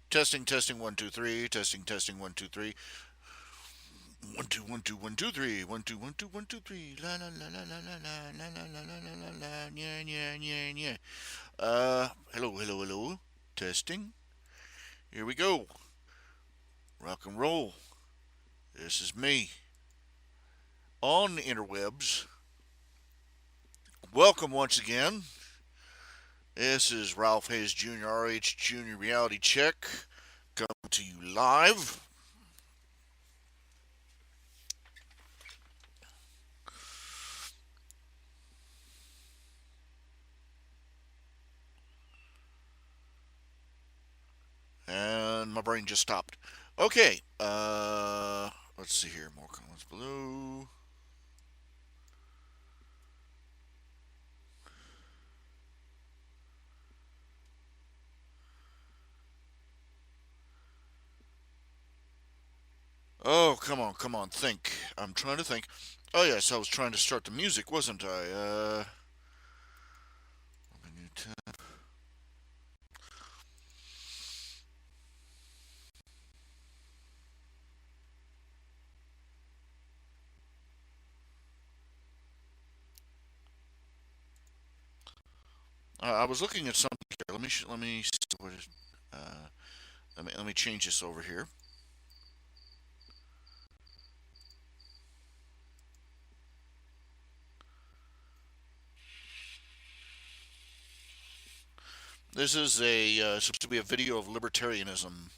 Testing, testing, 1, 2, 3. Testing, testing, 1, 2, 3. 1, 2, 1, 2, 1, 2, 3. 1, 2, 1, 2, 1, 2, 3. La la la la la la la la la la la la la. Yeah, yeah, yeah, yeah. Hello, hello, hello. Testing. Here we go. Rock and roll. This is me on the interwebs. Welcome once again. This is Ralph Hayes Jr., RHJunior Reality Check, coming to you live. And my brain just stopped. Okay, let's see here. More comments below. Oh, come on, think. I'm trying to think. Oh, yes, I was trying to start the music, wasn't I? New tab. I was looking at something here. What is, uh, let me change this over here. This is supposed to be a video of libertarianism.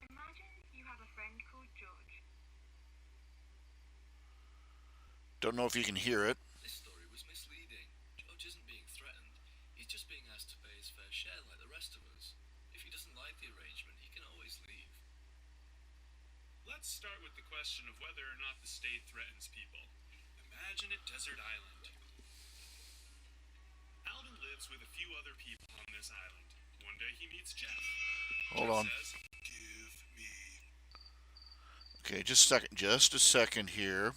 Imagine you have a friend called George. Don't know if you can hear it. This story was misleading. George isn't being threatened. He's just being asked to pay his fair share like the rest of us. If he doesn't like the arrangement, he can always leave. Let's start with the question of whether or not the state threatens people. Imagine a desert island. Alden lives with a few other people on this island. One day he meets Jeff. Hold Jeff on. says, "Give me." Okay, just a second here.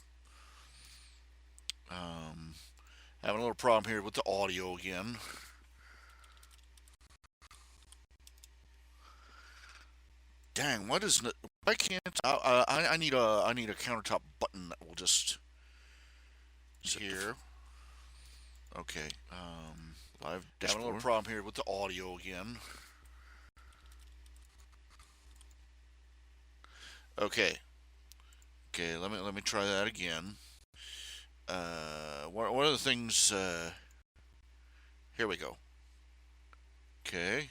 Having a little problem here with the audio again. Dang, why can't I need a countertop button that will just here. Okay, live dashboard. Having a little problem here with the audio again. Okay, let me try that again. One of the things. Here we go. Okay.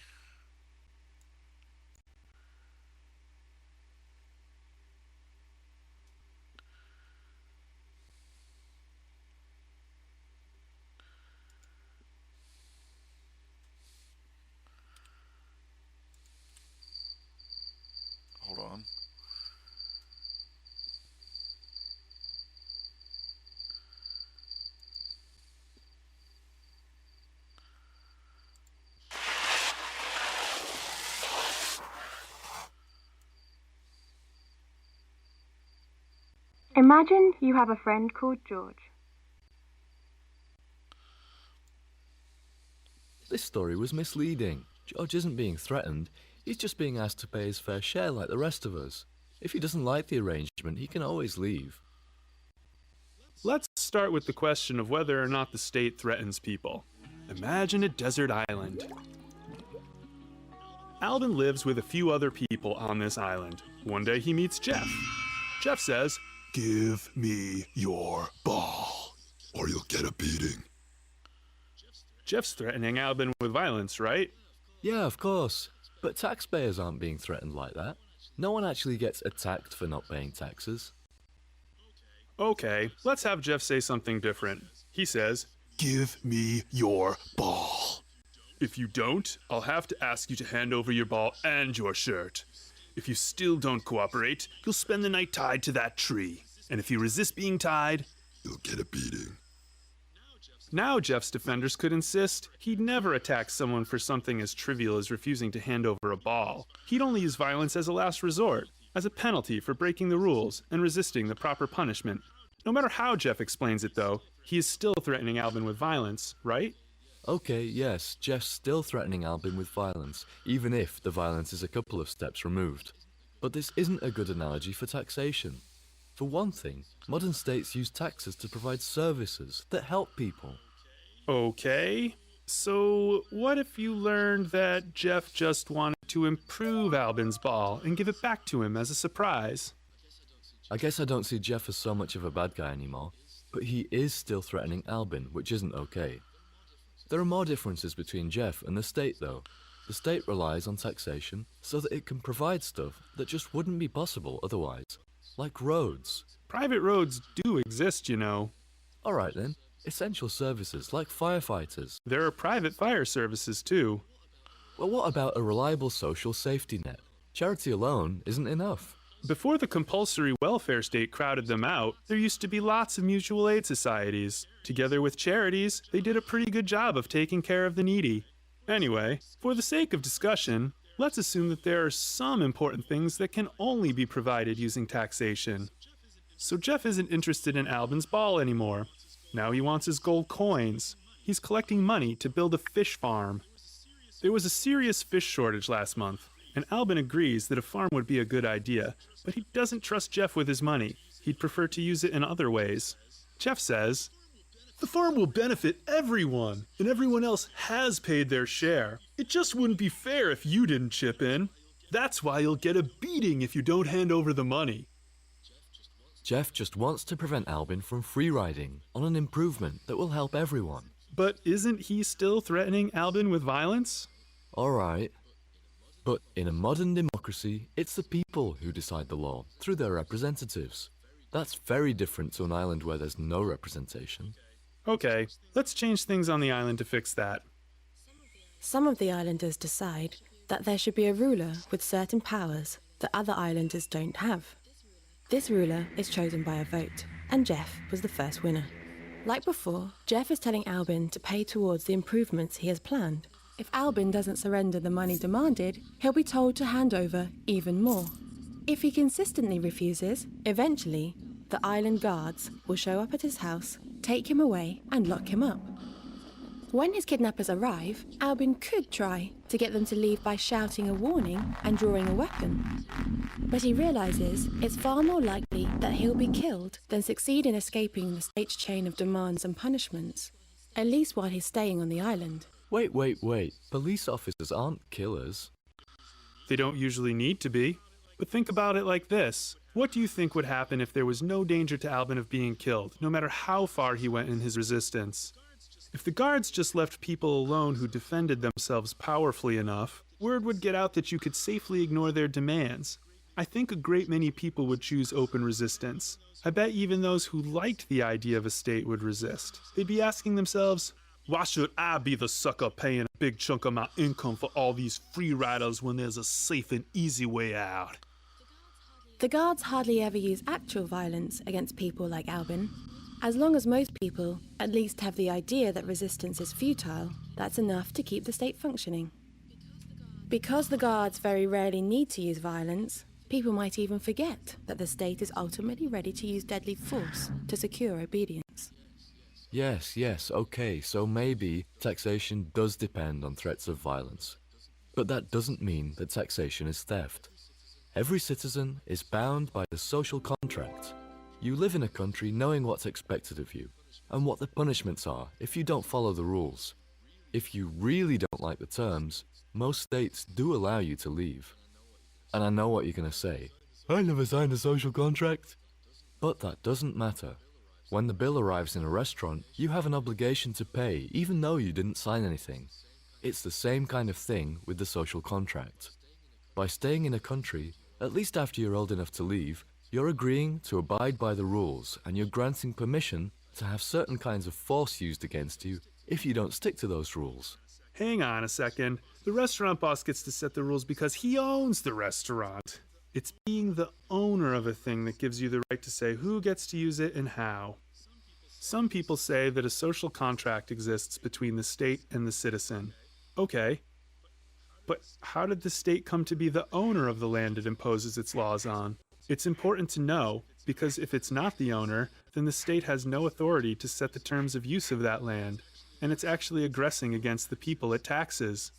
Hold on. Imagine you have a friend called George. This story was misleading. George isn't being threatened. He's just being asked to pay his fair share like the rest of us. If he doesn't like the arrangement, he can always leave. Let's start with the question of whether or not the state threatens people. Imagine a desert island. Alden lives with a few other people on this island. One day he meets Jeff. Jeff says, "Give me your ball, or you'll get a beating." Jeff's threatening Alden with violence, right? Yeah, of course. But taxpayers aren't being threatened like that. No one actually gets attacked for not paying taxes. Okay, let's have Jeff say something different. He says, "Give me your ball. If you don't, I'll have to ask you to hand over your ball and your shirt. If you still don't cooperate, you'll spend the night tied to that tree. And if you resist being tied, you'll get a beating." Now Jeff's defenders could insist he'd never attack someone for something as trivial as refusing to hand over a ball. He'd only use violence as a last resort, as a penalty for breaking the rules and resisting the proper punishment. No matter how Jeff explains it, though, he is still threatening Alvin with violence, right? Okay, yes, Jeff's still threatening Albin with violence, even if the violence is a couple of steps removed. But this isn't a good analogy for taxation. For one thing, modern states use taxes to provide services that help people. Okay. So, what if you learned that Jeff just wanted to improve Albin's ball and give it back to him as a surprise? I guess I don't see Jeff as so much of a bad guy anymore, but he is still threatening Albin, which isn't okay. There are more differences between Jeff and the state, though. The state relies on taxation so that it can provide stuff that just wouldn't be possible otherwise, like roads. Private roads do exist, you know. Alright then, essential services like firefighters. There are private fire services too. Well, what about a reliable social safety net? Charity alone isn't enough. Before the compulsory welfare state crowded them out, there used to be lots of mutual aid societies. Together with charities, they did a pretty good job of taking care of the needy. Anyway, for the sake of discussion, let's assume that there are some important things that can only be provided using taxation. So Jeff isn't interested in Albin's ball anymore. Now he wants his gold coins. He's collecting money to build a fish farm. There was a serious fish shortage last month, and Albin agrees that a farm would be a good idea, but he doesn't trust Jeff with his money. He'd prefer to use it in other ways. Jeff says, "The farm will benefit everyone, and everyone else has paid their share. It just wouldn't be fair if you didn't chip in. That's why you'll get a beating if you don't hand over the money." Jeff just wants to prevent Albin from free riding on an improvement that will help everyone. But isn't he still threatening Albin with violence? Alright. But in a modern democracy, it's the people who decide the law through their representatives. That's very different to an island where there's no representation. Okay, let's change things on the island to fix that. Some of the islanders decide that there should be a ruler with certain powers that other islanders don't have. This ruler is chosen by a vote, and Jeff was the first winner. Like before, Jeff is telling Albin to pay towards the improvements he has planned. If Albin doesn't surrender the money demanded, he'll be told to hand over even more. If he consistently refuses, eventually, the island guards will show up at his house, take him away, and lock him up. When his kidnappers arrive, Albin could try to get them to leave by shouting a warning and drawing a weapon. But he realizes it's far more likely that he'll be killed than succeed in escaping the state's chain of demands and punishments, at least while he's staying on the island. Wait. Police officers aren't killers. They don't usually need to be. But think about it like this. What do you think would happen if there was no danger to Albin of being killed, no matter how far he went in his resistance? If the guards just left people alone who defended themselves powerfully enough, word would get out that you could safely ignore their demands. I think a great many people would choose open resistance. I bet even those who liked the idea of a state would resist. They'd be asking themselves, why should I be the sucker paying a big chunk of my income for all these free riders when there's a safe and easy way out? The guards hardly ever use actual violence against people like Albin. As long as most people at least have the idea that resistance is futile, that's enough to keep the state functioning. Because the guards very rarely need to use violence, people might even forget that the state is ultimately ready to use deadly force to secure obedience. Yes, okay, so maybe taxation does depend on threats of violence. But that doesn't mean that taxation is theft. Every citizen is bound by the social contract. You live in a country knowing what's expected of you, and what the punishments are if you don't follow the rules. If you really don't like the terms, most states do allow you to leave. And I know what you're going to say. I never signed a social contract. But that doesn't matter. When the bill arrives in a restaurant, you have an obligation to pay, even though you didn't sign anything. It's the same kind of thing with the social contract. By staying in a country, at least after you're old enough to leave, you're agreeing to abide by the rules, and you're granting permission to have certain kinds of force used against you if you don't stick to those rules. Hang on a second. The restaurant boss gets to set the rules because he owns the restaurant. It's being the owner of a thing that gives you the right to say who gets to use it and how. Some people say that a social contract exists between the state and the citizen. Okay. But how did the state come to be the owner of the land it imposes its laws on? It's important to know, because if it's not the owner, then the state has no authority to set the terms of use of that land. and it's actually aggressing against the people it taxes.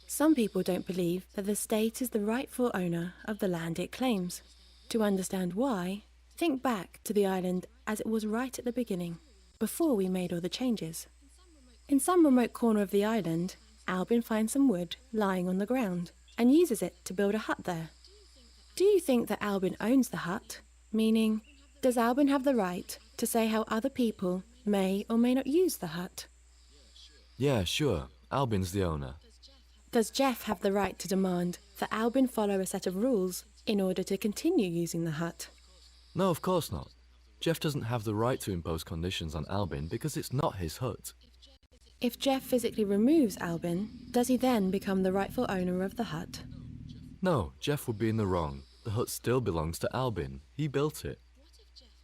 Some people don't believe that the state is the rightful owner of the land it claims. To understand why, think back to the island as it was right at the beginning, before we made all the changes. In some remote corner of the island, Albin finds some wood lying on the ground and uses it to build a hut there. Do you think that Albin owns the hut? Meaning, does Albin have the right to say how other people may or may not use the hut? Yeah, sure. Albin's the owner. Does Jeff have the right to demand that Albin follow a set of rules in order to continue using the hut? No, of course not. Jeff doesn't have the right to impose conditions on Albin because it's not his hut. If Jeff physically removes Albin, does he then become the rightful owner of the hut? No, Jeff would be in the wrong. The hut still belongs to Albin. He built it.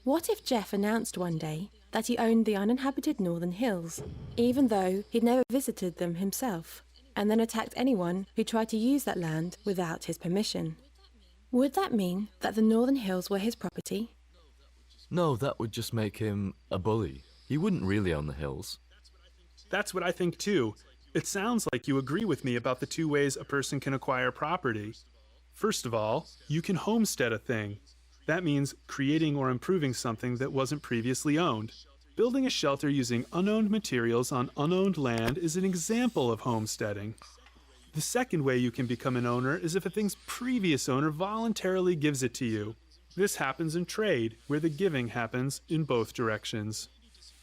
What if Jeff announced one day that he owned the uninhabited Northern Hills, even though he'd never visited them himself, and then attacked anyone who tried to use that land without his permission? Would that mean that the Northern Hills were his property? No, that would just make him a bully. He wouldn't really own the hills. That's what I think too. It sounds like you agree with me about the two ways a person can acquire property. First of all, you can homestead a thing. That means creating or improving something that wasn't previously owned. Building a shelter using unowned materials on unowned land is an example of homesteading. The second way you can become an owner is if a thing's previous owner voluntarily gives it to you. This happens in trade, where the giving happens in both directions.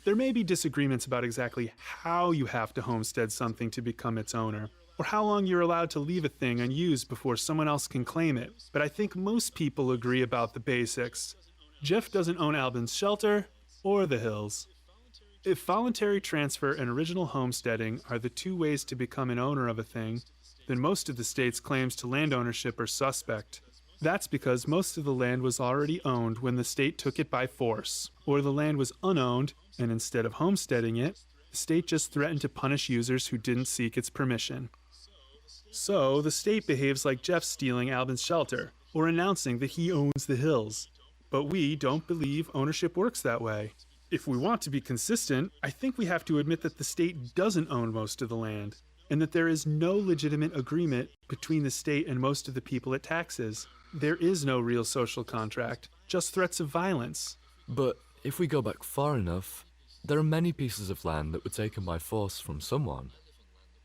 There may be disagreements about exactly how you have to homestead something to become its owner, or how long you're allowed to leave a thing unused before someone else can claim it, but I think most people agree about the basics. Jeff doesn't own Albin's shelter or the hills. If voluntary transfer and original homesteading are the two ways to become an owner of a thing, then most of the state's claims to land ownership are suspect. That's because most of the land was already owned when the state took it by force, or the land was unowned, and instead of homesteading it, the state just threatened to punish users who didn't seek its permission. So, the state behaves like Jeff stealing Albin's shelter, or announcing that he owns the hills. But we don't believe ownership works that way. If we want to be consistent, I think we have to admit that the state doesn't own most of the land, and that there is no legitimate agreement between the state and most of the people it taxes. There is no real social contract, just threats of violence. But if we go back far enough, there are many pieces of land that were taken by force from someone.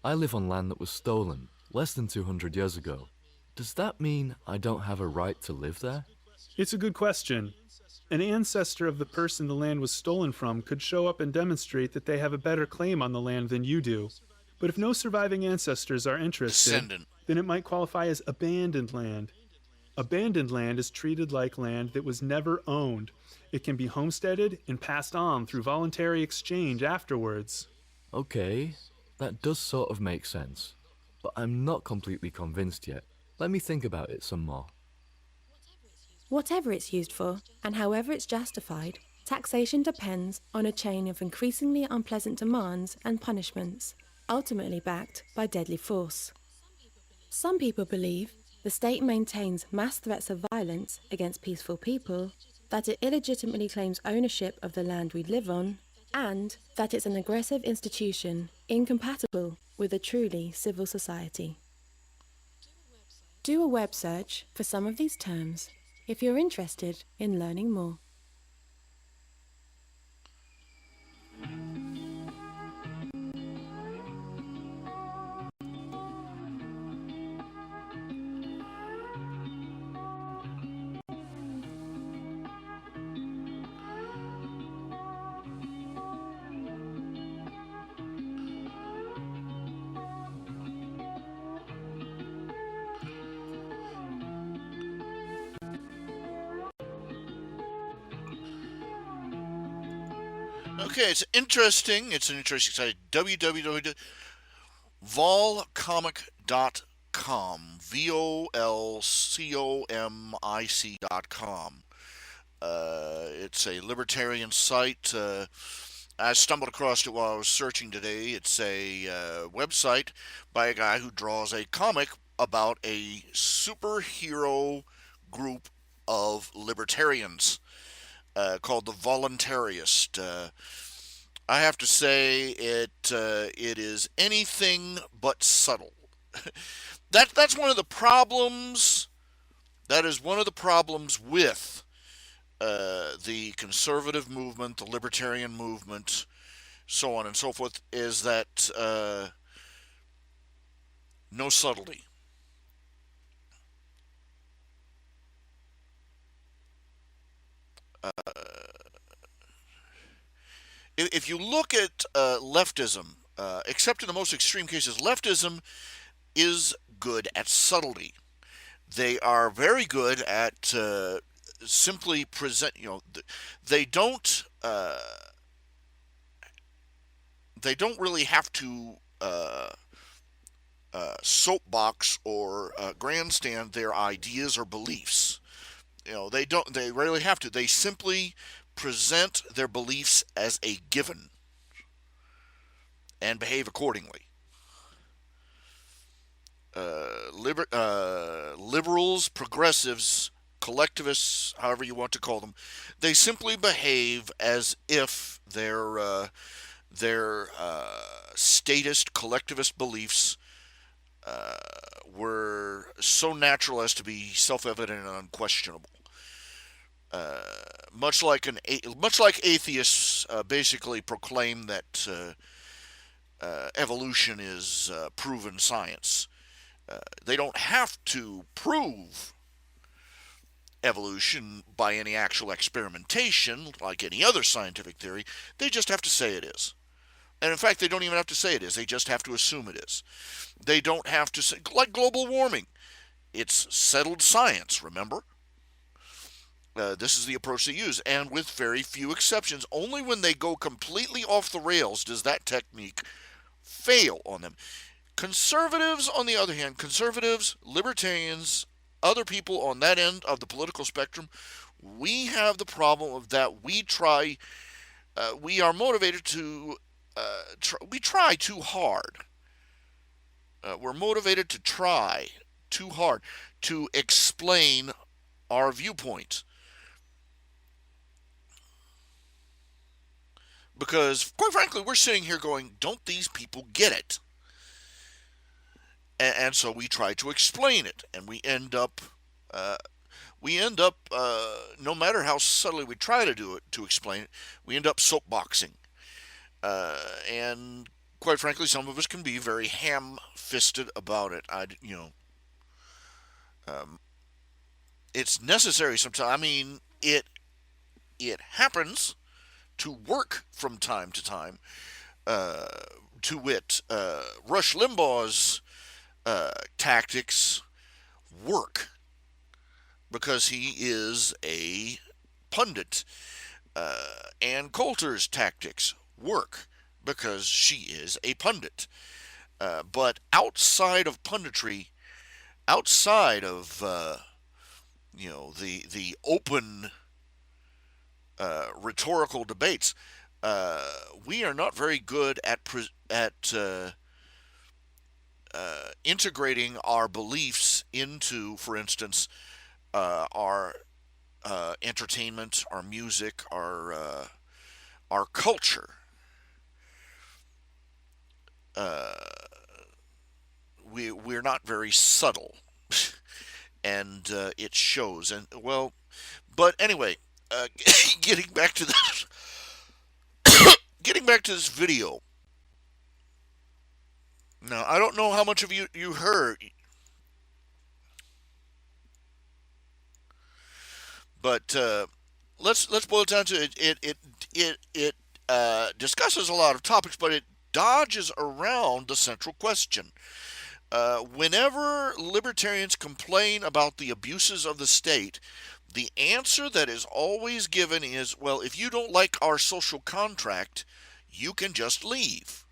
I live on land that was stolen less than 200 years ago. Does that mean I don't have a right to live there? It's a good question. An ancestor of the person the land was stolen from could show up and demonstrate that they have a better claim on the land than you do. But if no surviving ancestors are interested, Descendant. then it might qualify as abandoned land. Abandoned land is treated like land that was never owned. It can be homesteaded and passed on through voluntary exchange afterwards. Okay, that does sort of make sense. But I'm not completely convinced yet. Let me think about it some more. Whatever it's used for, and however it's justified, taxation depends on a chain of increasingly unpleasant demands and punishments, ultimately backed by deadly force. Some people believe the state maintains mass threats of violence against peaceful people, that it illegitimately claims ownership of the land we live on, and that it's an aggressive institution incompatible with a truly civil society. Do a web search for some of these terms if you're interested in learning more. Okay, it's interesting. It's an interesting site. www.volcomic.com. VOLCOMIC.com. It's a libertarian site. I stumbled across it while I was searching today. It's a website by a guy who draws a comic about a superhero group of libertarians called the Voluntarist. I have to say it is anything but subtle. That's one of the problems. That is one of the problems with the conservative movement, the libertarian movement, so on and so forth, is that no subtlety. If you look at leftism, except in the most extreme cases, leftism is good at subtlety. They are very good at simply present. They don't. They don't really have to soapbox or grandstand their ideas or beliefs. They don't. They rarely have to. They simply present their beliefs as a given and behave accordingly. Liberals, progressives, collectivists, however you want to call them, they simply behave as if their statist, collectivist beliefs were so natural as to be self-evident and unquestionable. Much like atheists basically proclaim that evolution is proven science. They don't have to prove evolution by any actual experimentation like any other scientific theory. They just have to say it is. And in fact, they don't even have to say it is. They just have to assume it is. They don't have to say, like global warming. It's settled science, remember? This is the approach they use. And with very few exceptions, only when they go completely off the rails does that technique fail on them. Conservatives, on the other hand, conservatives, libertarians, other people on that end of the political spectrum, we have the problem of that we are motivated to, we try too hard. We're motivated to try too hard to explain our viewpoint. Because, quite frankly, we're sitting here going, don't these people get it? And so we try to explain it, and we end up, no matter how subtly we try to do it, to explain it, we end up soapboxing. And quite frankly, some of us can be very ham-fisted about it. It's necessary sometimes. I mean, it happens to work from time to time. To wit, Rush Limbaugh's tactics work because he is a pundit. Ann Coulter's tactics work because she is a pundit. But outside of punditry, outside of the open rhetorical debates, we are not very good at integrating our beliefs into, for instance, our entertainment, our music, our culture. We're not very subtle, and it shows. And well, but anyway, getting back to this, getting back to this video. Now, I don't know how much of you heard, but let's boil it down to it. It discusses a lot of topics, but it dodges around the central question. Whenever libertarians complain about the abuses of the state, the answer that is always given is, well, if you don't like our social contract, you can just leave.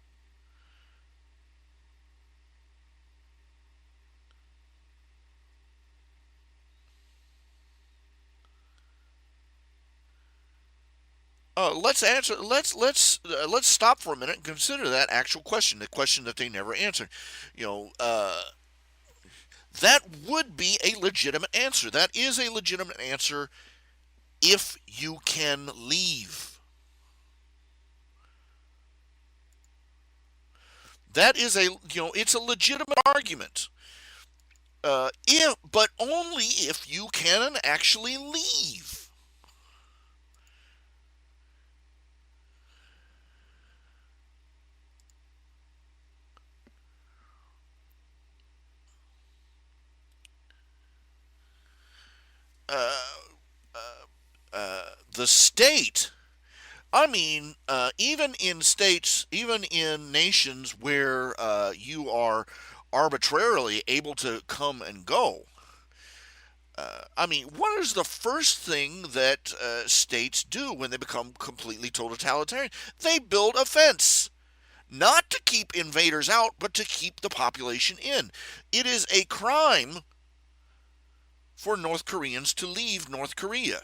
Let's answer. Let's stop for a minute and consider that actual question, the question that they never answered. That would be a legitimate answer. That is a legitimate answer if you can leave. That is it's a legitimate argument. But only if you can actually leave. The state, I mean, even in nations where you are arbitrarily able to come and go, I mean, what is the first thing that states do when they become completely totalitarian? They build a fence. Not to keep invaders out, but to keep the population in. It is a crime for North Koreans to leave North Korea.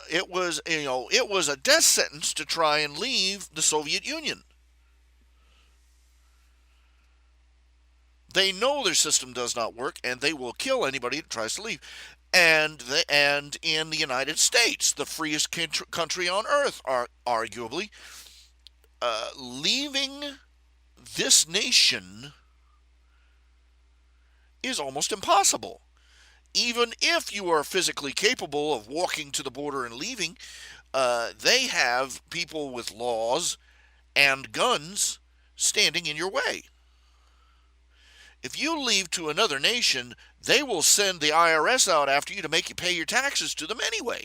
It was a death sentence to try and leave the Soviet Union. They know their system does not work, and they will kill anybody that tries to leave. And in the United States, the freest country on earth, arguably, leaving this nation is almost impossible. Even if you are physically capable of walking to the border and leaving, they have people with laws and guns standing in your way. If you leave to another nation, they will send the IRS out after you to make you pay your taxes to them anyway.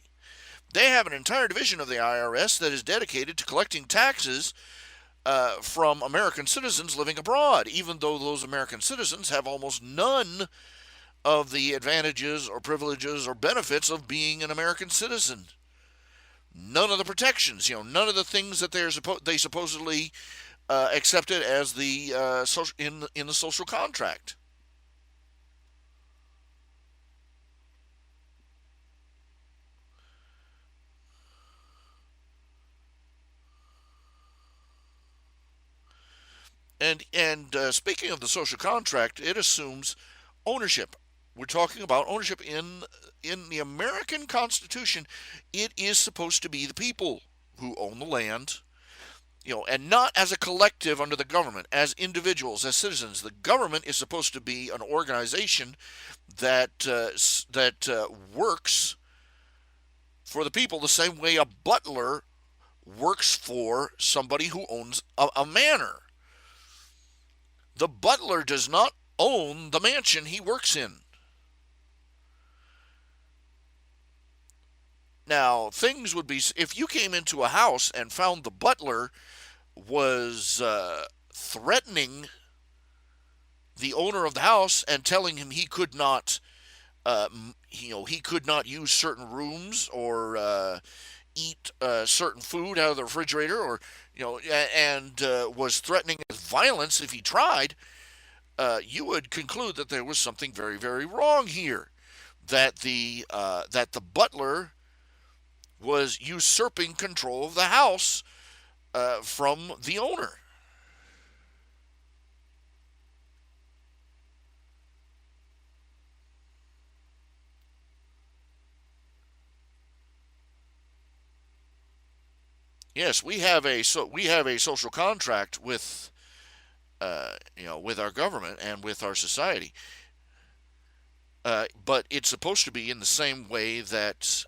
They have an entire division of the IRS that is dedicated to collecting taxes from American citizens living abroad, even though those American citizens have almost none of the advantages or privileges or benefits of being an American citizen. None of the protections, none of the things that they supposedly accepted as the in the social contract. And speaking of the social contract, it assumes ownership. We're talking about ownership in the American Constitution. It is supposed to be the people who own the land, and not as a collective under the government, as individuals, as citizens. The government is supposed to be an organization that works for the people the same way a butler works for somebody who owns a manor. The butler does not own the mansion he works in. Now, things would be, if you came into a house and found the butler was threatening the owner of the house and telling him he could not, he could not use certain rooms or eat certain food out of the refrigerator, or and was threatening violence if he tried, you would conclude that there was something very, very wrong here. That the butler was usurping control of the house from the owner. Yes, we have a social contract with with our government and with our society. But it's supposed to be in the same way that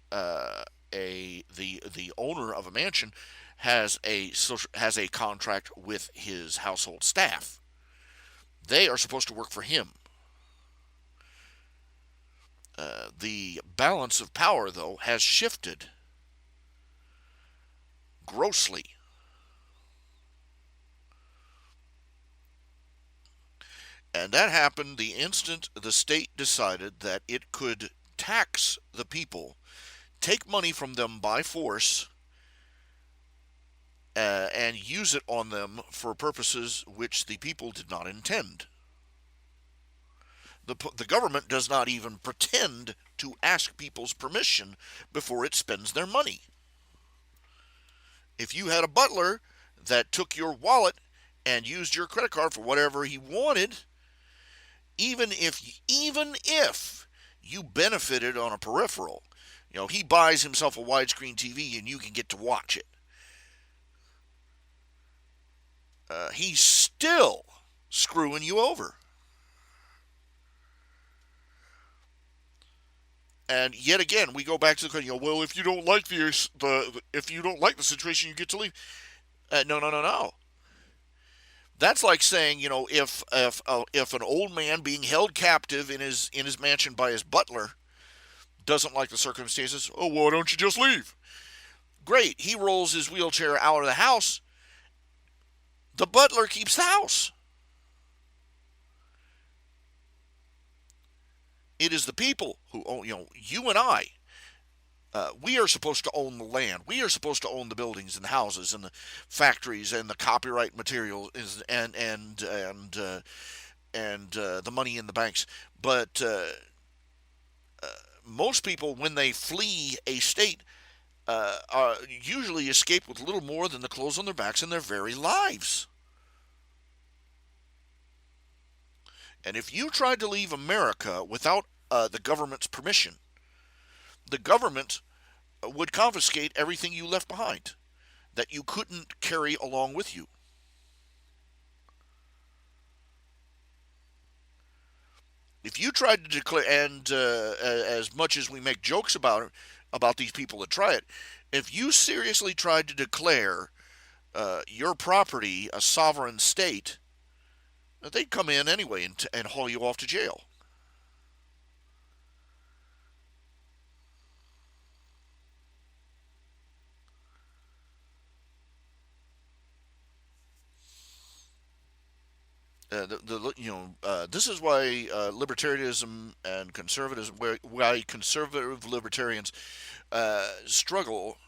the owner of a mansion has a contract with his household staff. They are supposed to work for him. The balance of power, though, has shifted grossly. And that happened the instant the state decided that it could tax the people, take money from them by force, and use it on them for purposes which the people did not intend. The government does not even pretend to ask people's permission before it spends their money. If you had a butler that took your wallet and used your credit card for whatever he wanted, even if you benefited on a peripheral, he buys himself a widescreen TV and you can get to watch it. he's still screwing you over. And yet again, we go back to the question. Well, if you don't like if you don't like the situation, you get to leave. No, no, no, no. That's like saying, if an old man being held captive in his mansion by his butler doesn't like the circumstances, oh, why don't you just leave? Great. He rolls his wheelchair out of the house. The butler keeps the house. It is the people who own, you and I. We are supposed to own the land. We are supposed to own the buildings and the houses and the factories and the copyright material and the money in the banks. But most people, when they flee a state, usually escape with little more than the clothes on their backs and their very lives. And if you tried to leave America without the government's permission, the government would confiscate everything you left behind that you couldn't carry along with you. If you tried to declare, and as much as we make jokes about these people that try it, if you seriously tried to declare your property a sovereign state, they'd come in anyway and haul you off to jail. This is why libertarianism and conservatism, why conservative libertarians struggle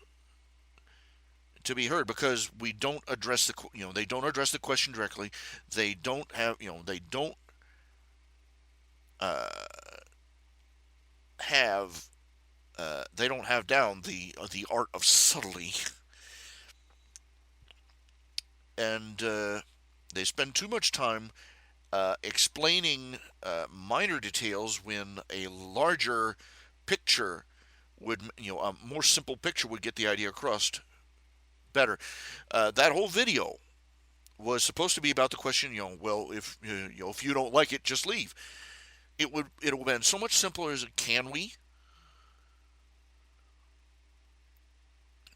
to be heard, because we don't address they don't address the question directly. They don't have, uh, have they don't have down the art of subtlety, and they spend too much time explaining minor details when a larger picture would, a more simple picture would get the idea across better. That whole video was supposed to be about the question, well, if you don't like it, just leave. It would have been so much simpler as can we?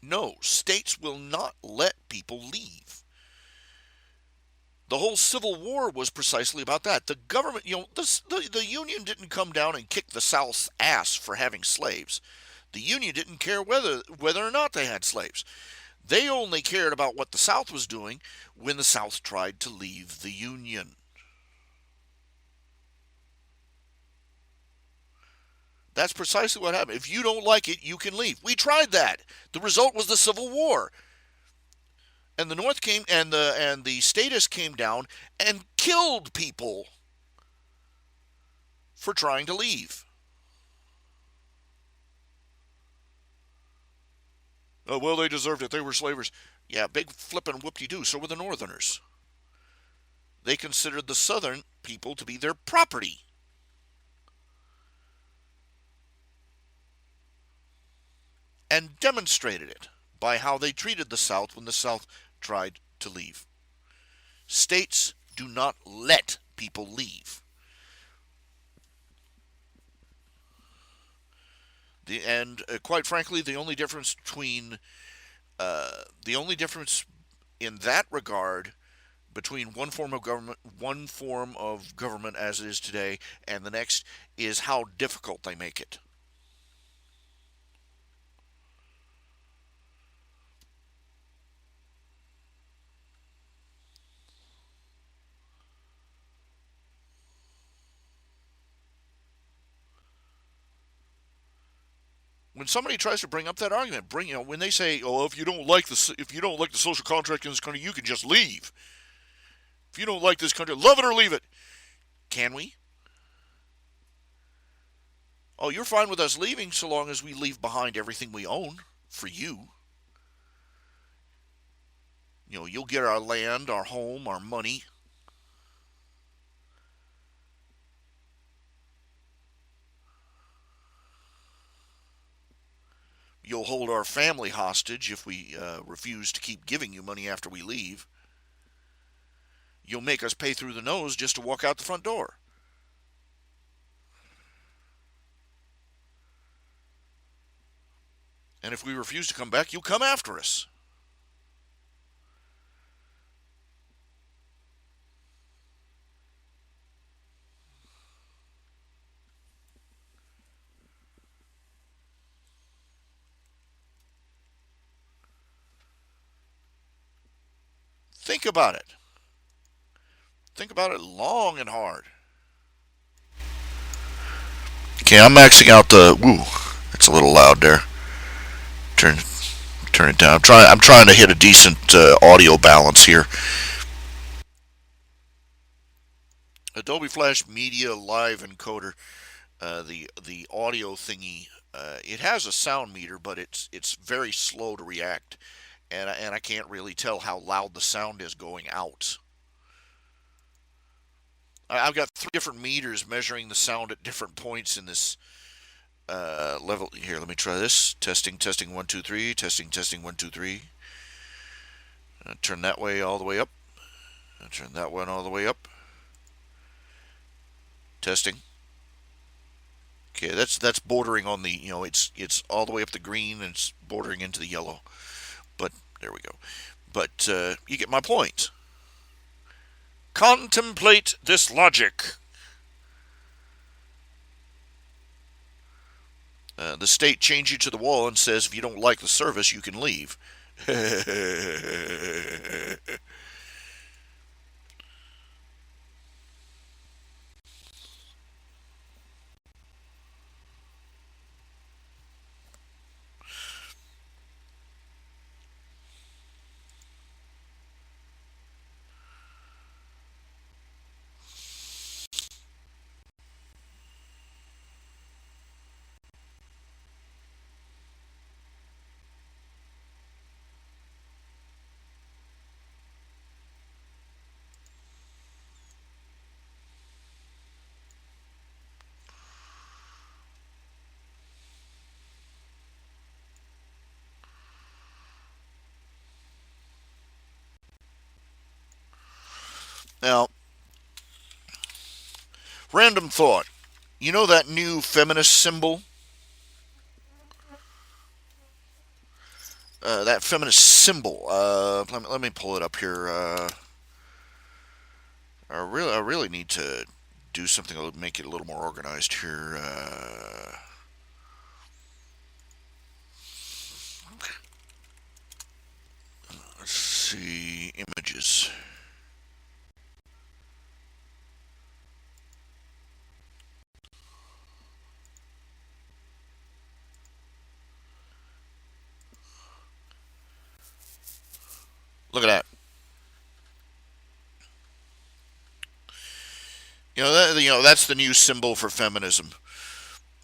No, states will not let people leave. The whole Civil War was precisely about that. The government, the Union didn't come down and kick the South's ass for having slaves. The Union didn't care whether or not they had slaves. They only cared about what the South was doing when the South tried to leave the Union. That's precisely what happened. If you don't like it, you can leave. We tried that. The result was the Civil War. And the North came, and the statists came down and killed people for trying to leave. Oh, well, they deserved it. They were slavers. Yeah, big flippin' whoop-de-doo. So were the Northerners. They considered the Southern people to be their property. And demonstrated it by how they treated the South when the South tried to leave. States do not let people leave. Quite frankly, the only difference in that regard between one form of government as it is today and the next is how difficult they make it. When somebody tries to bring up that argument, when they say, "Oh, if you don't like the social contract in this country, you can just leave. If you don't like this country, love it or leave it." Can we? Oh, you're fine with us leaving so long as we leave behind everything we own for you. You'll get our land, our home, our money. You'll hold our family hostage if we refuse to keep giving you money after we leave. you'll make us pay through the nose just to walk out the front door. And if we refuse to come back, you'll come after us. Think about it. Think about it long and hard. Okay, I'm maxing out the. Woo, it's a little loud there. Turn it down. I'm trying to hit a decent audio balance here. Adobe Flash Media Live Encoder, the audio thingy. It has a sound meter, but it's very slow to react, and I can't really tell how loud the sound is going out. I've got 3 different meters measuring the sound at different points in this level. Here, let me try this. Testing, 1, 2, 3. Testing, 1, 2, 3. Turn that way all the way up. Turn that one all the way up. Testing. Okay, that's bordering on the, it's all the way up the green and it's bordering into the yellow. But there we go. But you get my point. Contemplate this logic. The state chains you to the wall and says if you don't like the service, you can leave. Now, random thought. You know that new feminist symbol? That feminist symbol. Let me pull it up here. I really need to do something to make it a little more organized here. Let's see, images. Look at that. That's the new symbol for feminism.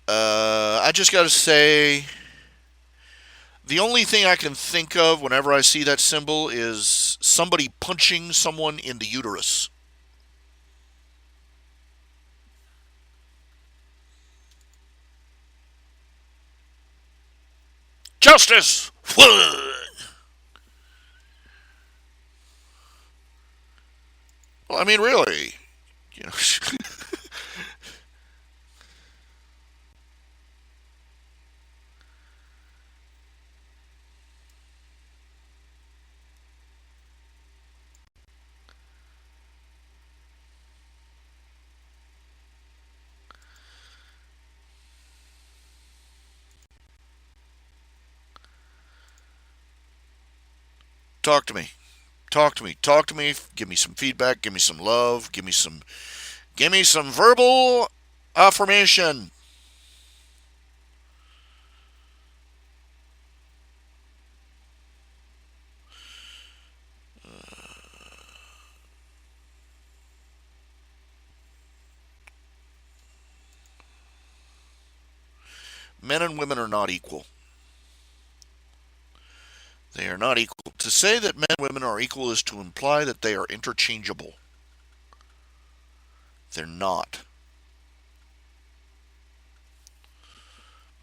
I just got to say, the only thing I can think of whenever I see that symbol is somebody punching someone in the uterus. Justice! Well, I mean, really, you know. Talk to me. Talk to me. Talk to me. Give me some feedback. Give me some love. Give me some verbal affirmation. Men and women are not equal. They are not equal. To say that men and women are equal is to imply that they are interchangeable. They're not.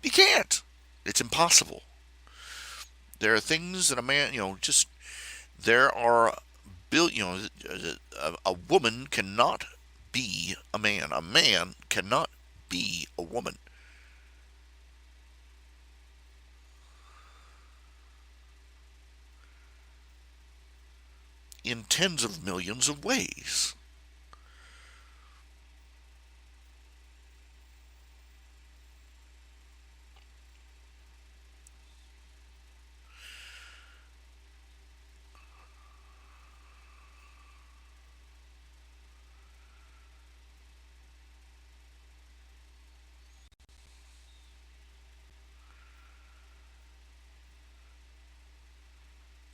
You can't. It's impossible. There are things that a man, there are a woman cannot be a man. A man cannot be a woman. In tens of millions of ways.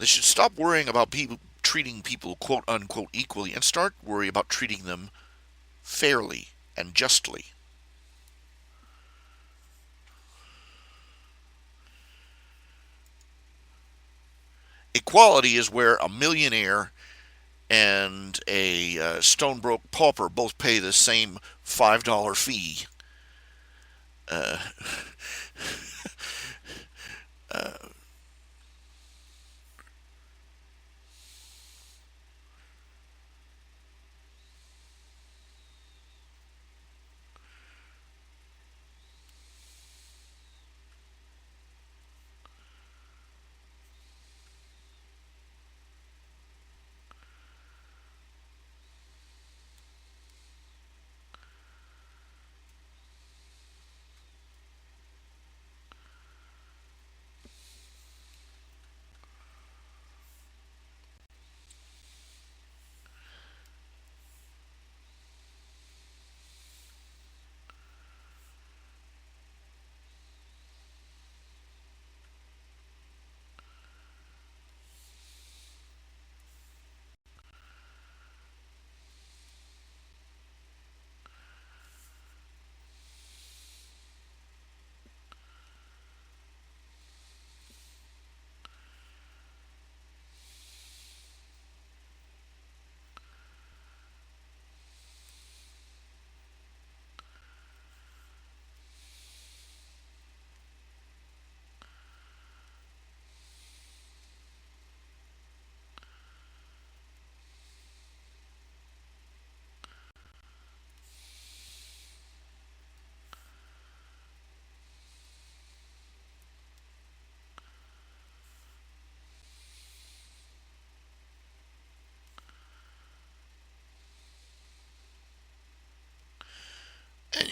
They should stop worrying about people treating people quote unquote equally and start worry about treating them fairly and justly. Equality is where a millionaire and a stone broke pauper both pay the same $5 fee. Uh, uh,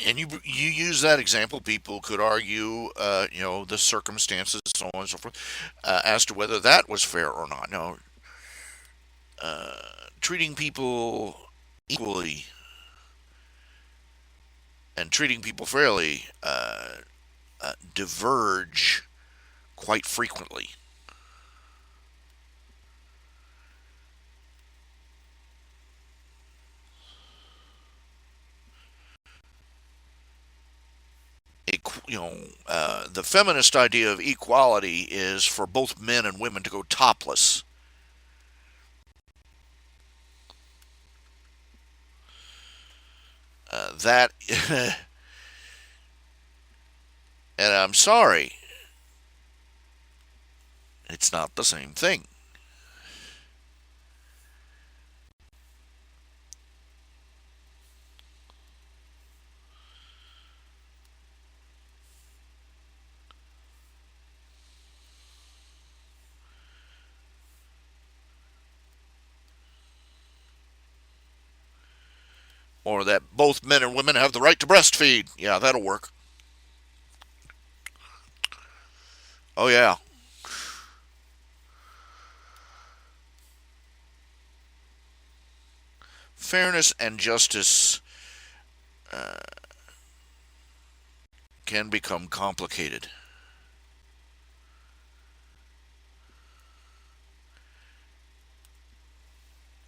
and you use that example. People could argue, the circumstances, so on and so forth, as to whether that was fair or not. No, treating people equally and treating people fairly diverge quite frequently. The feminist idea of equality is for both men and women to go topless. That, and I'm sorry, it's not the same thing. Or that both men and women have the right to breastfeed. Yeah, that'll work. Oh, yeah. Fairness and justice can become complicated.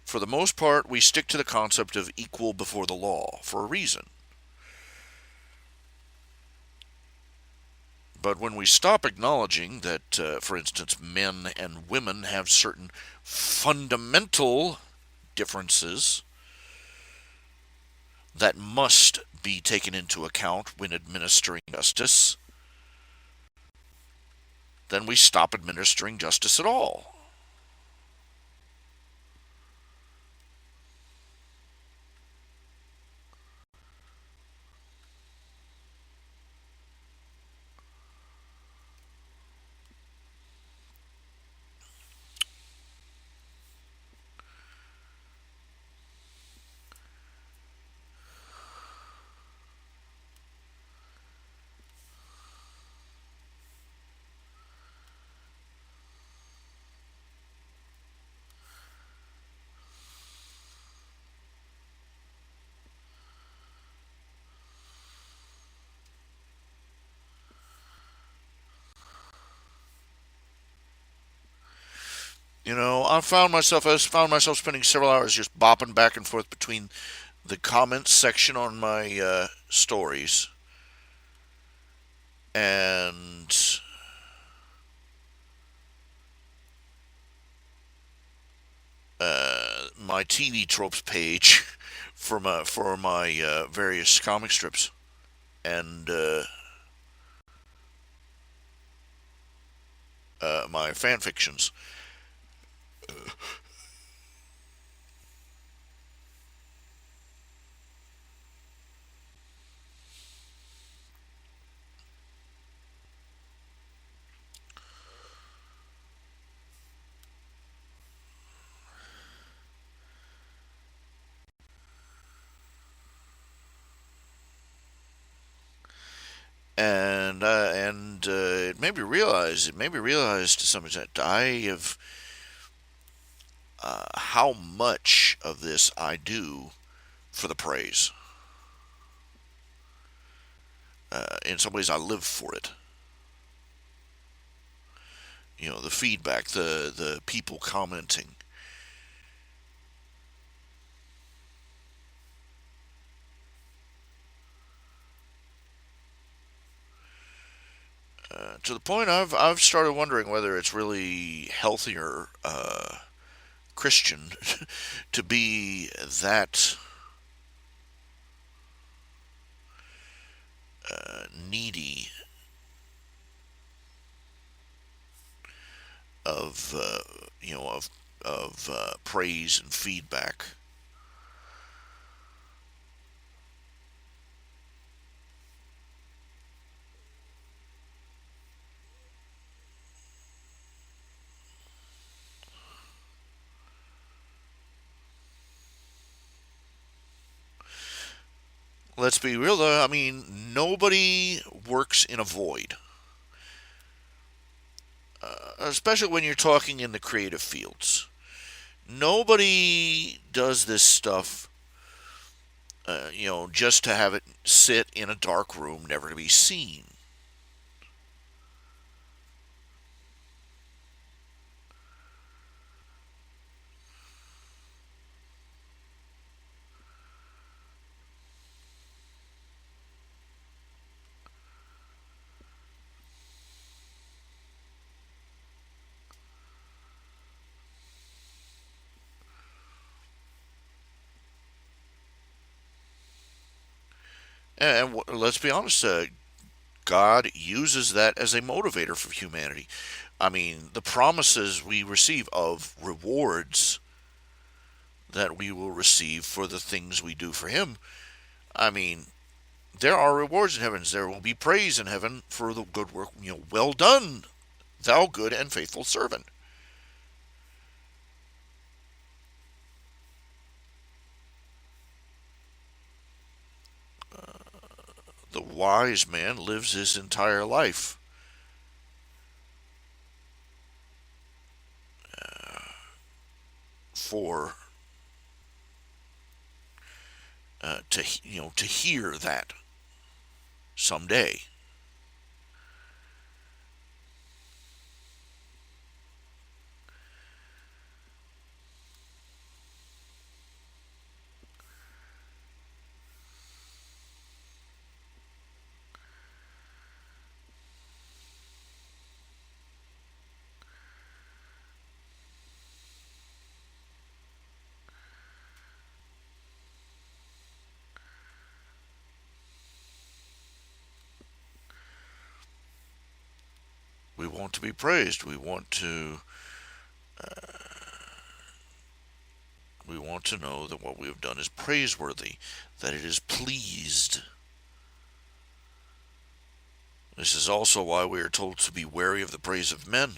For the most part, we stick to the concept of equal before the law for a reason. But when we stop acknowledging that, for instance, men and women have certain fundamental differences that must be taken into account when administering justice, then we stop administering justice at all. I found myself spending several hours just bopping back and forth between the comments section on my stories and my TV tropes page for my various comic strips and my fan fictions. And it made me realize to some extent I have how much of this I do for the praise. In some ways, I live for it. The feedback, the people commenting. To the point I've started wondering whether it's really healthier Christian to be that needy of praise and feedback. Let's be real though. I mean, nobody works in a void, especially when you're talking in the creative fields. Nobody does this stuff, just to have it sit in a dark room, never to be seen. And let's be honest, God uses that as a motivator for humanity. I mean, the promises we receive of rewards that we will receive for the things we do for Him. I mean, there are rewards in heavens. There will be praise in heaven for the good work. Well done, thou good and faithful servant. The wise man lives his entire life for to hear that someday. We want to be praised. We want to know that what we have done is praiseworthy, that it is pleased. This is also why we are told to be wary of the praise of men.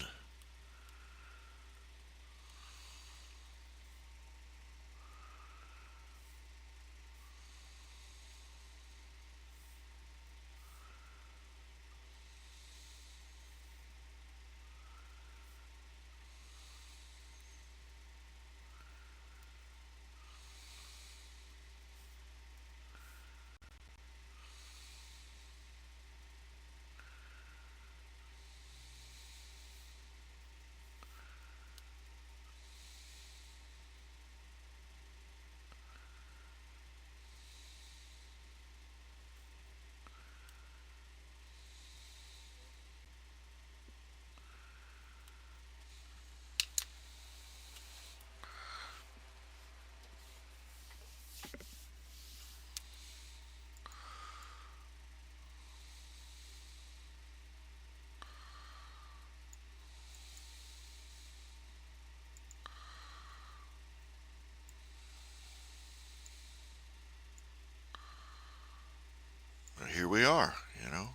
here we are, you know.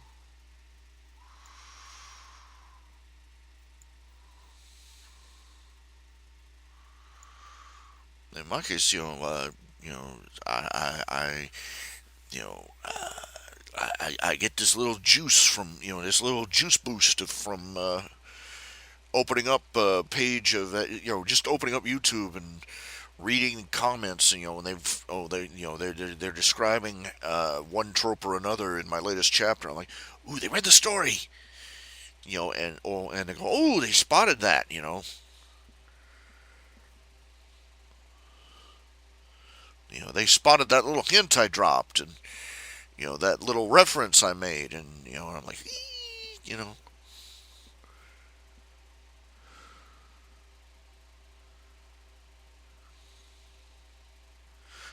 In my case, you know, I you know, I get this little juice from, this little juice boost from opening up a page of, just opening up YouTube and reading comments, and they're describing one trope or another in my latest chapter. I'm like, ooh, they read the story, and they go, oh, they spotted that, they spotted that little hint I dropped, and that little reference I made, and I'm like, you know.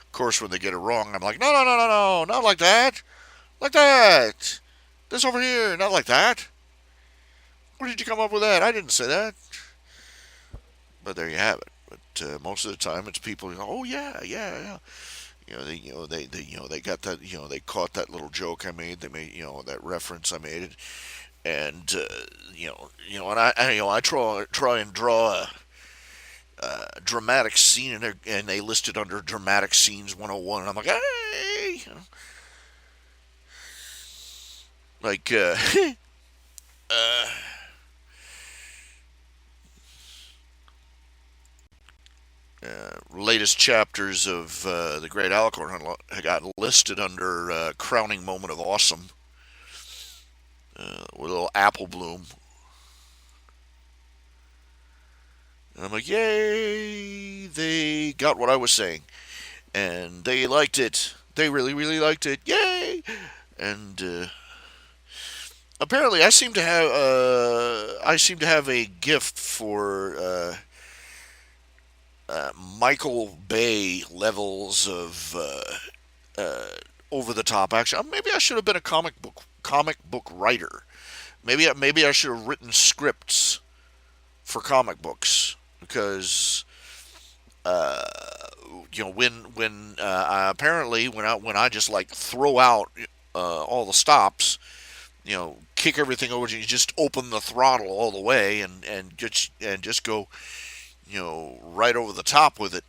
Of course, when they get it wrong, I'm like, no, no, no, no, no, not like that, like that. This over here, not like that. Where did you come up with that? I didn't say that. But there you have it. But most of the time, it's people who go, oh yeah, yeah, yeah. They got that, they caught that little joke I made. They made, that reference I made, and and I try and draw a dramatic scene in there, and they listed under dramatic scenes 101, and I'm like, hey, like, uh, latest chapters of the Great Alicorn got listed under crowning moment of awesome, with a little apple bloom. And I'm like, yay! They got what I was saying, and they liked it. They really, really liked it. Yay! And apparently, I seem to have a gift for Michael Bay levels of over the top action. Maybe I should have been a comic book writer. Maybe I should have written scripts for comic books, because apparently when I just like throw out all the stops, kick everything over, you just open the throttle all the way and just go, right over the top with it.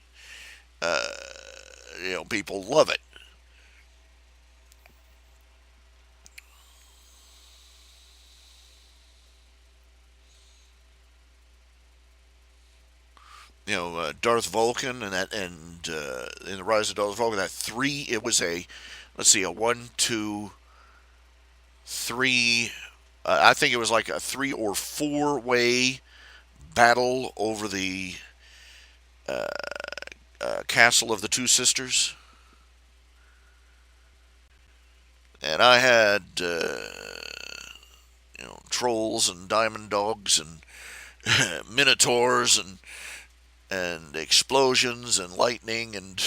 People love it. Darth Vulcan and in the Rise of Darth Vulcan, that three, it was a, let's see, a 1, 2, 3, I think it was like a 3 or 4-way battle over the castle of the two sisters. And I had trolls and diamond dogs and minotaurs and explosions and lightning and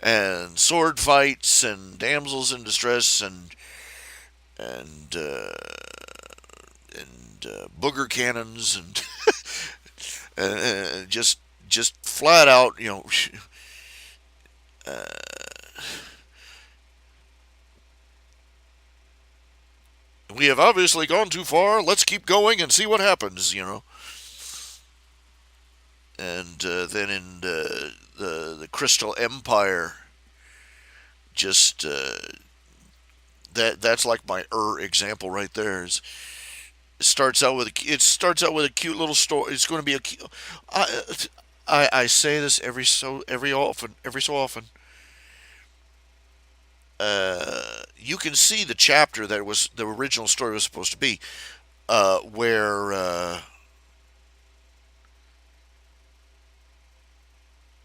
and sword fights and damsels in distress and booger cannons and just flat out, uh, we have obviously gone too far. Let's keep going and see what happens, And then in the Crystal Empire, just that's like my example right there. It starts out with a cute little story. It's going to be a cute. I say this every so often. You can see the chapter that was the original story was supposed to be, where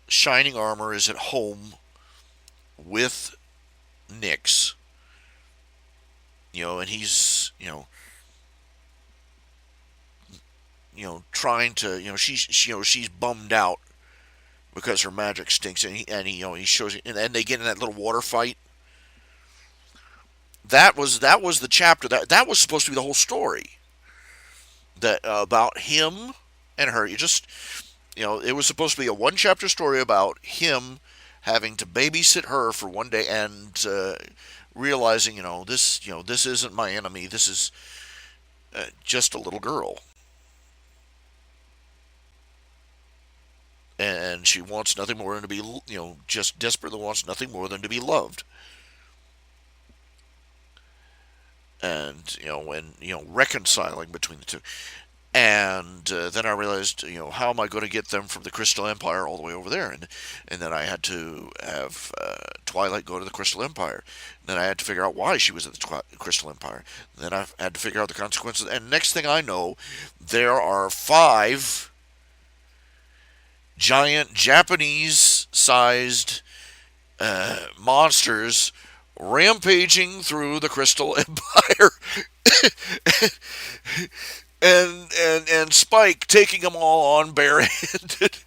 Shining Armor is at home with Nyx, and he's, trying to, she's bummed out because her magic stinks, and he shows it, and then they get in that little water fight. That was the chapter that was supposed to be the whole story, that about him and her. It was supposed to be a 1-chapter story about him having to babysit her for one day, and realizing, this isn't my enemy. This is just a little girl, and she wants nothing more than to be, just desperately wants nothing more than to be loved. And reconciling between the two. And then I realized, how am I going to get them from the Crystal Empire all the way over there? And then I had to have Twilight go to the Crystal Empire. And then I had to figure out why she was at the Crystal Empire. And then I had to figure out the consequences. And next thing I know, there are 5 giant Japanese-sized monsters rampaging through the Crystal Empire. and Spike taking them all on barehanded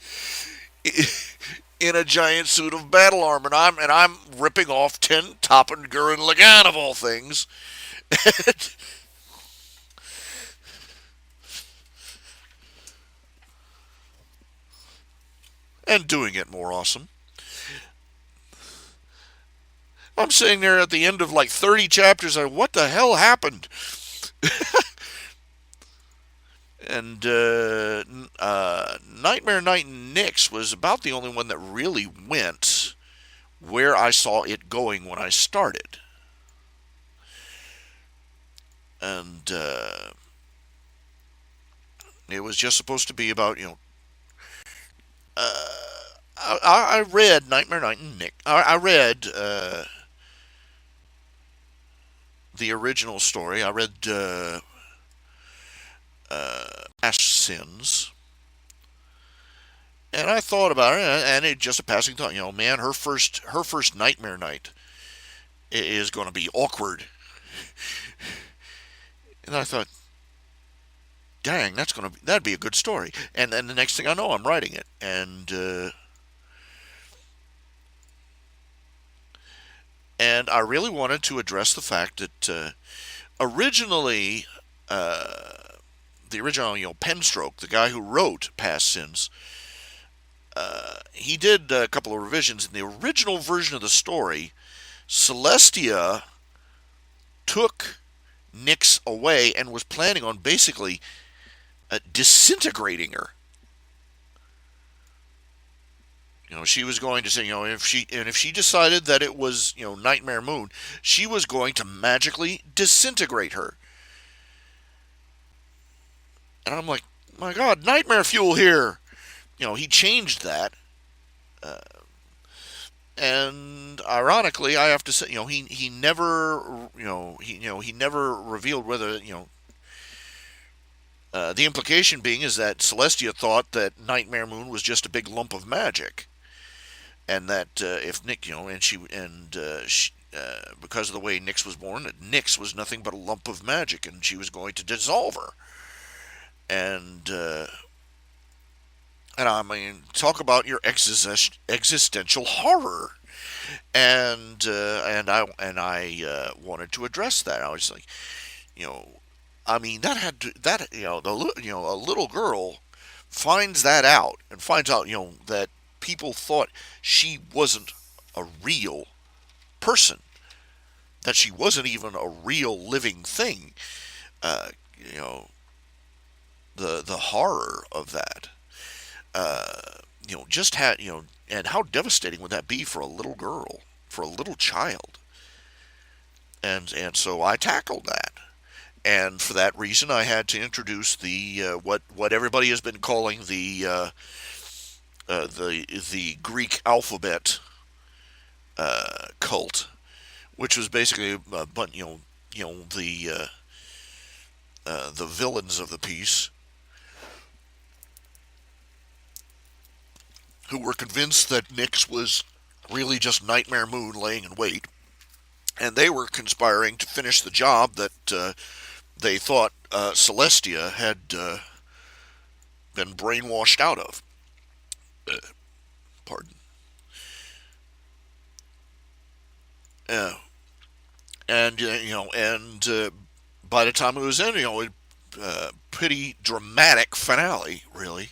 in a giant suit of battle armor, and I'm ripping off Ten Toppin Gurren Lagann of all things, and doing it more awesome. I'm sitting there at the end of like 30 chapters, like, what the hell happened? And Nightmare Night and Nyx was about the only one that really went where I saw it going when I started. And it was just supposed to be about, I read Nightmare Night and Nyx. I read the original story. I read Past Sins, and I thought about it, and it just a passing thought. Man, her first Nightmare Night is going to be awkward. And I thought, dang, that'd be a good story. And then the next thing I know, I'm writing it, and I really wanted to address the fact that originally. The original, Penstroke, the guy who wrote Past Sins, he did a couple of revisions. In the original version of the story, Celestia took Nyx away and was planning on basically disintegrating her. She was going to say, if she decided that it was, Nightmare Moon, she was going to magically disintegrate her. And I'm like, my God, nightmare fuel here. He changed that. And ironically, I have to say, he never, he never revealed whether, the implication being is that Celestia thought that Nightmare Moon was just a big lump of magic, and that if Nick, because of the way Nyx was born, that Nyx was nothing but a lump of magic, and she was going to dissolve her. And I mean, talk about your existential horror. And I wanted to address that. I was like, I mean, that had to, that a little girl finds that out, and finds out that people thought she wasn't a real person, that she wasn't even a real living thing. Uh, you know, the horror of that. Just had and how devastating would that be for a little girl, for a little child? And so I tackled that, and for that reason, I had to introduce the what everybody has been calling the Greek alphabet cult, which was basically the villains of the piece, who were convinced that Nyx was really just Nightmare Moon laying in wait, and they were conspiring to finish the job that they thought Celestia had been brainwashed out of. Pardon. Uh, and by the time it was in, pretty dramatic finale, really.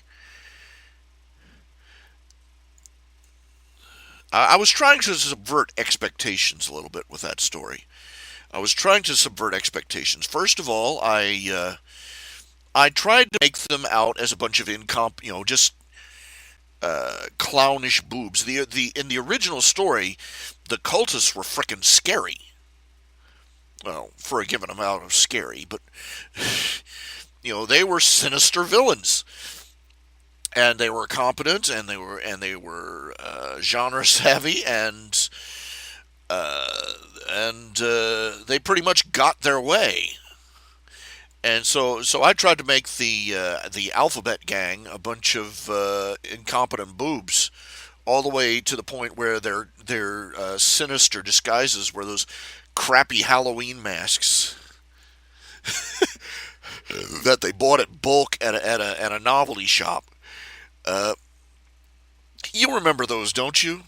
I was trying to subvert expectations a little bit with that story. I was trying to subvert expectations. First of all, I tried to make them out as a bunch of just clownish boobs. The in the original story, the cultists were frickin' scary. Well, for a given amount of scary, but they were sinister villains, and they were competent, and they were genre savvy, uh, and they pretty much got their way. And so I tried to make the Alphabet Gang a bunch of incompetent boobs, all the way to the point where their sinister disguises were those crappy Halloween masks that they bought at bulk at a novelty shop. Uh, you remember those, don't you?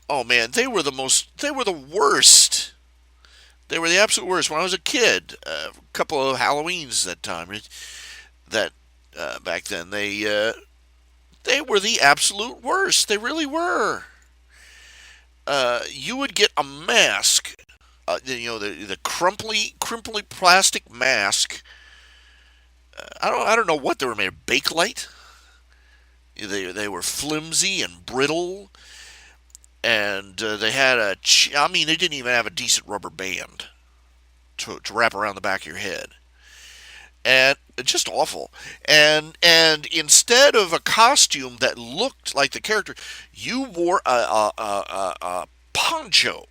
Oh man, they were the worst. They were the absolute worst. When I was a kid, a couple of Halloweens that time, that back then, they were the absolute worst. They really were. You would get a mask, the crimply plastic mask. I don't know what they were made of. Bakelite. They were flimsy and brittle, and they had I mean, they didn't even have a decent rubber band to wrap around the back of your head, and just awful. And instead of a costume that looked like the character, you wore a poncho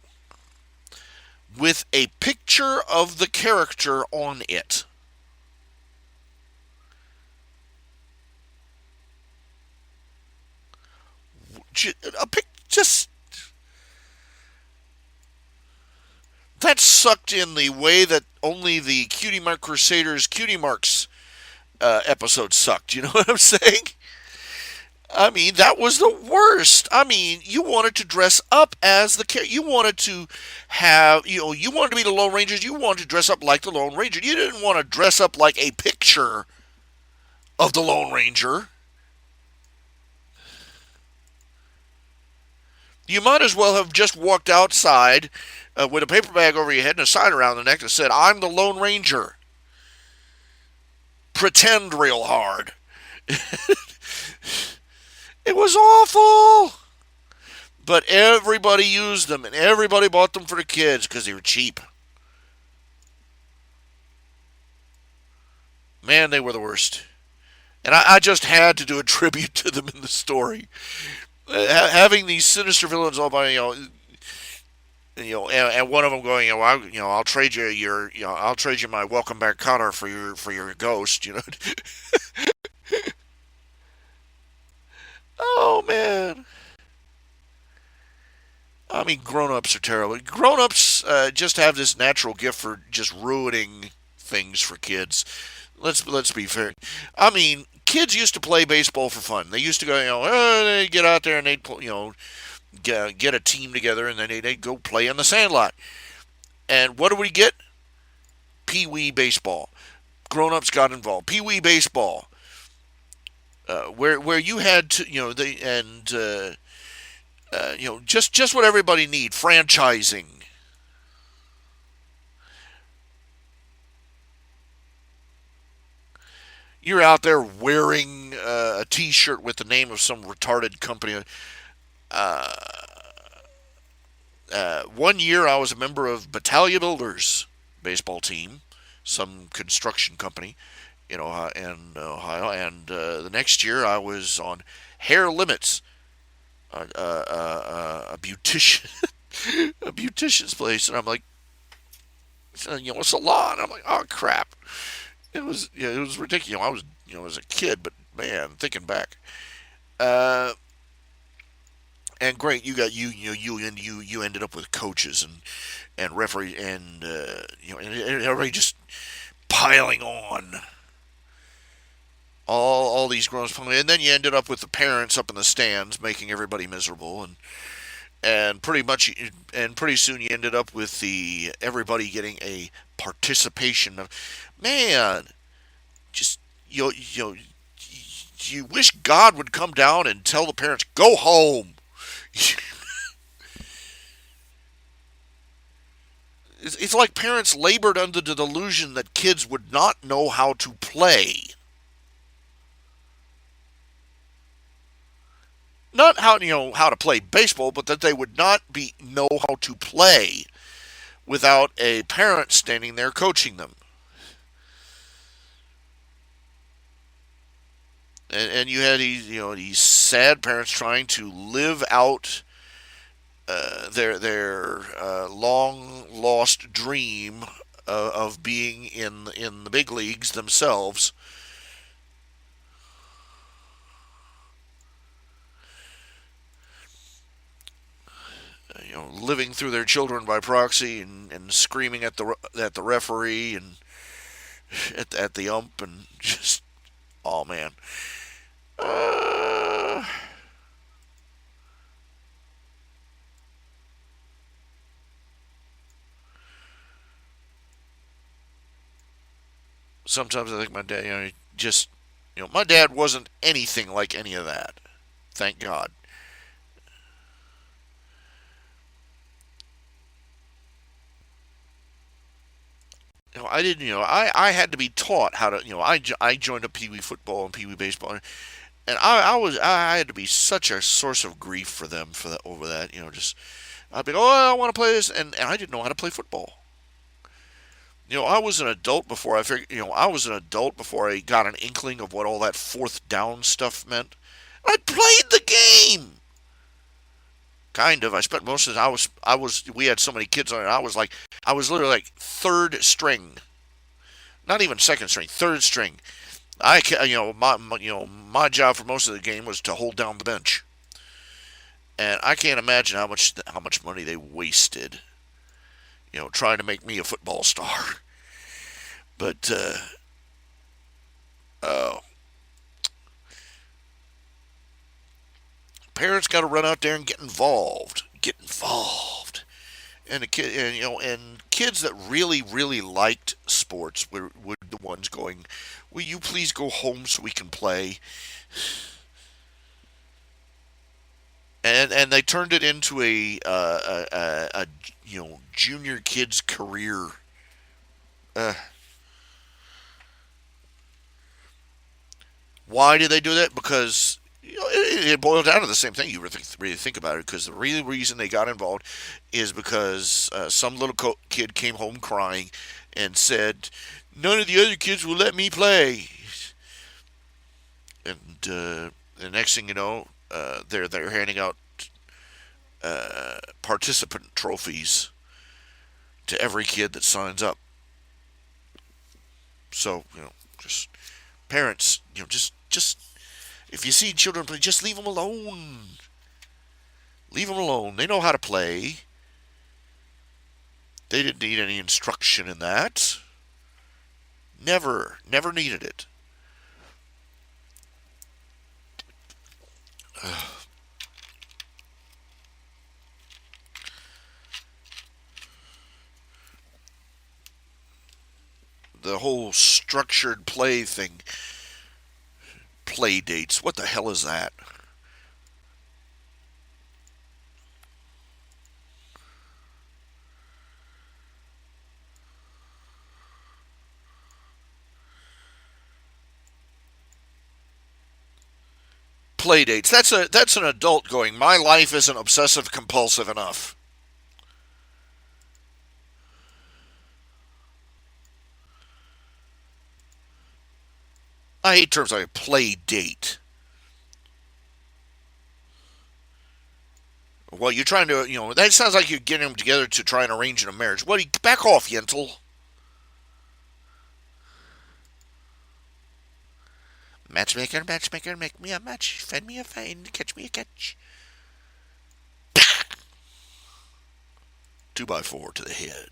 with a picture of the character on it. Just that sucked in the way that only the Cutie Mark Crusaders Cutie Marks episode sucked. You know what I'm saying? I mean, that was the worst. I mean, you wanted to dress up as the character. You wanted to have, you wanted to be the Lone Rangers. You wanted to dress up like the Lone Ranger. You didn't want to dress up like a picture of the Lone Ranger. You might as well have just walked outside with a paper bag over your head and a sign around the neck that said, "I'm the Lone Ranger." Pretend real hard. It was awful. But everybody used them, and everybody bought them for the kids because they were cheap. Man, they were the worst. And I just had to do a tribute to them in the story. Having these sinister villains all by, and one of them going, I'll trade you I'll trade you my welcome back Connor for your ghost, Oh man. I mean, grown-ups are terrible. Grown-ups just have this natural gift for just ruining things for kids. Let's be fair. I mean, kids used to play baseball for fun. They used to go, they'd get out there and they'd, get a team together and then they'd go play in the sandlot. And what do we get? Pee wee baseball. Grown-ups got involved. Pee wee baseball, where you had to, just what everybody need, franchising. You're out there wearing a T-shirt with the name of some retarded company. Uh, one year, I was a member of Battaglia Builders baseball team, some construction company in Ohio, and the next year I was on Hair Limits, a beautician, a beautician's place, and I'm like, a salon. I'm like, oh crap. It was ridiculous. I was as a kid, but man, thinking back, uh, and great, you ended up with coaches and referee and and everybody just piling on all these grown ups, and then you ended up with the parents up in the stands making everybody miserable, and pretty soon you ended up with the everybody getting a participation of, man, just you wish God would come down and tell the parents, go home. It's like parents labored under the delusion that kids would not know how to play. Not how to play baseball, but that they would not know how to play without a parent standing there coaching them. And you had these sad parents trying to live out their long lost dream of being in the big leagues themselves. Living through their children by proxy and screaming at the referee and at the ump and just, oh man. Sometimes I think my dad, my dad wasn't anything like any of that. Thank God. I didn't, I had to be taught how to, I joined a Pee Wee football and Pee Wee baseball, and I had to be such a source of grief for them for that over that, just I'd be, oh, I want to play this, and I didn't know how to play football. I was an adult before I figured, I was an adult before I got an inkling of what all that fourth down stuff meant. I played the game. Kind of. I spent most of the we had so many kids on it. I was literally like third string. Not even second string, third string. My job for most of the game was to hold down the bench. And I can't imagine how much money they wasted, trying to make me a football star. But parents got to run out there and get involved. Get involved. And and kids that really, really liked sports were the ones going, "Will you please go home so we can play?" And they turned it into a junior kid's career. Why did they do that? Because it boiled down to the same thing. You really think about it, because the real reason they got involved is because some little kid came home crying and said, "None of the other kids will let me play." And the next thing you know, they're handing out participant trophies to every kid that signs up. So just parents, just if you see children play, just leave them alone. Leave them alone. They know how to play. They didn't need any instruction in that. Never needed it. The whole structured play thing. Play dates. What the hell is that? Play dates. That's an adult going, "My life isn't obsessive compulsive enough." I hate terms like play date. Well, you're trying to, that sounds like you're getting them together to try and arrange a marriage. What? Back off, Yentl. Matchmaker, make me a match. Find me a find, catch me a catch. 2x4 to the head.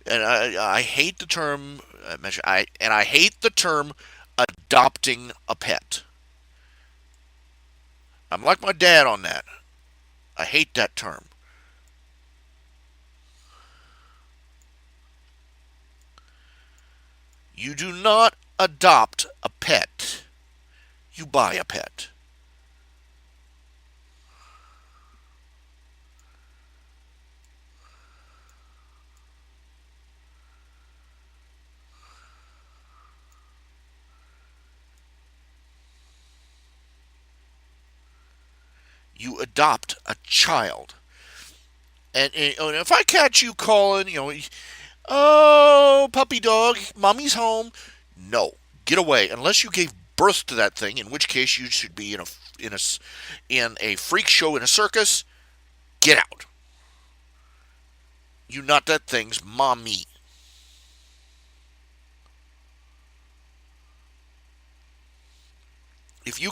And I hate the term, I hate the term adopting a pet. I'm like my dad on that. I hate that term. You do not adopt a pet. You buy a pet. You adopt a child. And if I catch you calling, oh, puppy dog, mommy's home. No, get away. Unless you gave birth to that thing, in which case you should be in a freak show in a circus. Get out. You not that thing's mommy. If you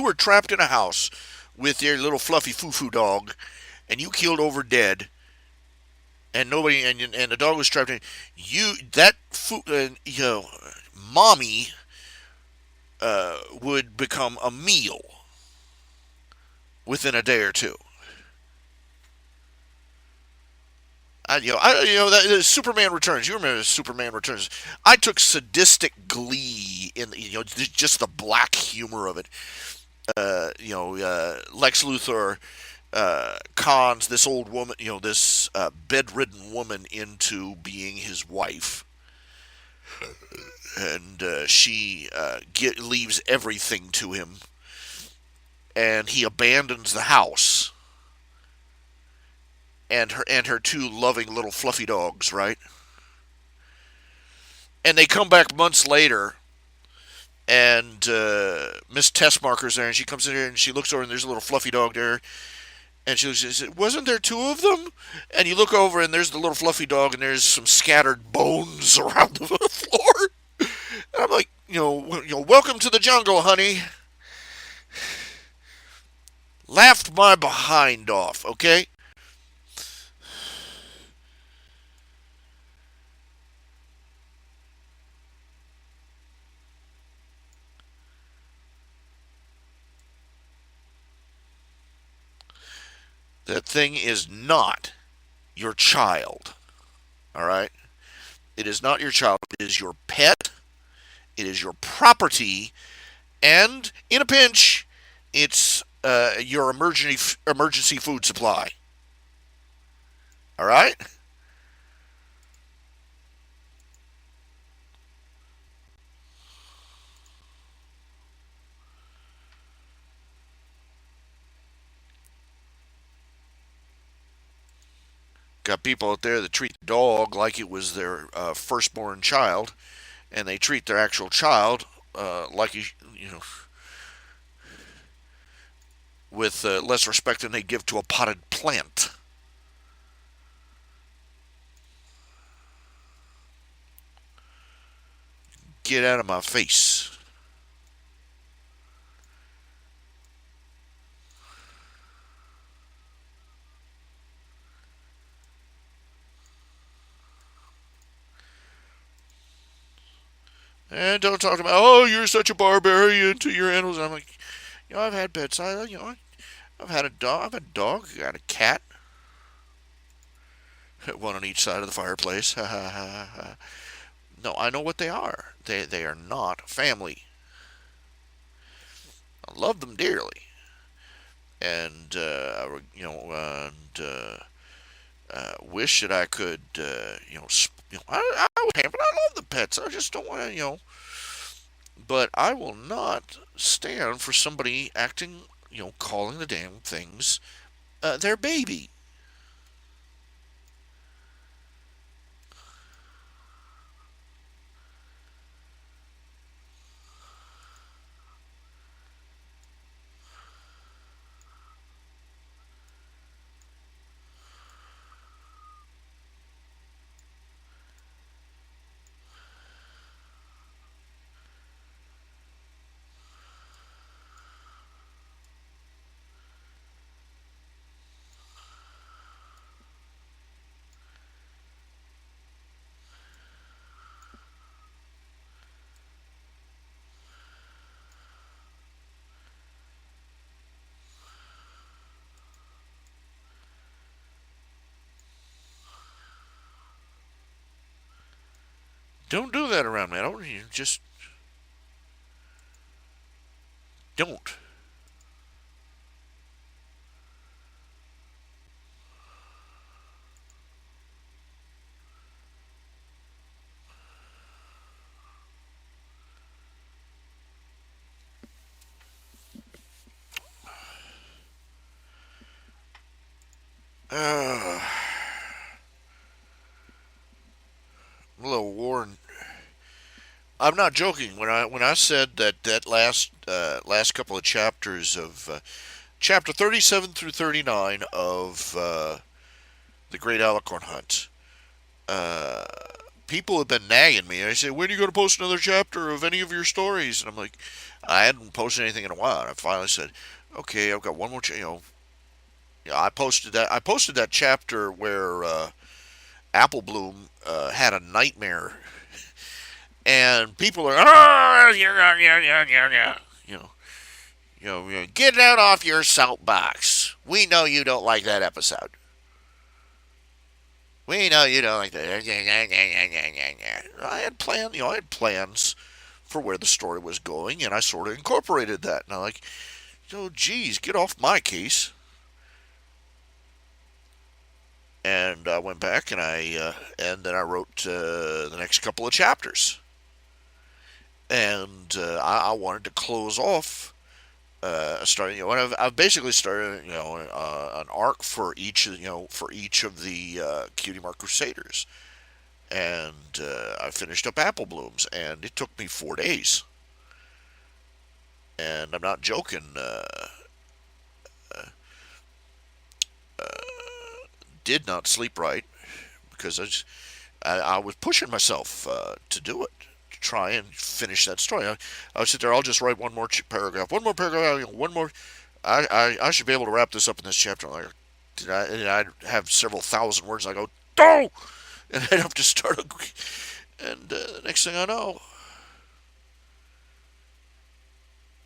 were trapped in a house with your little fluffy foo-foo dog, and you keeled over dead, and nobody, and the dog was trapped in mommy would become a meal within a day or two. That Superman Returns. You remember Superman Returns? I took sadistic glee in just the black humor of it. Lex Luthor cons this old woman, this bedridden woman into being his wife, and she leaves everything to him, and he abandons the house and her two loving little fluffy dogs, right? And they come back months later, and Miss Tessmarker's there, and she comes in here and she looks over, and there's a little fluffy dog there, and she says, "Wasn't there two of them?" And you look over, and there's the little fluffy dog, and there's some scattered bones around the floor. And I'm like, welcome to the jungle, honey. Laughed my behind off, okay? That thing is not your child, all right? It is not your child. It is your pet. It is your property. And in a pinch, it's your emergency food supply. All right? Got people out there that treat the dog like it was their firstborn child, and they treat their actual child like with less respect than they give to a potted plant. Get out of my face. And don't talk about, oh, you're such a barbarian to your animals. I'm like, I've had pets. I've had a dog. I've had a dog. I got a cat. One on each side of the fireplace. No, I know what they are. They are not family. I love them dearly, and wish that I could, I would have, but I love the pets. I just don't want to, But I will not stand for somebody acting, calling the damn things their baby. Don't do that around me. I don't. You just don't. Uh, a little worn. I'm not joking when I said that last couple of chapters of chapter 37 through 39 of the Great Alicorn Hunt. Uh, People have been nagging me. I say, when are you going to post another chapter of any of your stories? And I'm like, I hadn't posted anything in a while. And I finally said, okay, I've got one more. I posted that. I posted that chapter where Apple Bloom had a nightmare, and people are, oh, yeah, get out off your soapbox. We know you don't like that episode. We know you don't like that. I had I had plans for where the story was going, and I sort of incorporated that. And I'm like, oh, geez, get off my case. And I went back and then I wrote the next couple of chapters, and I wanted to close off. Starting, and I've basically started, an arc for each of the Cutie Mark Crusaders, and I finished up Apple Blooms, and it took me 4 days, and I'm not joking. Did not sleep right because I was pushing myself to do it, to try and finish that story. I would sit there, I'll just write one more paragraph, one more. I should be able to wrap this up in this chapter. Like, and I'd have several thousand words. I go, no! And I'd have to start. And the next thing I know,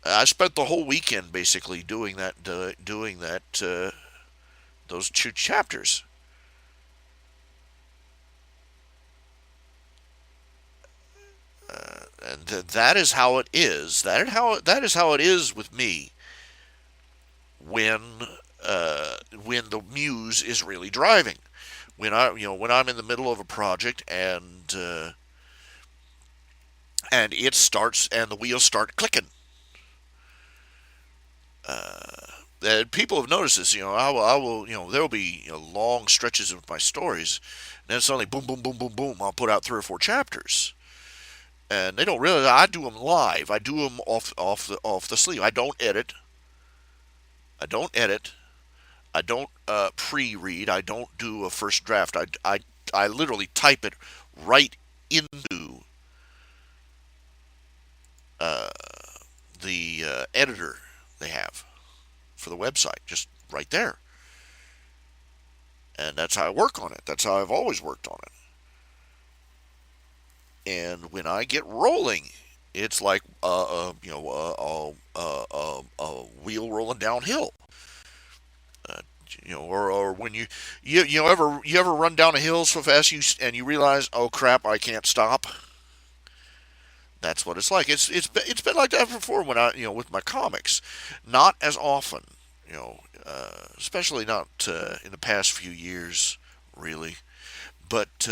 I spent the whole weekend basically doing those two chapters. And that is how it is. That is how it is with me when when the muse is really driving. When I'm in the middle of a project and it starts and the wheels start clicking. People have noticed this. I will. There will be long stretches of my stories, and then suddenly, boom, boom, boom, boom, boom. I'll put out 3 or 4 chapters, and they don't realize I do them live. I do them off the sleeve. I don't edit. I don't edit. I don't pre-read. I don't do a first draft. I literally type it right into uh, the editor they have for the website, just right there. And that's how I work on it. That's how I've always worked on it. And when I get rolling, it's like a wheel rolling downhill. Uh, or when you ever run down a hill so fast you realize, oh crap, I can't stop. That's what it's like. It's been like that before when I with my comics, not as often, especially not in the past few years, really, but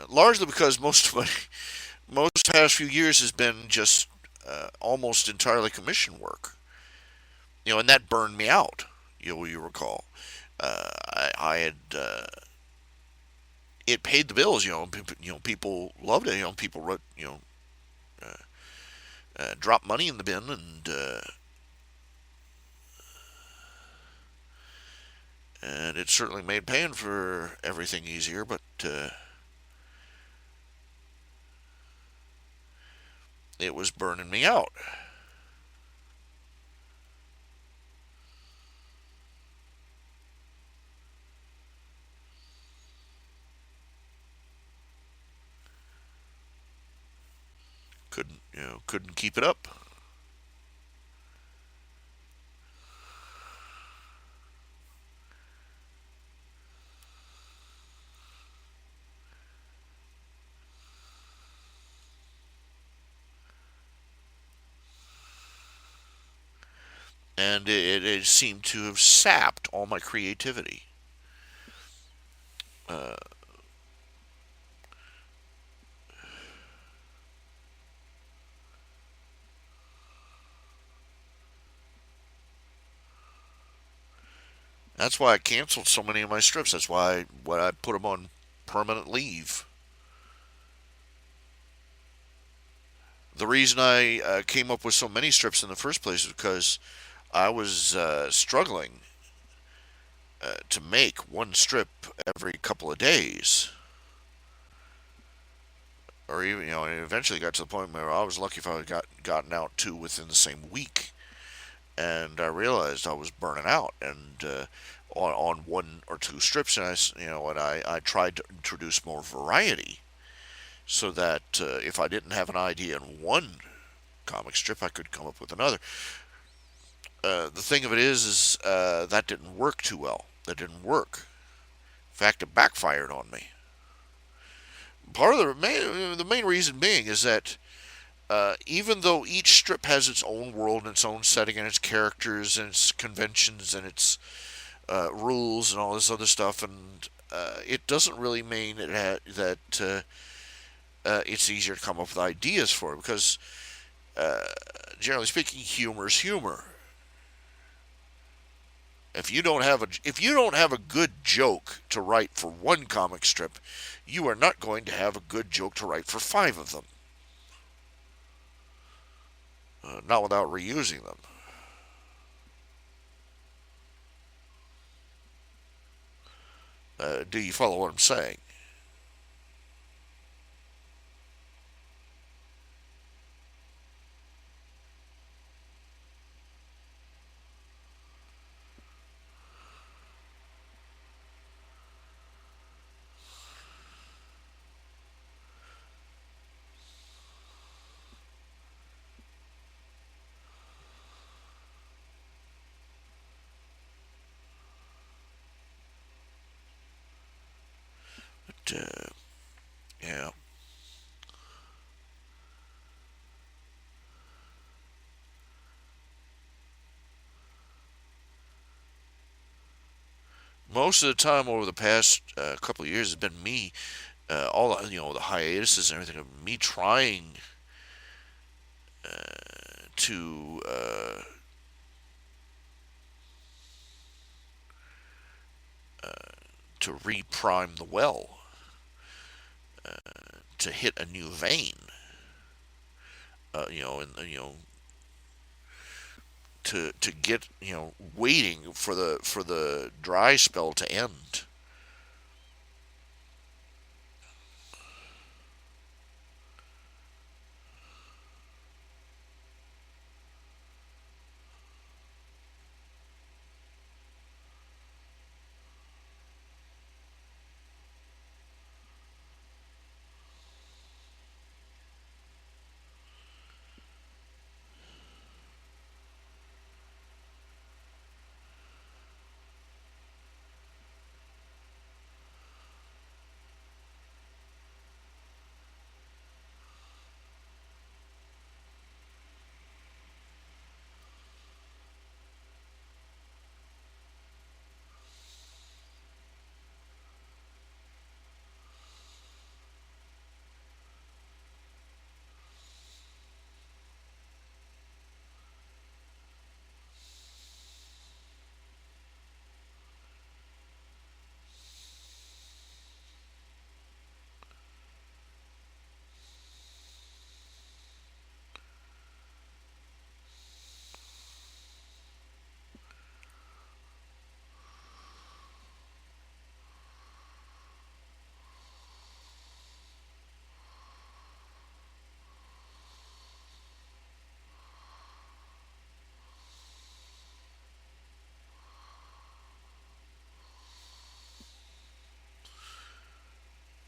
largely because most past few years has been just almost entirely commission work, and that burned me out. You recall, I had it paid the bills. People loved it. People wrote, dropped money in the bin, and it certainly made paying for everything easier. But it was burning me out. Couldn't keep it up. And it seemed to have sapped all my creativity. Uh, That's why I canceled so many of my strips. That's why I put them on permanent leave. The reason I came up with so many strips in the first place is because I was struggling to make one strip every couple of days, or even it eventually got to the point where I was lucky if I had gotten out two within the same week, and I realized I was burning out and on one or two strips, and I tried to introduce more variety so that if I didn't have an idea in one comic strip, I could come up with another. The thing of it is that didn't work too well. That didn't work. In fact, it backfired on me. Part of the main reason being is that even though each strip has its own world and its own setting and its characters and its conventions and its rules and all this other stuff, and it doesn't really mean that it's easier to come up with ideas for it because, generally speaking, humor is humor. If you don't have a good joke to write for one comic strip, you are not going to have a good joke to write for five of them. Not without reusing them. Do you follow what I'm saying? But, yeah. Most of the time over the past couple of years has been me, all the hiatuses and everything, of me trying to to reprime the well, to hit a new vein. And to get waiting for the dry spell to end.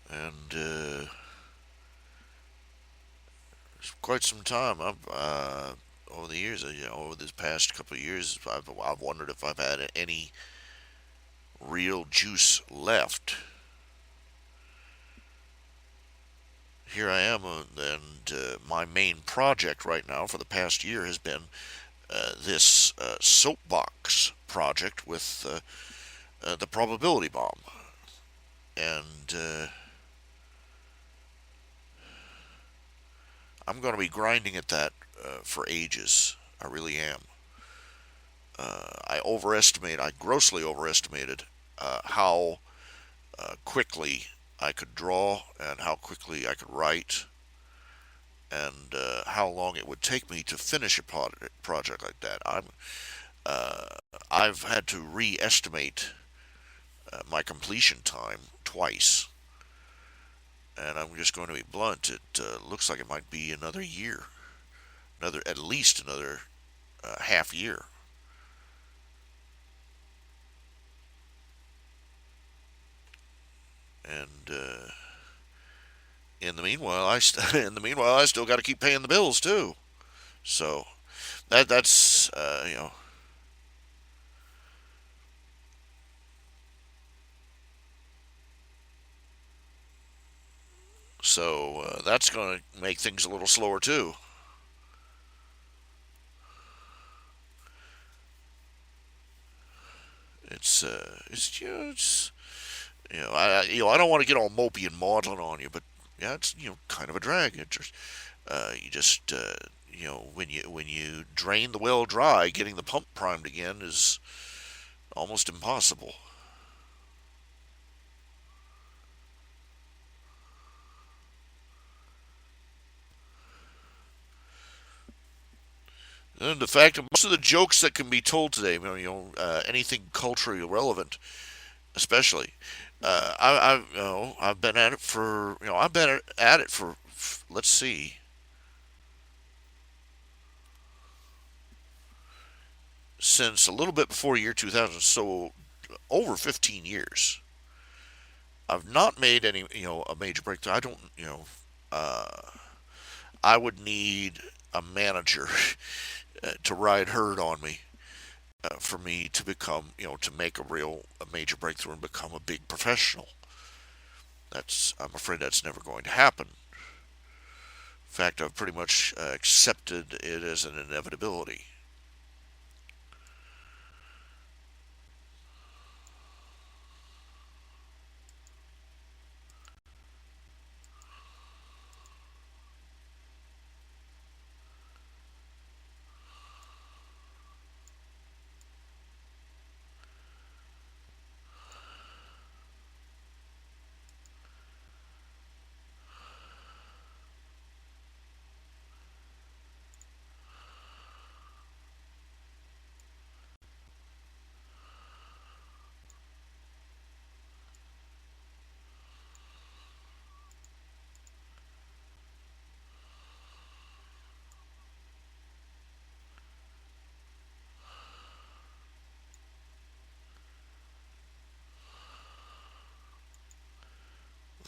And quite some time. Over the years, over this past couple of years, I've wondered if I've had any real juice left. Here I am, and my main project right now for the past year has been this soapbox project with the probability bomb, and I'm going to be grinding at that for ages. I really am. I grossly overestimated how quickly I could draw and how quickly I could write and how long it would take me to finish a project like that. Uh, I've had to re-estimate my completion time twice, and I'm just going to be blunt. It looks like it might be another year, at least another half year. And in the meanwhile, I still got to keep paying the bills too. So that's that's going to make things a little slower too. It's I don't want to get all mopey and maudlin on you, but yeah, it's kind of a drag. It just you just when you drain the well dry, getting the pump primed again is almost impossible. And the fact that most of the jokes that can be told today, anything culturally relevant, especially, I've been at it for let's see, since a little bit before year 2000, so over 15 years. I've not made any a major breakthrough. I don't uh, I would need a manager to ride herd on me for me to become, to make a major breakthrough and become a big professional. I'm afraid that's never going to happen. In fact, I've pretty much accepted it as an inevitability.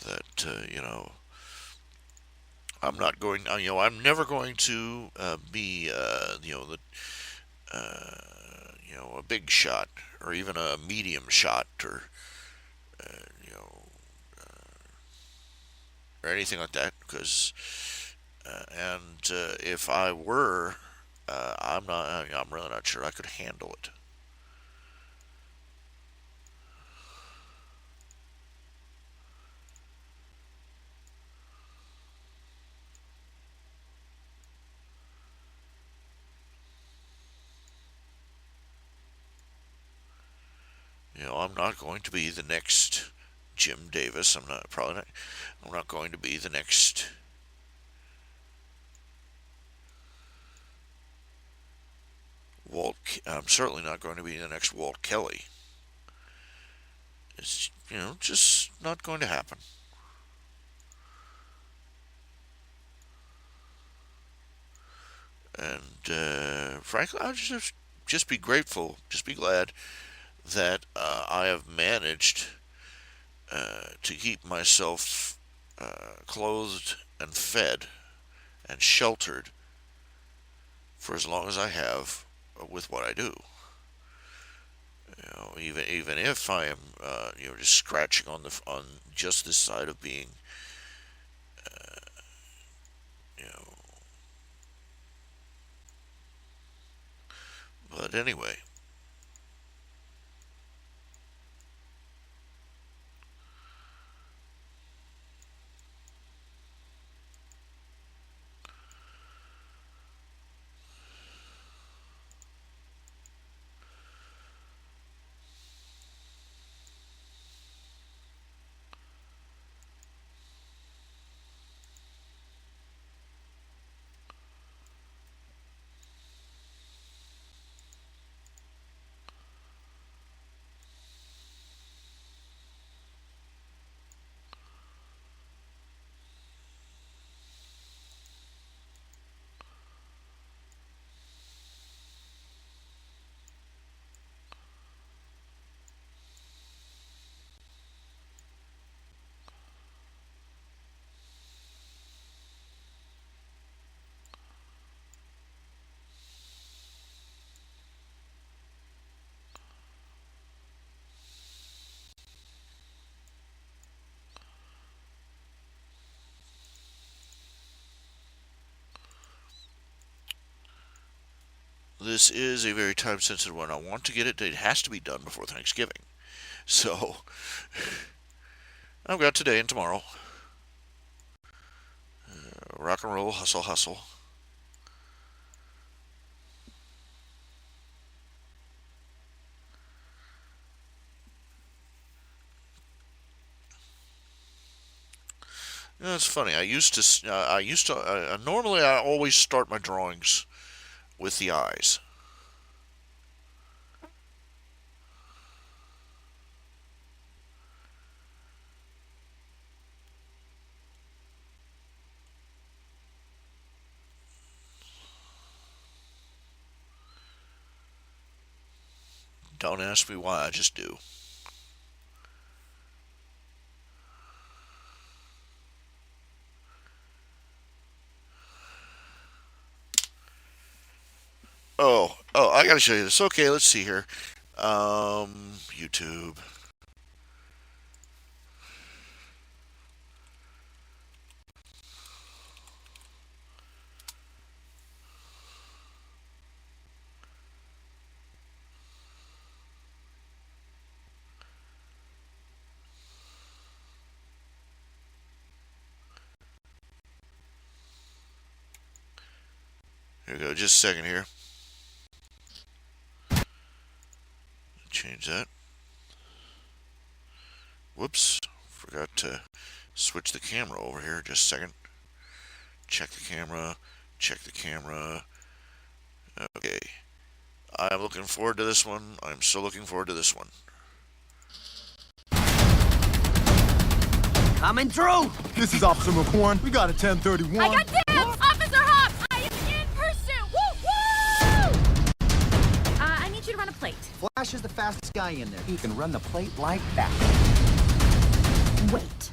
That I'm not going. I'm never going to be the a big shot or even a medium shot or you know or anything like that because and if I were, I'm really not sure I could handle it. I'm not going to be the next Jim Davis. I'm not probably not. I'm not going to be the next Walt. I'm certainly not going to be the next Walt Kelly. It's just not going to happen. And frankly, I'll just be grateful, just be glad that I have managed to keep myself clothed and fed and sheltered for as long as I have with what I do. Even if I am just scratching on just this side of being you know. But anyway, this is a very time-sensitive one. I want to get it. It has to be done before Thanksgiving. So, I've got today and tomorrow. Rock and roll, hustle, hustle. You know, it's funny. Normally I always start my drawings with the eyes. Don't ask me why, I just do. Oh, I gotta show you this. Okay, let's see here. YouTube. Here we go, just a second here. Change that. Whoops, forgot to switch the camera over here. Just a second. Check the camera. Check the camera. Okay. I'm looking forward to this one. I'm still looking forward to this one. Coming through! This is Officer McCorn. We got a 1031. I got dibs! Officer Hobbs! I am in pursuit! Woo! Woo! I need you to run a plate. Flash is the fastest guy in there. He can run the plate like that. Wait.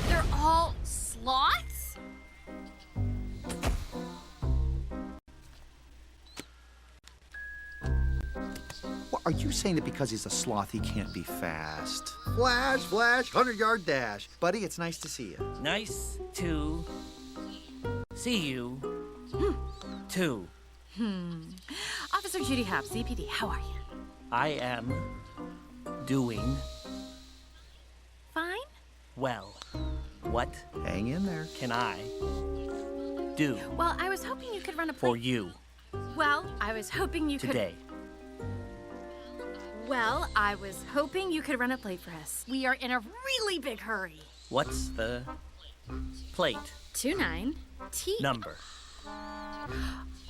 They're all sloths? What, are you saying that because he's a sloth he can't be fast? Flash, 100-yard dash. Buddy, it's nice to see you. Nice to see you, too. Officer Judy Hobbs, CPD, how are you? I am doing Fine? well. What Hang in there. can I do Well, I was hoping you could run a plate. for you Well, I was hoping you today? Well, I was hoping you could run a plate for us. We are in a really big hurry. What's the plate 29 T number?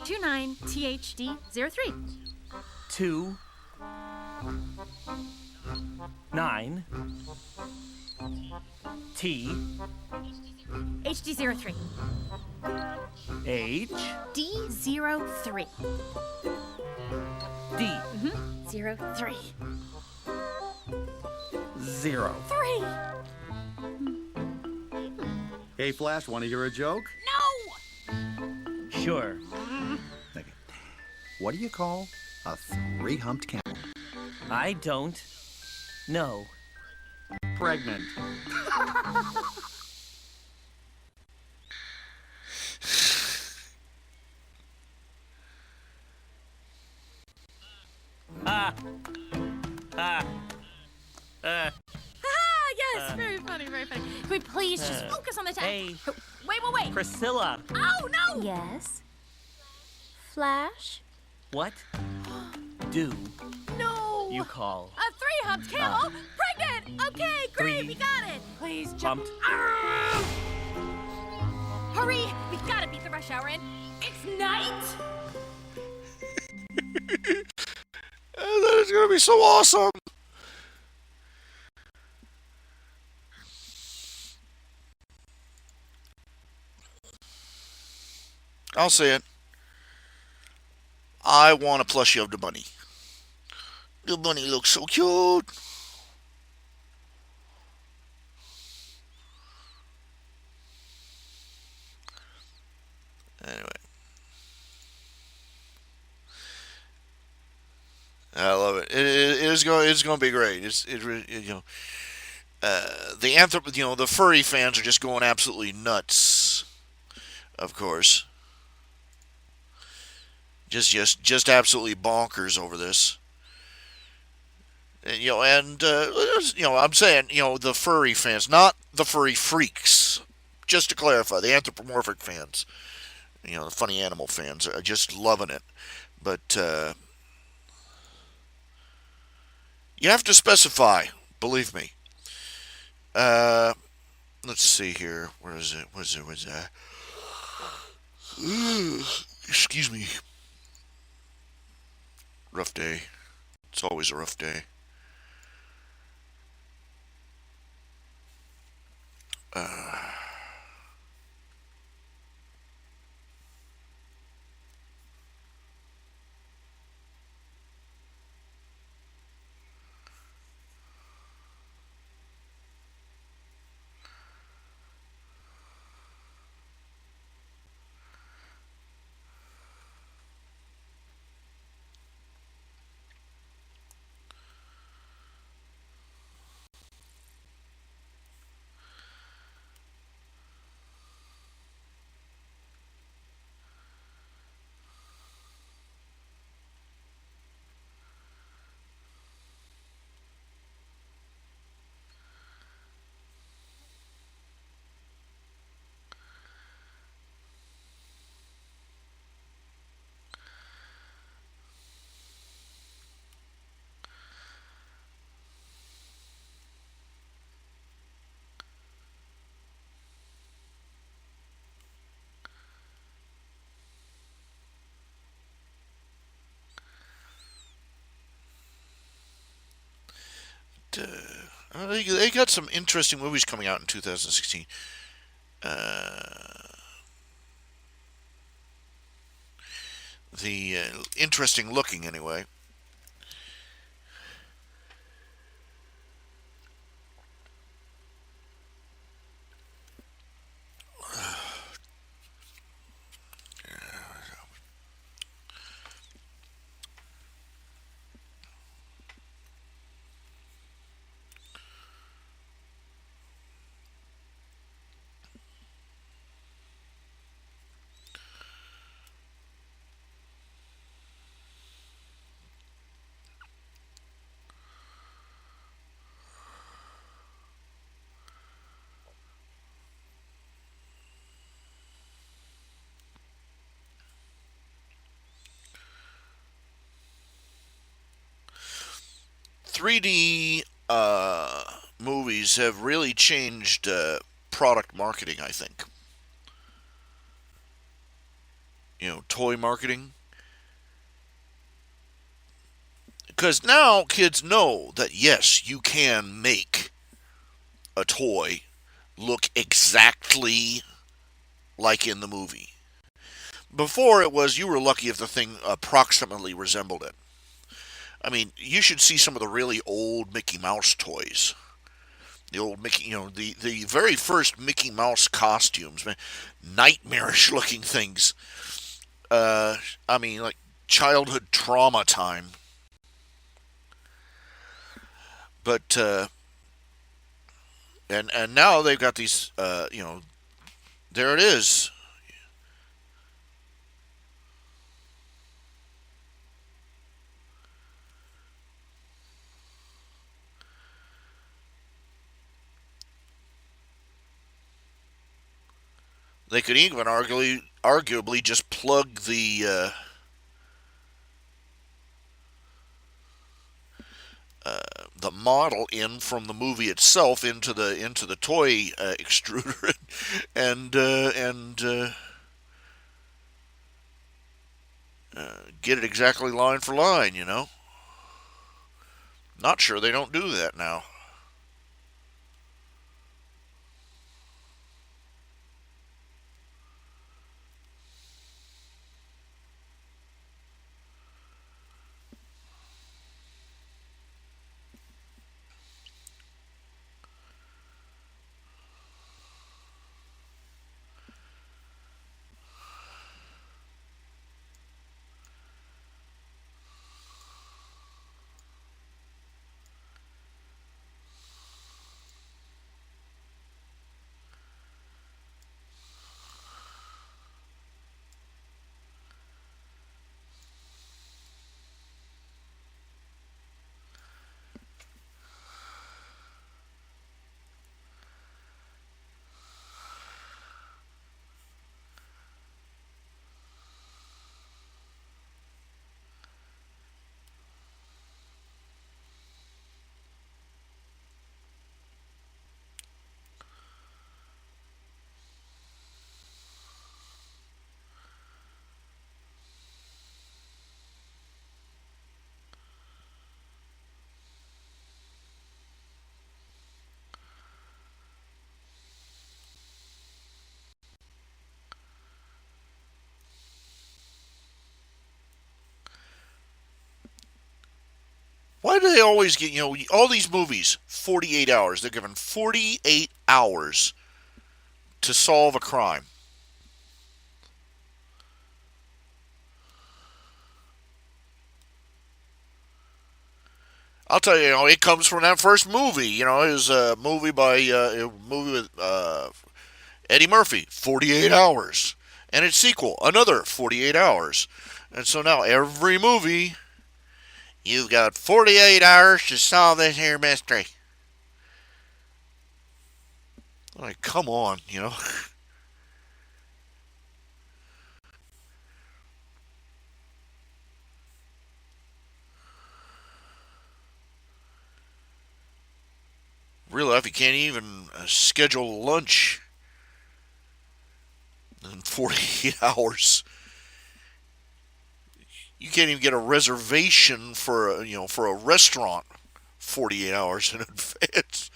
29 THD03. 2 9 T HD03. H D03. D 03. 0. 3. Hey, Flash, want to hear a joke? No! Sure. Okay. What do you call a three-humped camel? I don't know. Pregnant. Ah, yes, very funny, very funny. Can we please just focus on the task? Hey. Wait. Priscilla, Oh, no! Yes. Flash? what do No! you call A three-humped camel? Pregnant! Okay, great, Three. we got it. Please jump. humped? Ah! Hurry! We gotta beat the rush hour in. It's night! That is gonna be so awesome. I'll say it. I want a plushie of the bunny. The bunny looks so cute. Anyway, I love it. It's going to be great. The furry fans are just going absolutely nuts. Of course. Just absolutely bonkers over this. And, I'm saying, the furry fans, not the furry freaks. Just to clarify, the anthropomorphic fans, the funny animal fans are just loving it. But you have to specify, believe me. Let's see here. Where is it? Where's that? Excuse me. Rough day. It's always a rough day. 'They got some interesting movies coming out in 2016. The interesting looking anyway. .3D movies have really changed product marketing, I think. Toy marketing. Because now kids know that, yes, you can make a toy look exactly like in the movie. Before, it was you were lucky if the thing approximately resembled it. I mean, you should see some of the really old Mickey Mouse toys. The old Mickey, the very first Mickey Mouse costumes, man, nightmarish looking things. I mean, like childhood trauma time. But and now they've got these, there it is. They could even arguably just plug the model in from the movie itself into the toy extruder and get it exactly line for line. Not sure they don't do that now. Why do they always get, all these movies, 48 hours? They're given 48 hours to solve a crime. I'll tell you, it comes from that first movie. It was a movie with Eddie Murphy, 48 hours. And its sequel, another 48 hours. And so now every movie, you've got 48 hours to solve this here mystery. Like, come on. Real life, you can't even schedule lunch in 48 hours. You can't even get a reservation for a restaurant 48 hours in advance.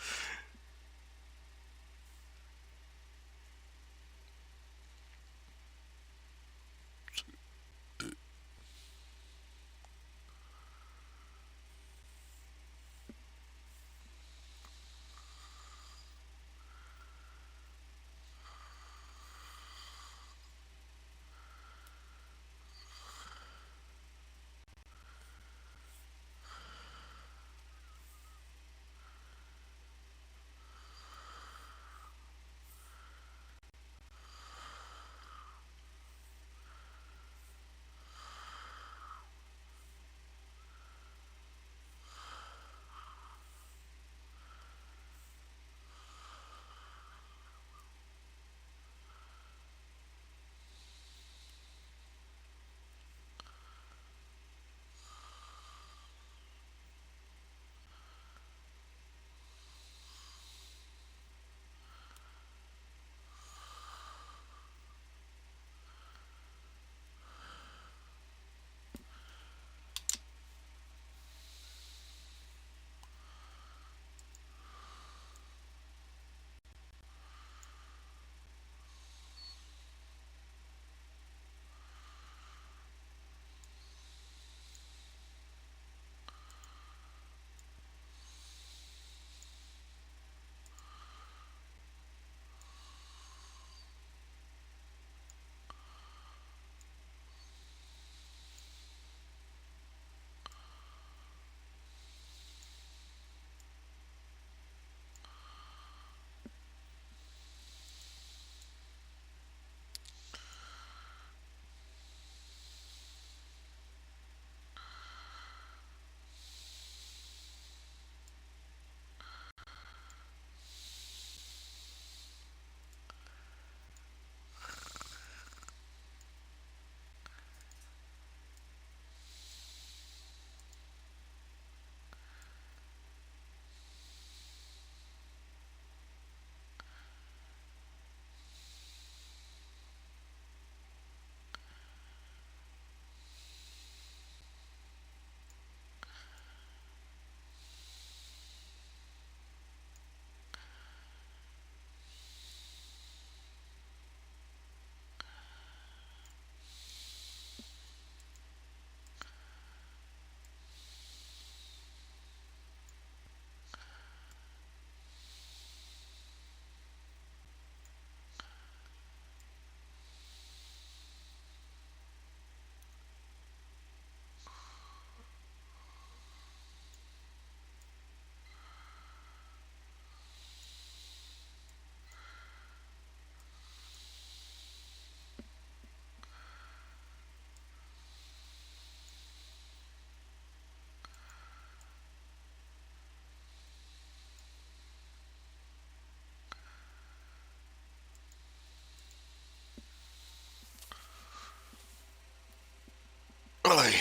Oy.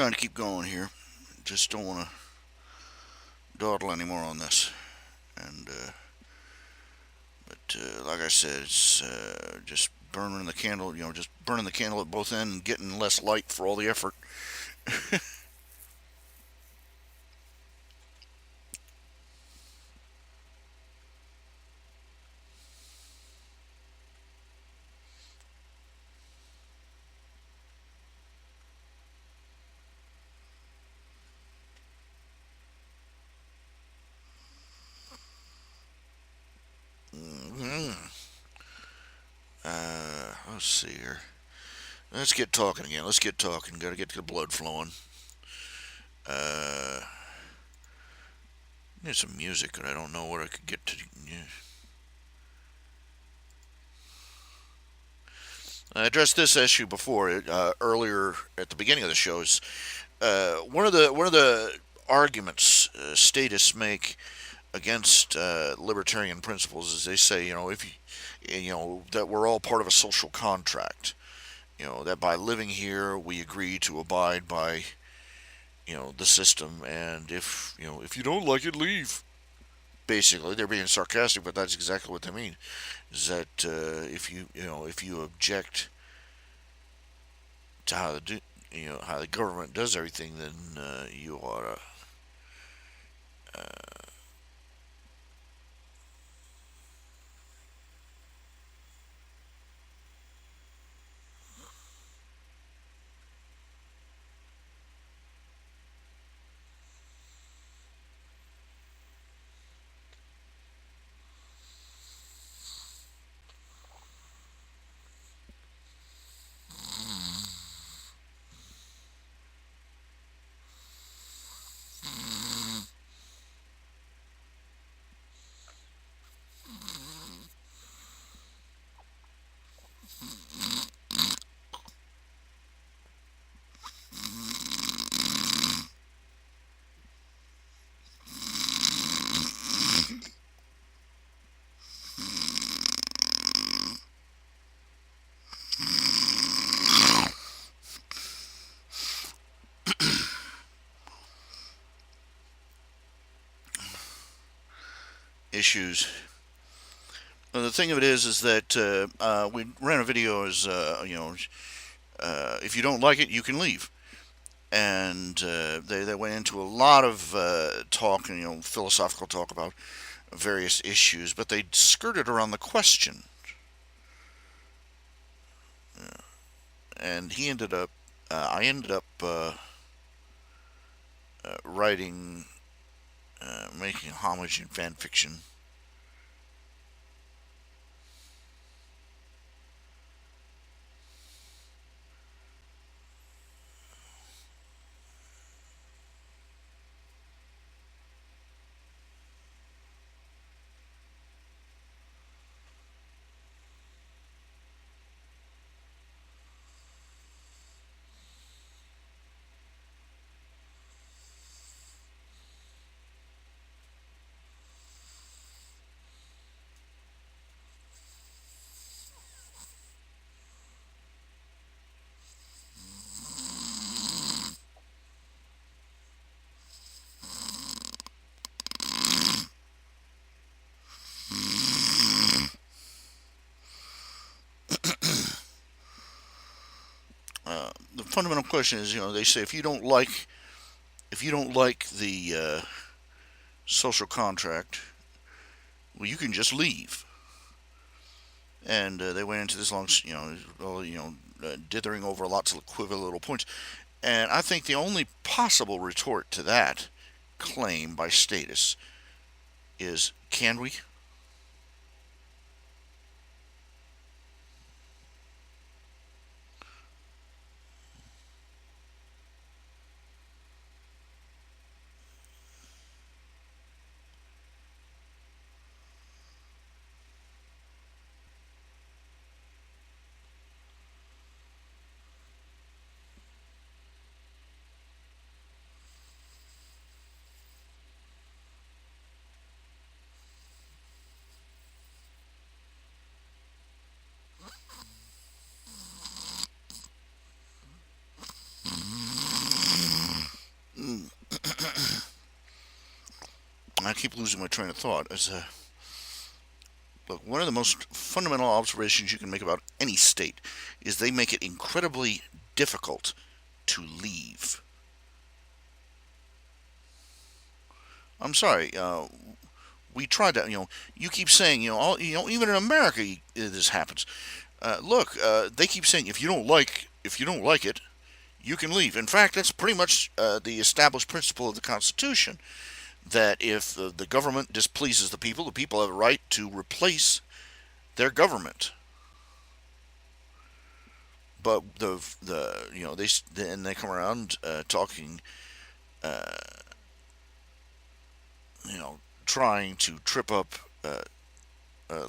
trying to keep going here. Just don't want to dawdle anymore on this. And but like I said, it's just burning the candle. Just burning the candle at both ends and getting less light for all the effort. Let's see here. Let's get talking again. Let's get talking. Got to get the blood flowing. Need some music, but I don't know where I could get to. Yeah. I addressed this issue before earlier at the beginning of the shows. One of the arguments statists make against libertarian principles is they say, if that we're all part of a social contract. That by living here we agree to abide by the system, and if you don't like it, leave. Basically, they're being sarcastic, but that's exactly what they mean. Is that if you object to how the government does everything, then you ought to issues. The thing of it is that we ran a video as if you don't like it, you can leave. And they went into a lot of talk and philosophical talk about various issues, but they skirted around the question. And I ended up writing, making homage in fan fiction. The fundamental question is, they say if you don't like the social contract, well, you can just leave. And they went into this long, dithering over lots of equivocal little points. And I think the only possible retort to that claim by status is, can we? I keep losing my train of thought. Look, one of the most fundamental observations you can make about any state is they make it incredibly difficult to leave. I'm sorry. We tried that. You keep saying, even in America, this happens. Look, they keep saying if you don't like it, you can leave. In fact, that's pretty much the established principle of the Constitution. That if the government displeases the people have a right to replace their government. But they come around talking, trying to trip up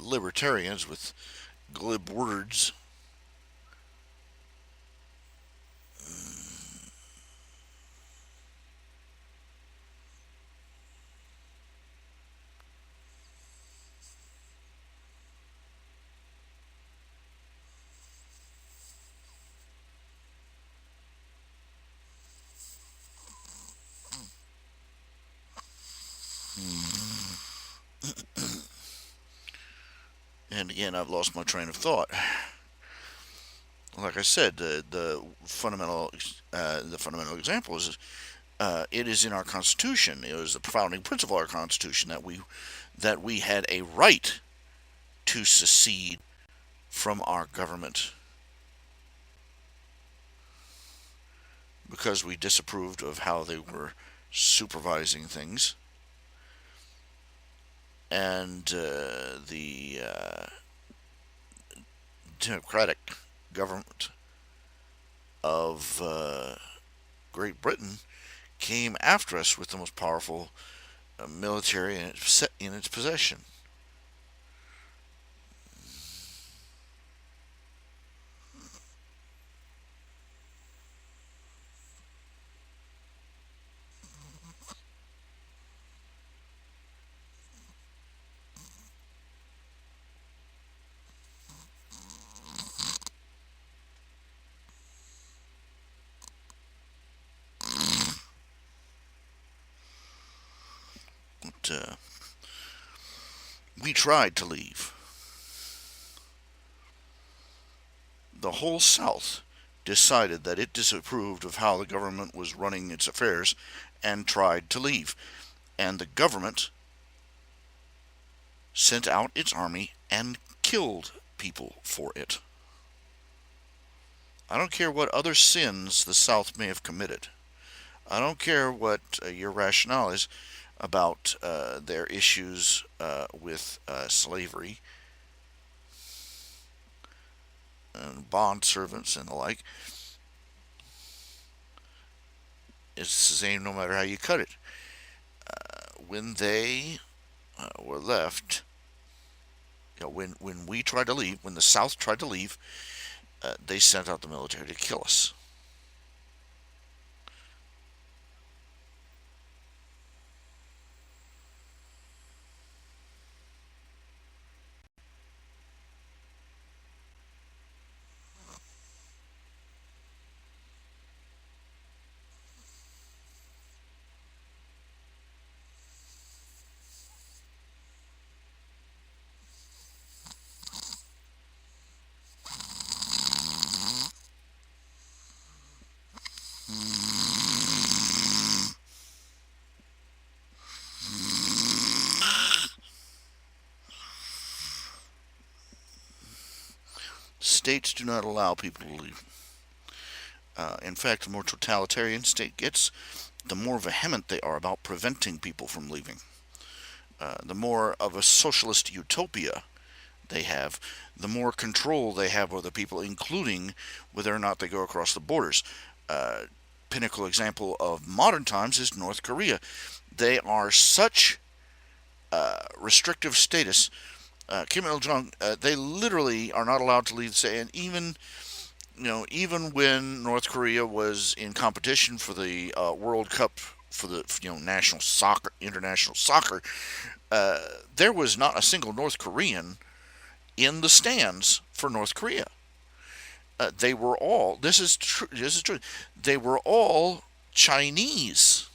libertarians with glib words. And again, I've lost my train of thought. Like I said, the fundamental example is it is in our Constitution. It was the founding principle of our Constitution that we had a right to secede from our government because we disapproved of how they were supervising things. And the democratic government of Great Britain came after us with the most powerful military in its possession. But we tried to leave. The whole South decided that it disapproved of how the government was running its affairs and tried to leave. And the government sent out its army and killed people for it. I don't care what other sins the South may have committed. I don't care what your rationale is about their issues with slavery and bond servants and the like. It's the same no matter how you cut it. When they were left, when we tried to leave, when the South tried to leave, they sent out the military to kill us. States do not allow people to leave. In fact, the more totalitarian state gets, the more vehement they are about preventing people from leaving. The more of a socialist utopia they have, the more control they have over the people, including whether or not they go across the borders. Pinnacle example of modern times is North Korea. They are such restrictive status. Kim Il-jung, they literally are not allowed to leave. And even when North Korea was in competition for the World Cup for the national soccer, international soccer, there was not a single North Korean in the stands for North Korea. They were all. This is true. This is true. They were all Chinese.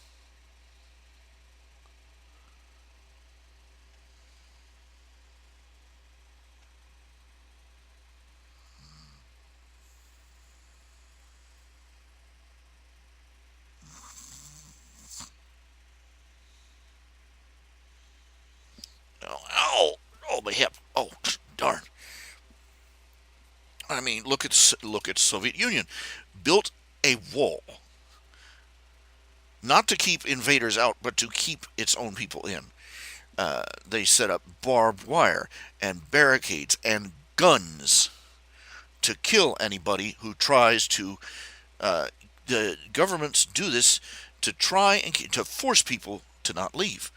look at Soviet Union, built a wall, not to keep invaders out, but to keep its own people in. They set up barbed wire and barricades and guns to kill anybody who tries to. The governments do this to try and to force people to not leave.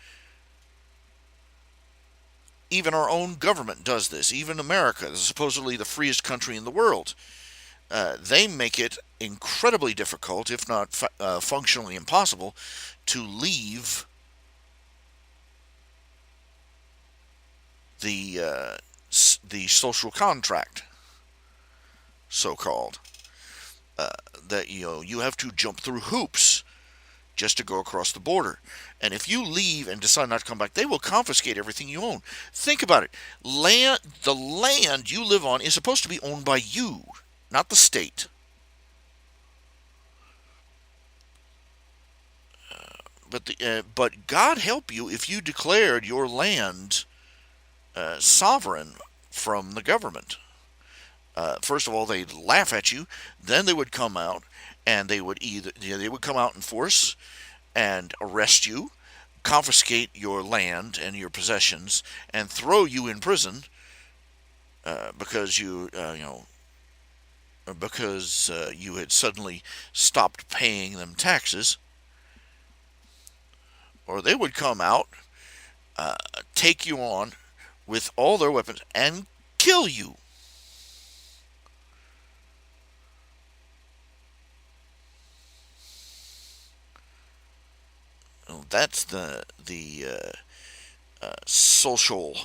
Even our own government does this. Even America, supposedly the freest country in the world, they make it incredibly difficult, if not functionally impossible, to leave the social contract, so-called. That you have to jump through hoops just to go across the border. And if you leave and decide not to come back, they will confiscate everything you own. Think about it. The land you live on is supposed to be owned by you, not the state. But God help you if you declared your land sovereign from the government. First of all, they'd laugh at you. Then they would come out, and they would come out in force and arrest you, confiscate your land and your possessions, and throw you in prison because you had suddenly stopped paying them taxes. Or they would come out, take you on with all their weapons, and kill you. That's the social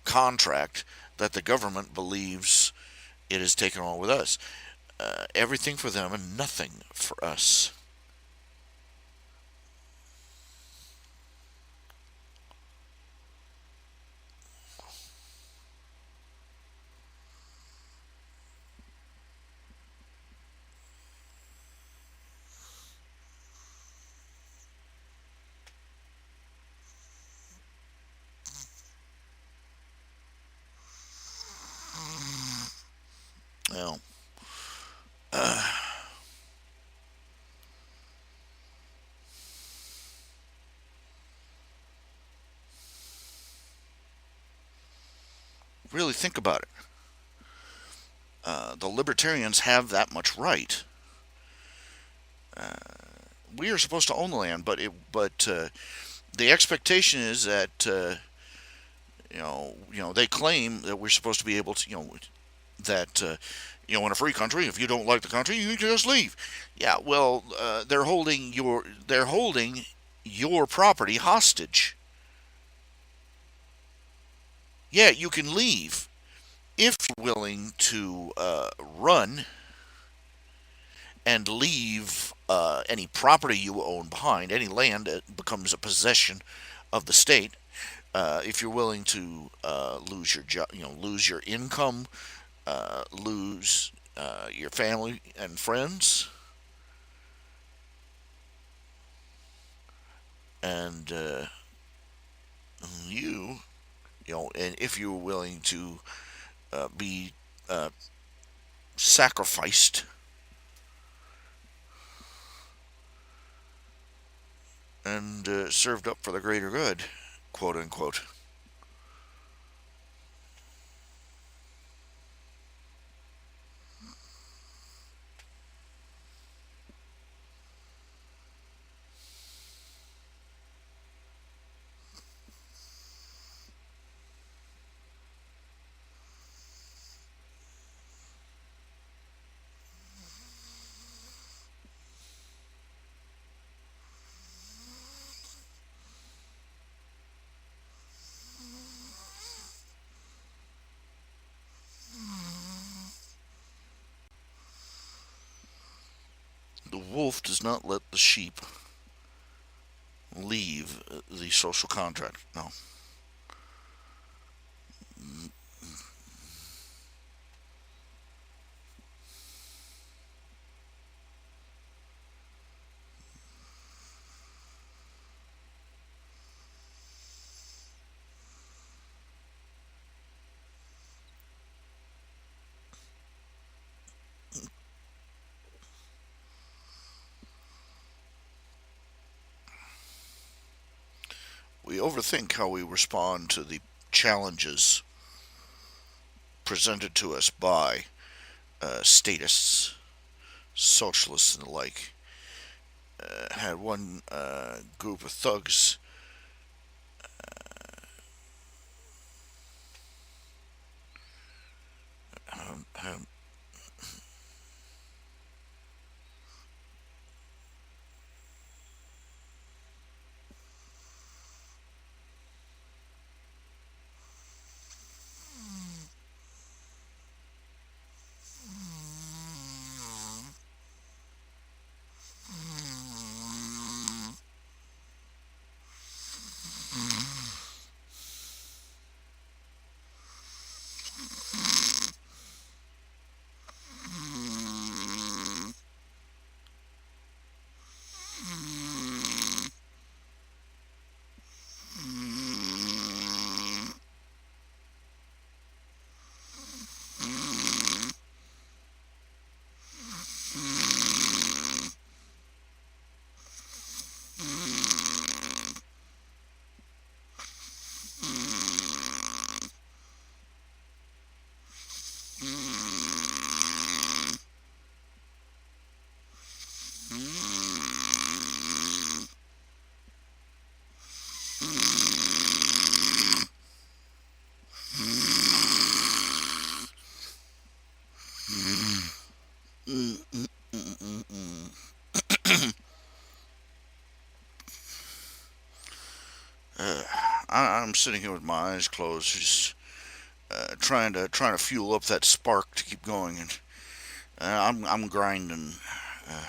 contract that the government believes it has taken on with us. Everything for them and nothing for us. Well, really think about it. The libertarians have that much right. We are supposed to own the land, but the expectation is that they claim that we're supposed to be able to that in a free country, if you don't like the country, you can just leave. Yeah, well, they're holding your property hostage. Yeah, you can leave if you're willing to run and leave any property you own behind. Any land that becomes a possession of the state. If you're willing to lose your job, lose your income, lose your family and friends, and and if you're willing to be sacrificed and served up for the greater good, quote unquote. The wolf does not let the sheep leave the social contract. No. we overthink how we respond to the challenges presented to us by statists, socialists, and the like. Had one group of thugs um, I'm sitting here with my eyes closed, just trying to fuel up that spark to keep going, and I'm grinding. Uh,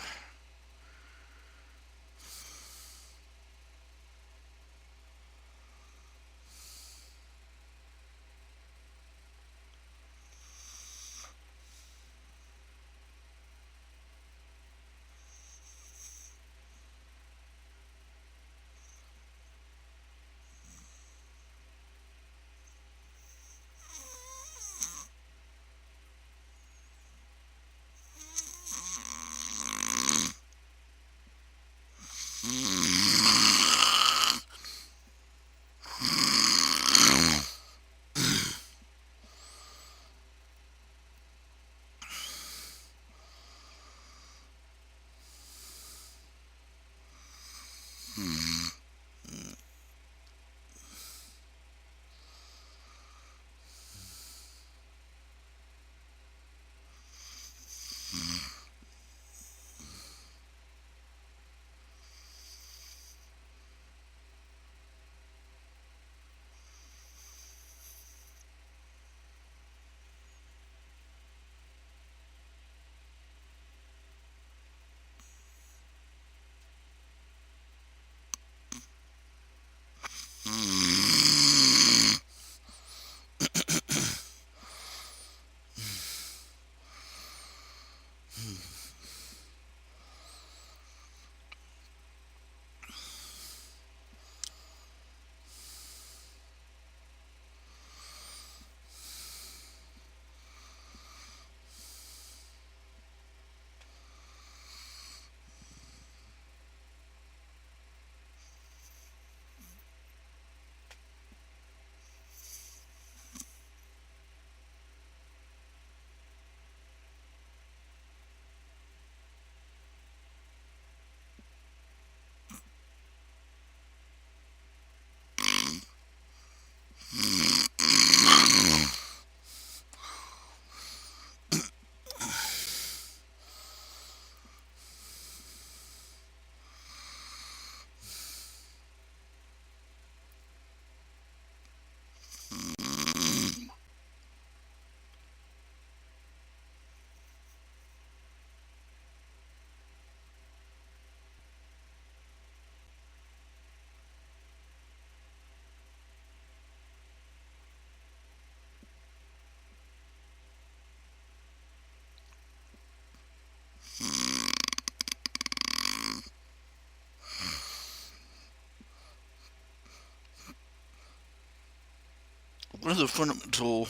One of the fundamental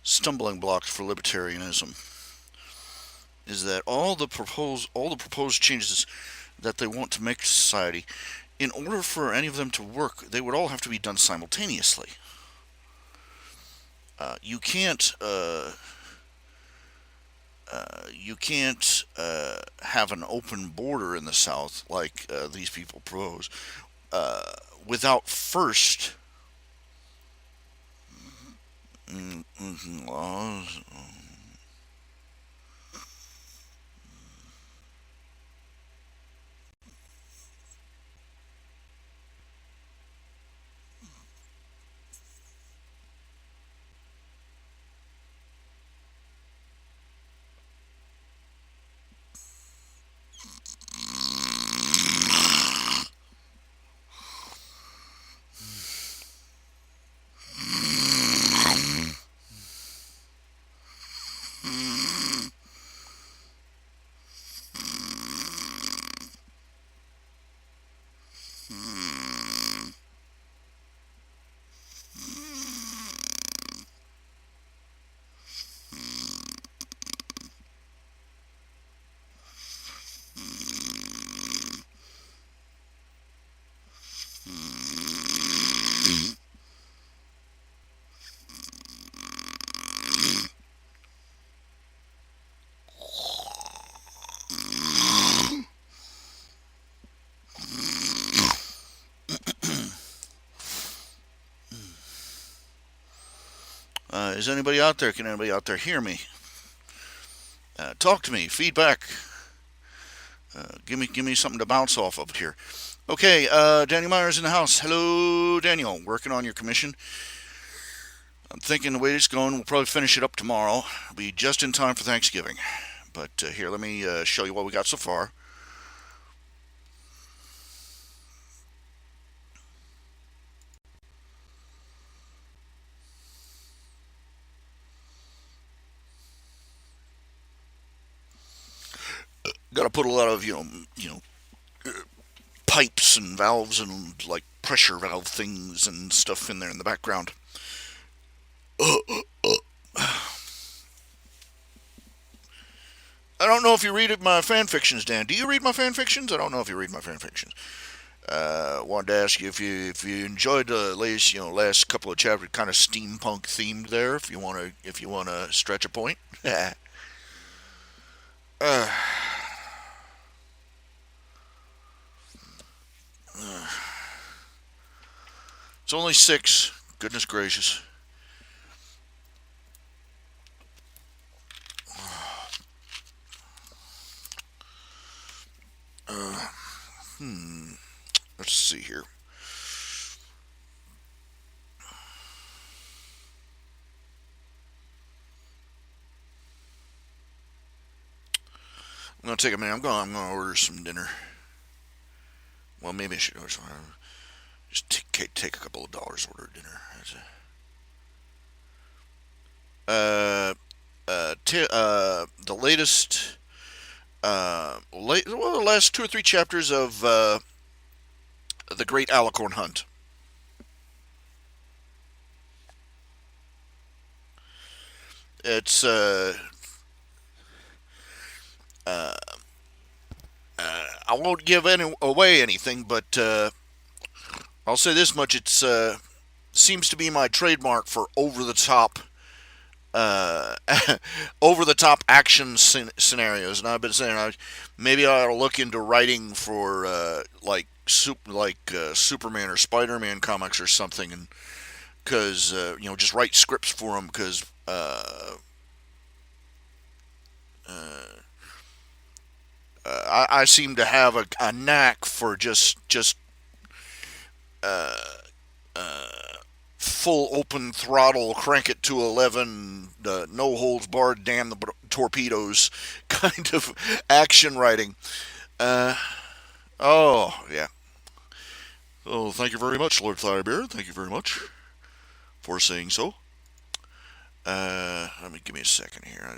stumbling blocks for libertarianism is that all the proposed changes that they want to make to society, in order for any of them to work, they would all have to be done simultaneously. You can't have an open border in the South like these people propose without first laws. Is anybody out there? Can anybody out there hear me? Talk to me. Feedback. Give me something to bounce off of here. Okay, Daniel Myers in the house. Hello, Daniel. Working on your commission. I'm thinking the way it's going, we'll probably finish it up tomorrow. Be just in time for Thanksgiving. But here, let me show you what we got so far. Got to put a lot of pipes and valves and like pressure valve things and stuff in there in the background. I don't know if you read my fan fictions, Dan. Do you read my fan fictions? I don't know if you read my fan fictions. Wanted to ask you if you enjoyed the last couple of chapters, kind of steampunk themed there. If you wanna stretch a point. It's only 6. Goodness gracious. Let's see here. I'm gonna take a minute. I'm gonna order some dinner. Well, maybe I should order some. Just take a couple of dollars, order dinner. The latest, the last 2 or 3 chapters of the Great Alicorn Hunt. It's I won't give away anything, but I'll say this much: it's seems to be my trademark for over the top over the top action scenarios. And I've been saying maybe I ought to look into writing for Superman or Spider-Man comics or something, and because just write scripts for them, because I seem to have a knack for just uh, uh, full open throttle, crank it to 11, no holds barred, damn the torpedoes kind of action writing. Oh, yeah. Oh, thank you very much, Lord Firebeard. Thank you very much for saying so. Give me a second here.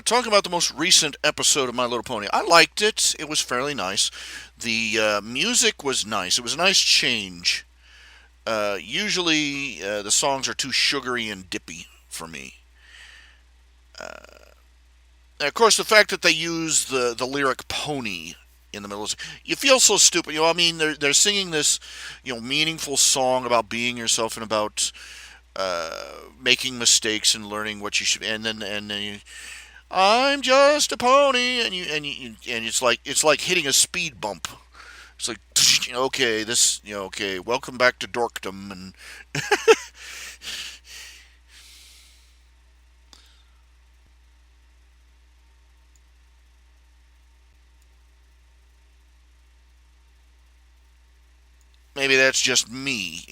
talking about the most recent episode of My Little Pony. I liked it. It was fairly nice. The music was nice. It was a nice change. Usually, the songs are too sugary and dippy for me. Of course, the fact that they use the lyric "pony" in the middle, you feel so stupid. I mean, they're singing this, meaningful song about being yourself and about making mistakes and learning what you should. And then I'm just a pony, and it's like hitting a speed bump. It's like, okay, okay, welcome back to dorkdom, and maybe that's just me,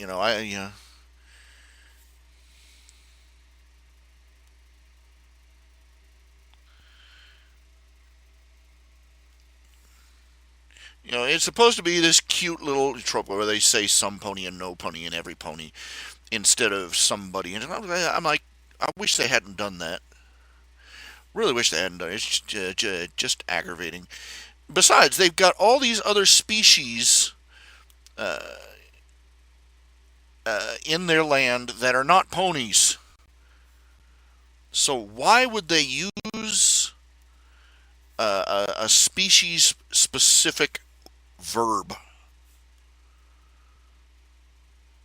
it's supposed to be this cute little trope where they say some pony and no pony and every pony instead of somebody. And I'm like, I wish they hadn't done that. Really wish they hadn't done it. It's just aggravating. Besides, they've got all these other species in their land that are not ponies. So why would they use a species-specific verb?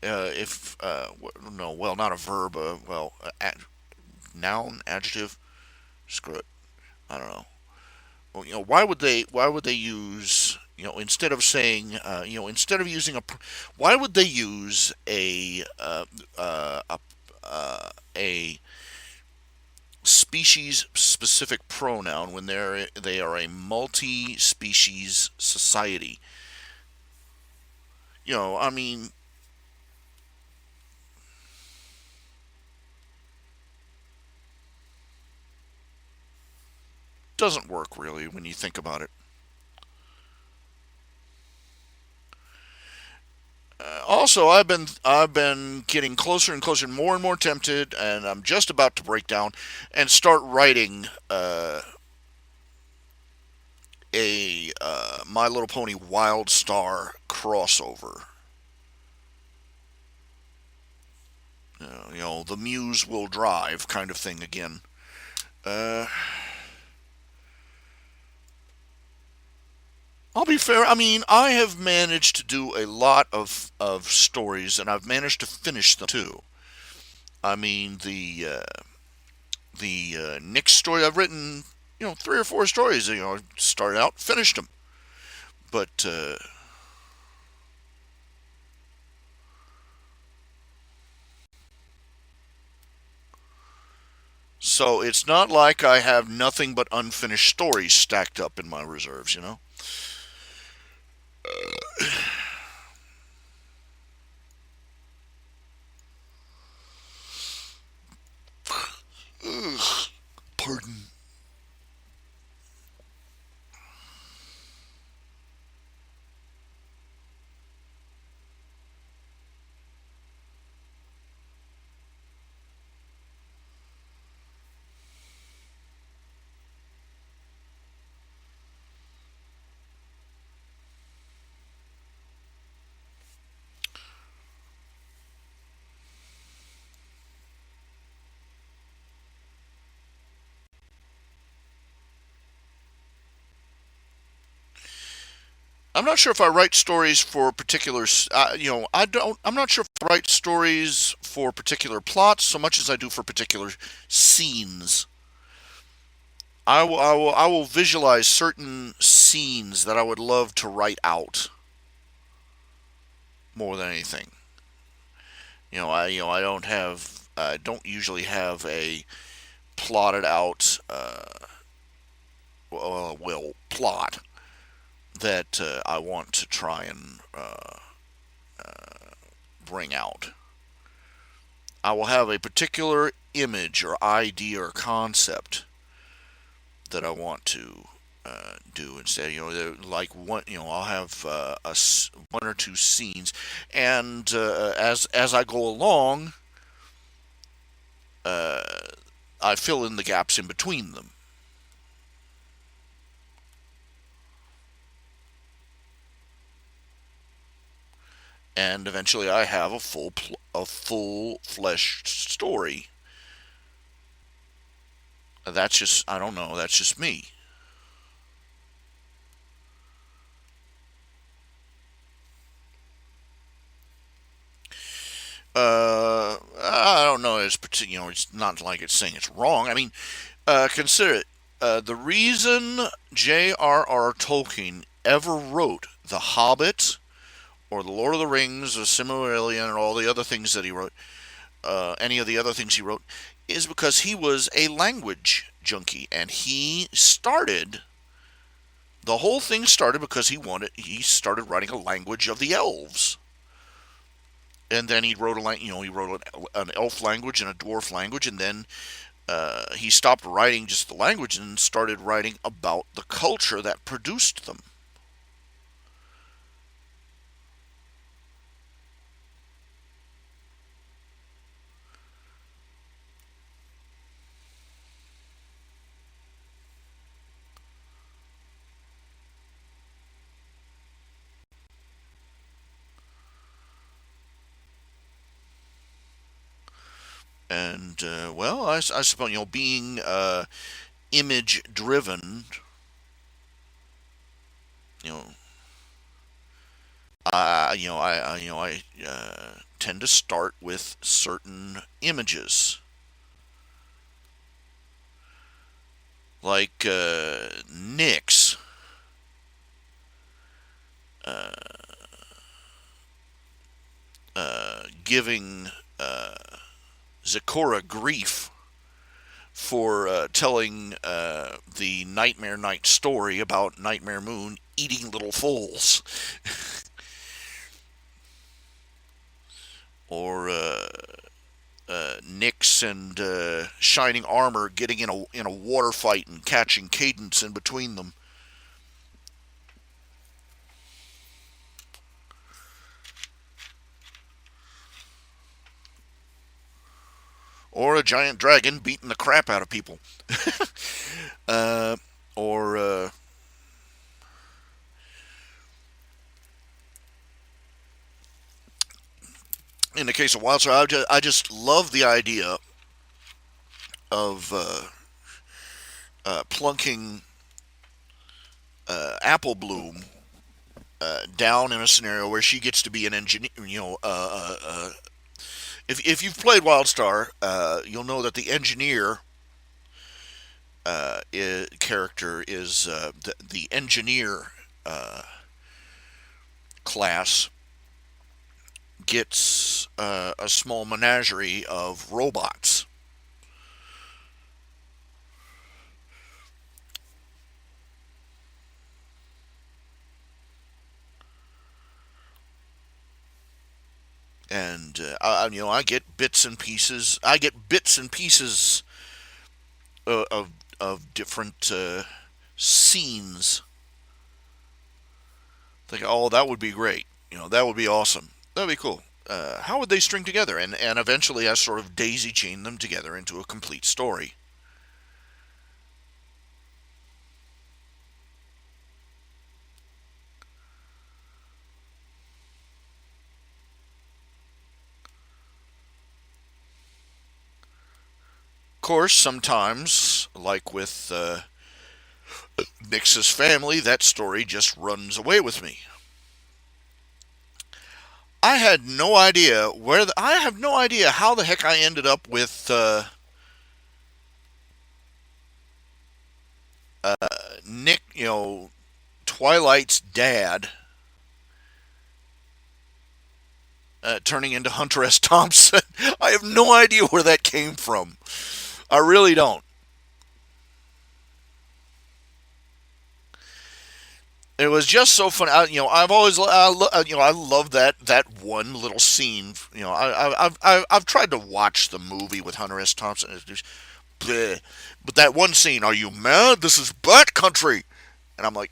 No, well, not a verb. Noun, adjective. Screw it. I don't know. Well, why would they use, instead of saying, instead of using why would they use a species specific pronoun when they are a multi-species society? I mean, doesn't work really when you think about it. Also, I've been getting closer and closer, more and more tempted, and I'm just about to break down and start writing a My Little Pony Wild Star crossover. The muse will drive kind of thing again. I'll be fair. I mean, I have managed to do a lot of stories, and I've managed to finish them too. I mean, the Nick story I've written, 3 or 4 stories. Started out, finished them, but so it's not like I have nothing but unfinished stories stacked up in my reserves. Pardon. I'm not sure if I write stories for particular, I don't. I'm not sure if I write stories for particular plots so much as I do for particular scenes. I will visualize certain scenes that I would love to write out more than anything. I don't usually have a plotted out, plot that I want to try and bring out. I will have a particular image or idea or concept that I want to do instead. Like one, I'll have 1 or 2 scenes, and as I go along, I fill in the gaps in between them. and eventually I have a full-fleshed story. That's just, I don't know, that's just me. I don't know. It's not like it's saying it's wrong. I mean, consider it. The reason J.R.R. Tolkien ever wrote The Hobbit or The Lord of the Rings or Silmarillion or all the other things that he wrote, any of the other things he wrote, is because he was a language junkie, and the whole thing started because he started writing a language of the elves. And then he wrote an elf language and a dwarf language, and then he stopped writing just the language and started writing about the culture that produced them. And well, I suppose being image driven, you know, I tend to start with certain images, like Nyx. Uh, Giving Zecora grief for telling the Nightmare Night story about Nightmare Moon eating little foals. Or Nyx and Shining Armor getting in a water fight and catching Cadence in between them. Or a giant dragon beating the crap out of people. Or in the case of Wildstar, I just love the idea of plunking Apple Bloom down in a scenario where she gets to be an engineer. If you've played Wildstar, you'll know that the engineer character is the engineer class gets a small menagerie of robots. And I get bits and pieces. I get bits and pieces of different scenes. Think, oh, that would be great. That would be awesome. That'd be cool. How would they string together? And eventually, I sort of daisy chain them together into a complete story. Of course, sometimes, like with Nyx's family, that story just runs away with me. I had no idea I have no idea how the heck I ended up with Nick, Twilight's dad, turning into Hunter S. Thompson. I have no idea where that came from. I really don't. It was just so fun. I've always, I love that one little scene. I've tried to watch the movie with Hunter S. Thompson. It's just, bleh. But that one scene, are you mad? This is Bat Country, and I'm like,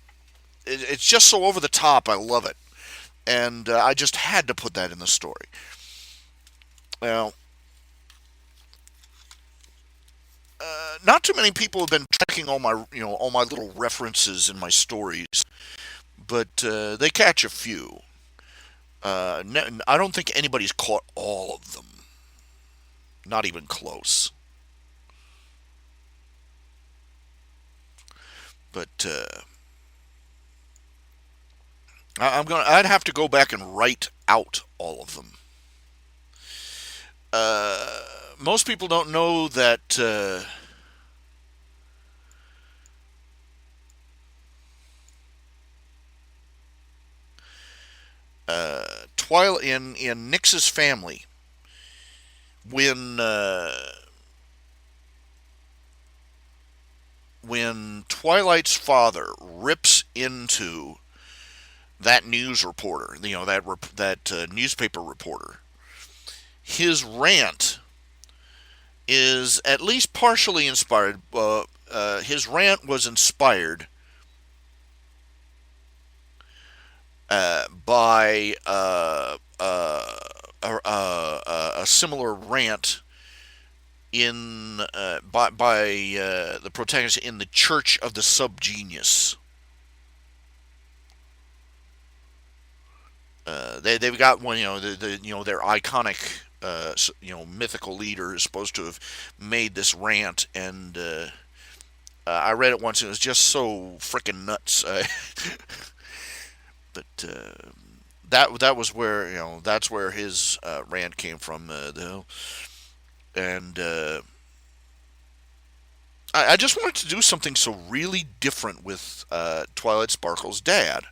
it's just so over the top. I love it, and I just had to put that in the story. Well, not too many people have been tracking all my little references in my stories, but they catch a few. I don't think anybody's caught all of them. Not even close. But I'd have to go back and write out all of them. Most people don't know that Twilight in Nix's family, when Twilight's father rips into that news reporter, that newspaper reporter, his rant is at least partially inspired. His rant was inspired by a similar rant by the protagonist in the Church of the Subgenius. They've got one, their iconic mythical leader is supposed to have made this rant, and I read it once and it was just so freaking nuts. But that was where that's where his rant came from, though. And I just wanted to do something so really different with Twilight Sparkle's dad,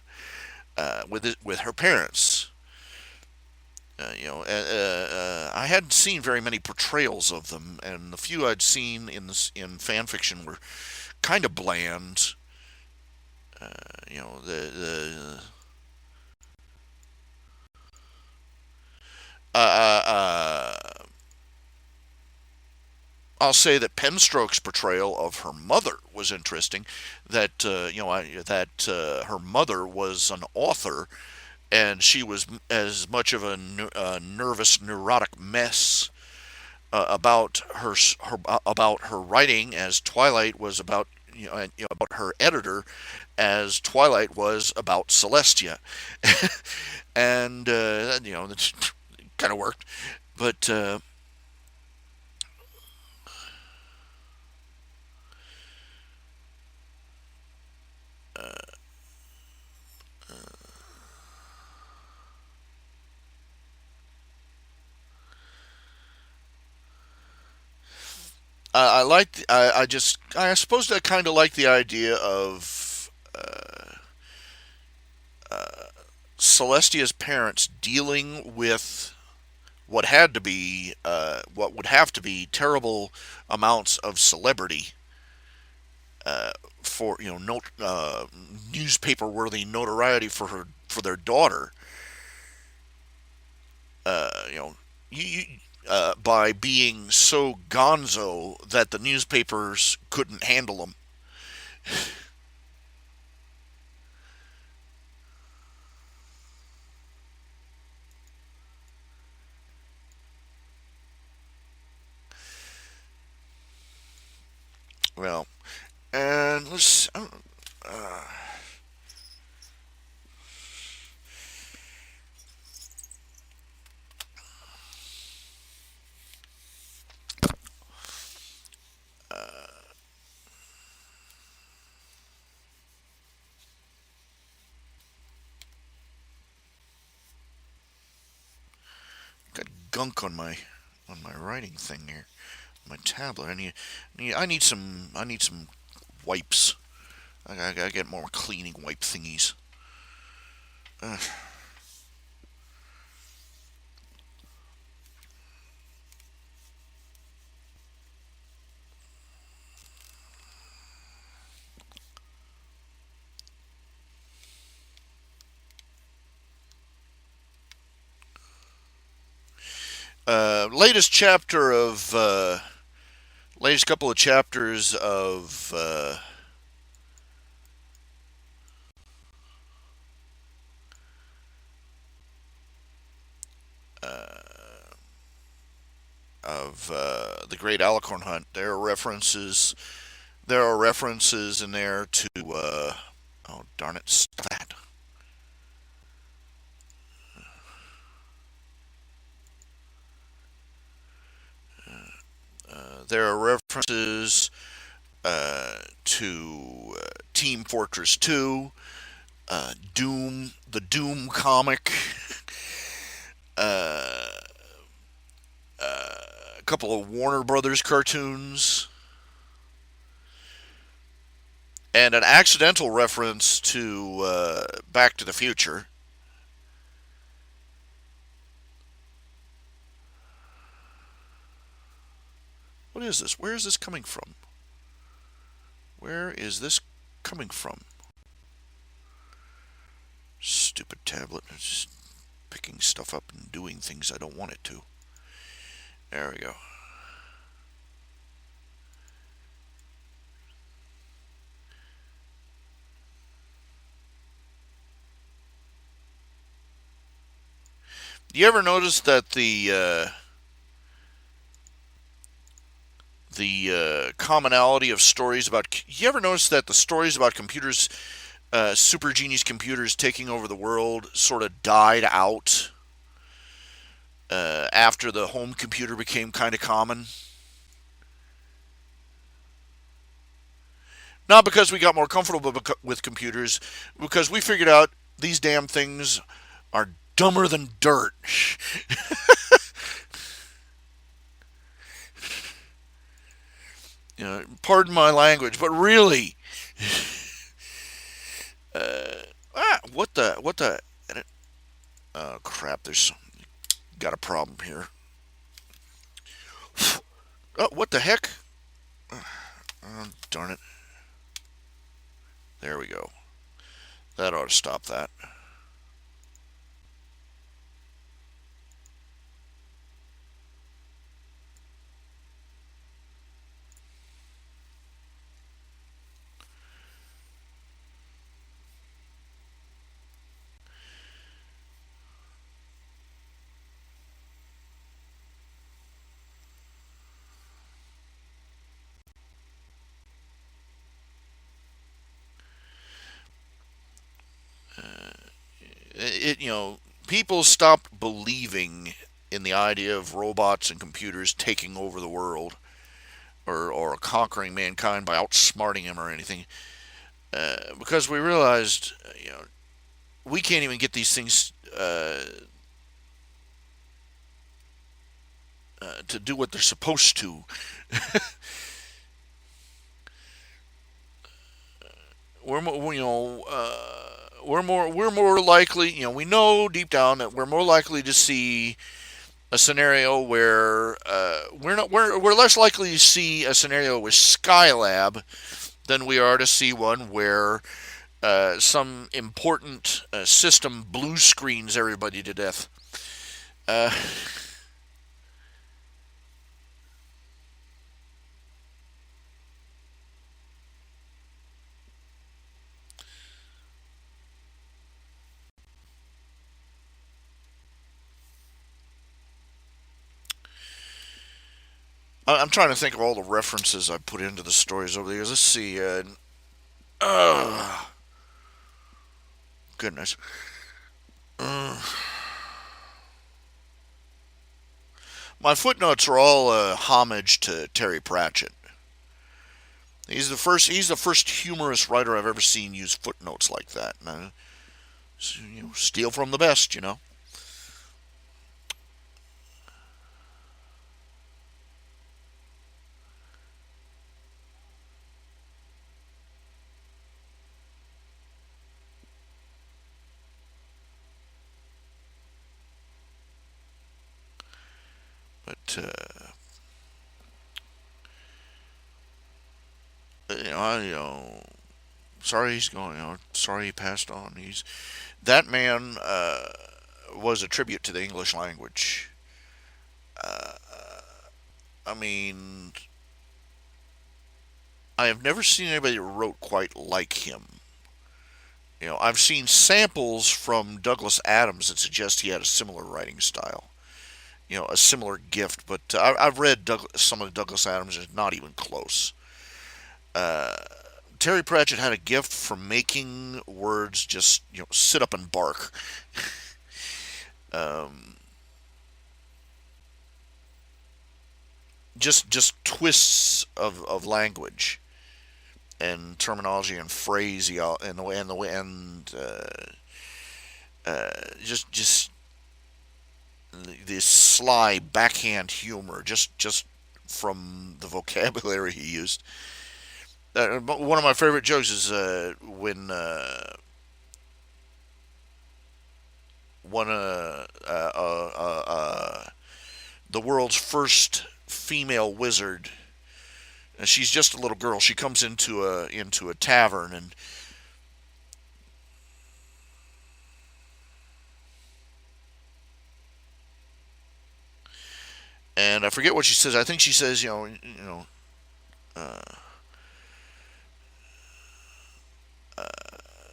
with her parents. I hadn't seen very many portrayals of them, and the few I'd seen in fan fiction were kind of bland. The I'll say that Penstroke's portrayal of her mother was interesting. That her mother was an author, and she was as much of a nervous, neurotic mess about her writing as Twilight was about about her editor, as Twilight was about Celestia, and it kind of worked, but. I like. I suppose I kind of like the idea of Celestia's parents dealing with what would have to be terrible amounts of celebrity for newspaper worthy notoriety for their daughter. By being so gonzo that the newspapers couldn't handle them. Well, and let's. Got gunk on my writing thing here, my tablet. I need some wipes. I gotta get more cleaning wipe thingies. Latest couple of chapters of the Great Alicorn Hunt. There are references in there to oh darn it, that. there are references to Team Fortress 2, Doom, the Doom comic, a couple of Warner Brothers cartoons, and an accidental reference to Back to the Future. What is this? Where is this coming from? Where is this coming from? Stupid tablet. It's just picking stuff up and doing things I don't want it to. There we go. Do you ever notice that the commonality of stories about... You ever notice that the stories about computers, super genius computers taking over the world, sort of died out after the home computer became kind of common? Not because we got more comfortable with computers, because we figured out these damn things are dumber than dirt. Pardon my language, but really, what the? Oh crap! There's got a problem here. Oh, what the heck? Oh, darn it! There we go. That ought to stop that. People stopped believing in the idea of robots and computers taking over the world or conquering mankind by outsmarting him or anything, because we realized, we can't even get these things to do what they're supposed to. We're more likely, we know deep down that we're more likely to see a scenario where we're less likely to see a scenario with Skylab than we are to see one where some important system blue screens everybody to death. I'm trying to think of all the references I put into the stories over the years. Let's see. Goodness. My footnotes are all homage to Terry Pratchett. He's the first humorous writer I've ever seen use footnotes like that. And steal from the best, But sorry he's going. Sorry he passed on. That man was a tribute to the English language. I mean, I have never seen anybody that wrote quite like him. I've seen samples from Douglas Adams that suggest he had a similar writing style. A similar gift, but I've read some of Douglas Adams, and it's not even close. Terry Pratchett had a gift for making words just, sit up and bark. just twists of language and terminology and phrase just this sly backhand humor just from the vocabulary he used. One of my favorite jokes is when one the world's first female wizard. And she's just a little girl. She comes into a tavern and I forget what she says. I think she says, uh,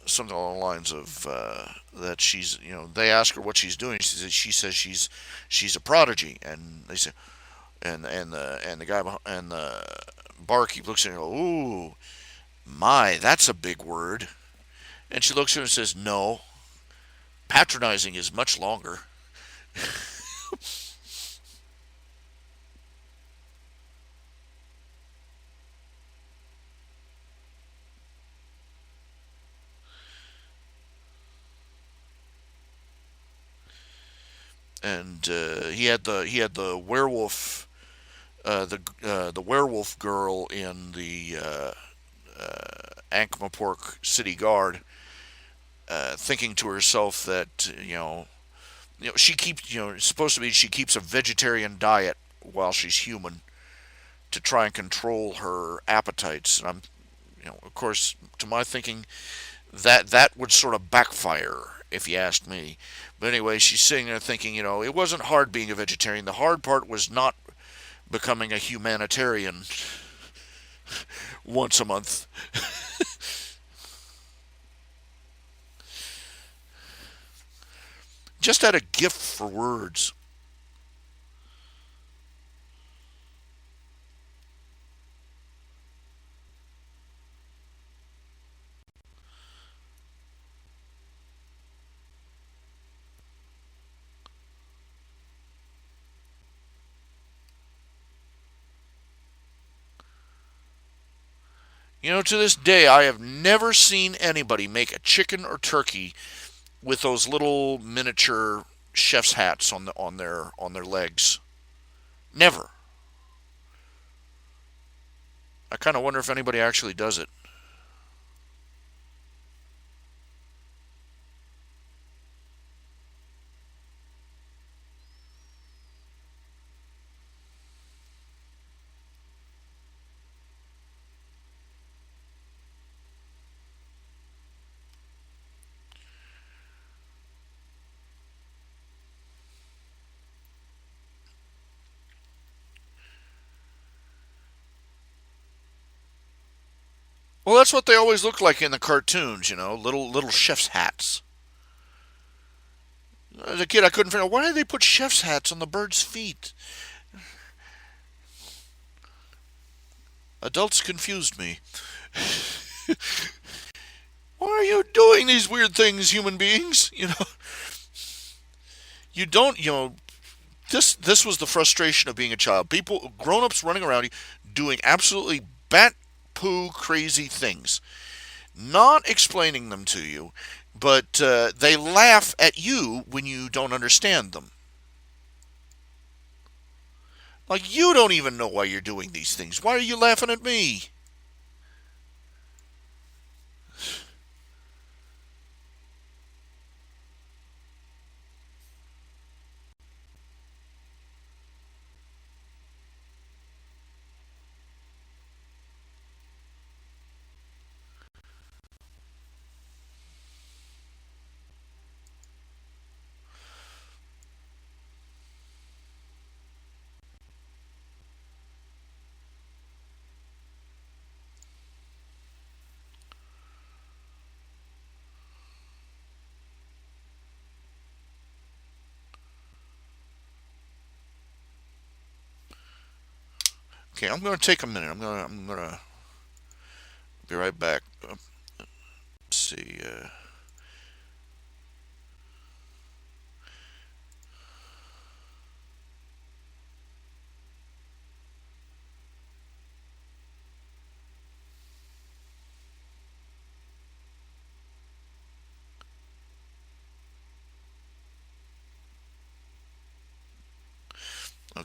something along the lines of that she's, they ask her what she's doing. She says she's a prodigy, and they say, and the guy and the barkeep looks at her and goes, "Ooh, my, that's a big word." And she looks at her and says, "No, patronizing is much longer." And he had the werewolf, the werewolf girl in the Ankh-Morpork City Guard, thinking to herself that she keeps, it's supposed to be she keeps a vegetarian diet while she's human to try and control her appetites. And I'm, of course, to my thinking, that would sort of backfire if you asked me. But anyway, she's sitting there thinking, it wasn't hard being a vegetarian. The hard part was not becoming a humanitarian once a month. Just had a gift for words. To this day, I have never seen anybody make a chicken or turkey with those little miniature chef's hats on their legs. Never. I kind of wonder if anybody actually does it. Well, that's what they always look like in the cartoons, little chef's hats. As a kid, I couldn't figure out why did they put chef's hats on the birds' feet. Adults confused me. Why are you doing these weird things, human beings? You don't, this was the frustration of being a child. People, grown-ups running around you doing absolutely bat poo crazy things, not explaining them to you, but they laugh at you when you don't understand them. Like, you don't even know why you're doing these things. Why are you laughing at me? Okay, I'm going to take a minute. I'm going to be right back. Let's see.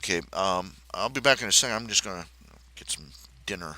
Okay. I'll be back in a second. I'm just gonna get some dinner.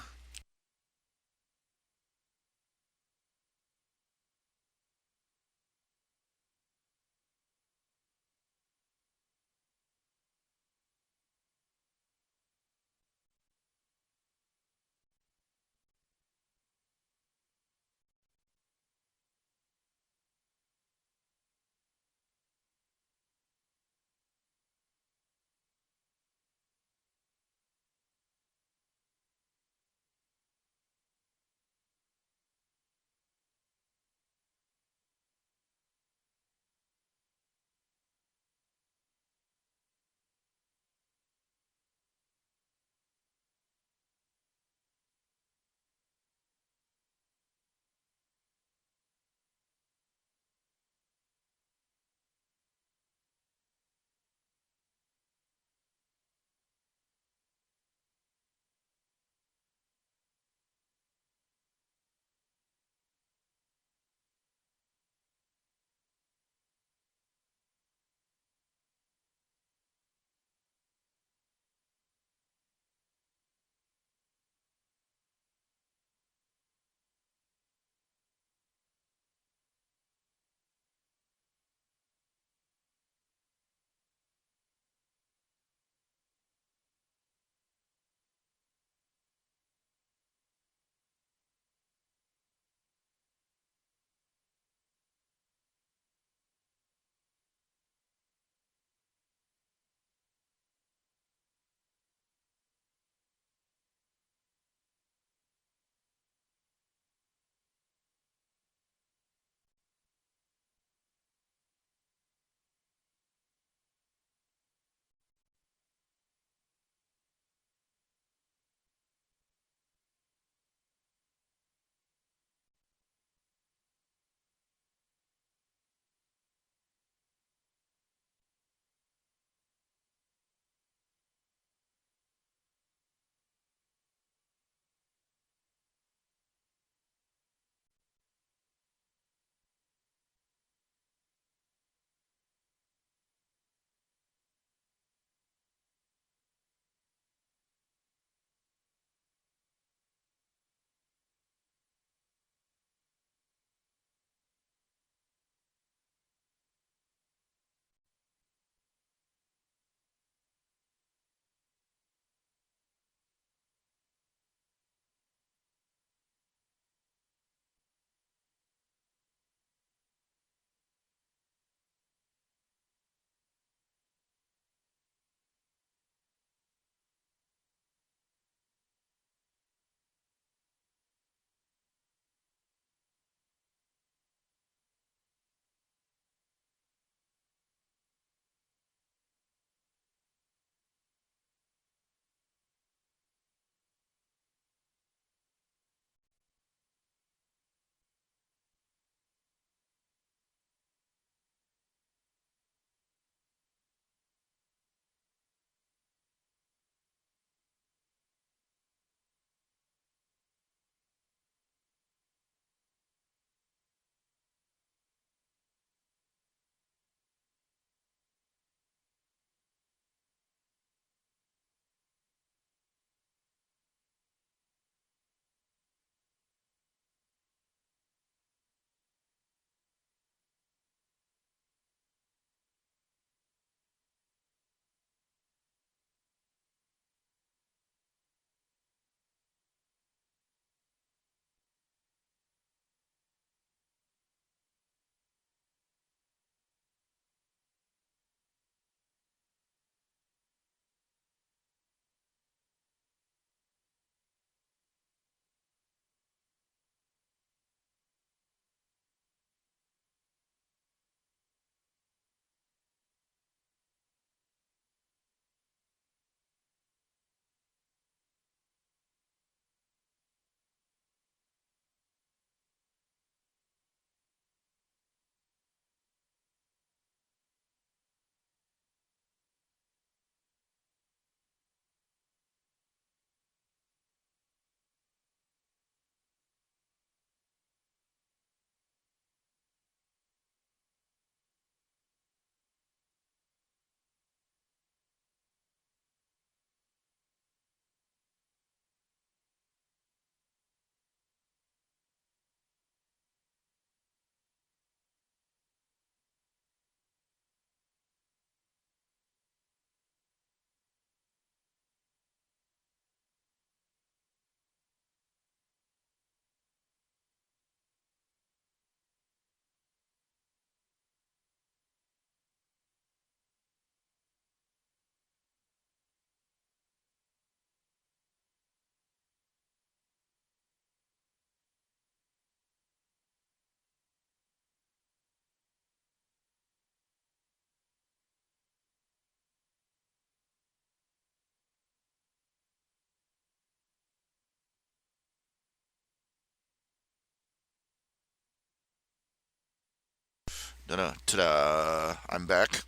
Ta-da! I'm back.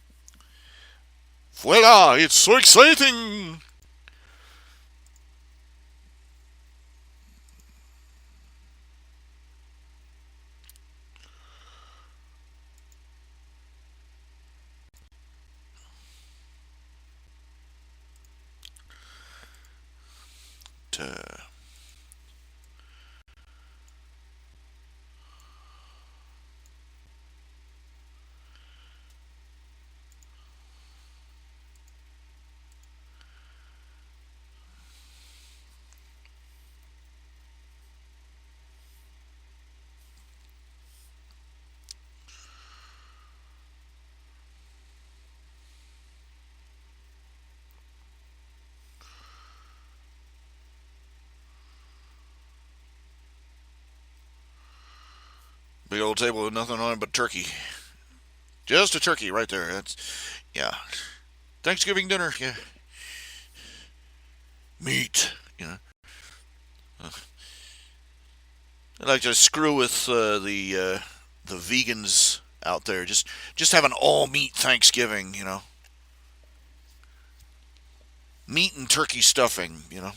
Voila! It's so exciting! Ta. Big old table with nothing on it but turkey. Just a turkey right there. That's, yeah. Thanksgiving dinner, yeah. Meat, you know. I like to screw with the vegans out there. Just have an all meat Thanksgiving, you know. Meat and turkey stuffing, you know.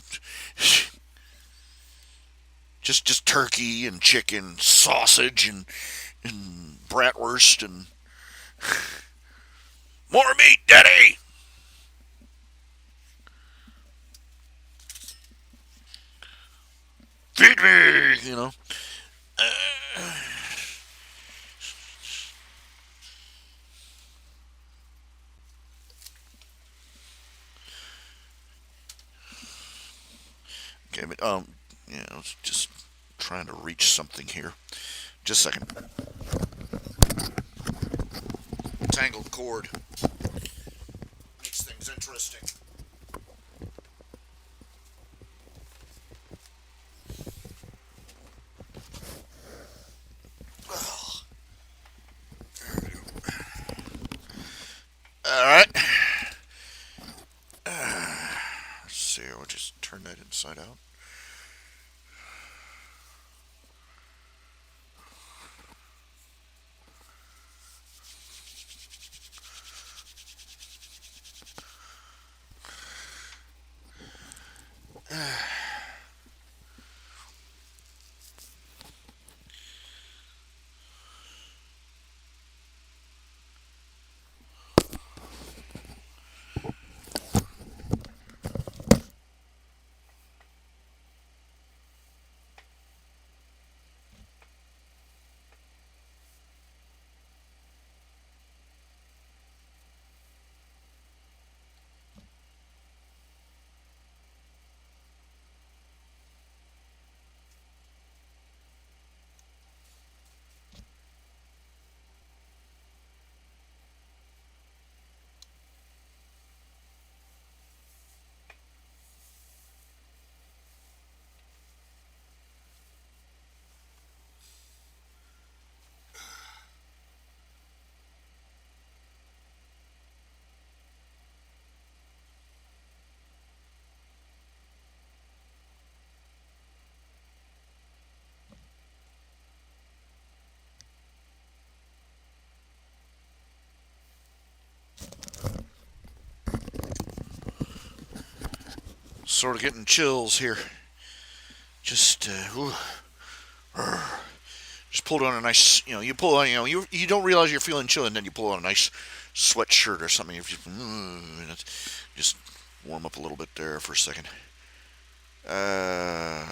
just turkey and chicken, sausage and bratwurst and more meat, Daddy. Feed me, you know. Okay, but yeah, I was just trying to reach something here. Just a second. Tangled cord makes things interesting. All right. Let's see. We'll just turn that inside out. Sort of getting chills here. Just, just pulled on a nice, you know, you pull on, you don't realize you're feeling chill, and then you pull on a nice sweatshirt or something. If you just warm up a little bit there for a second. Uh,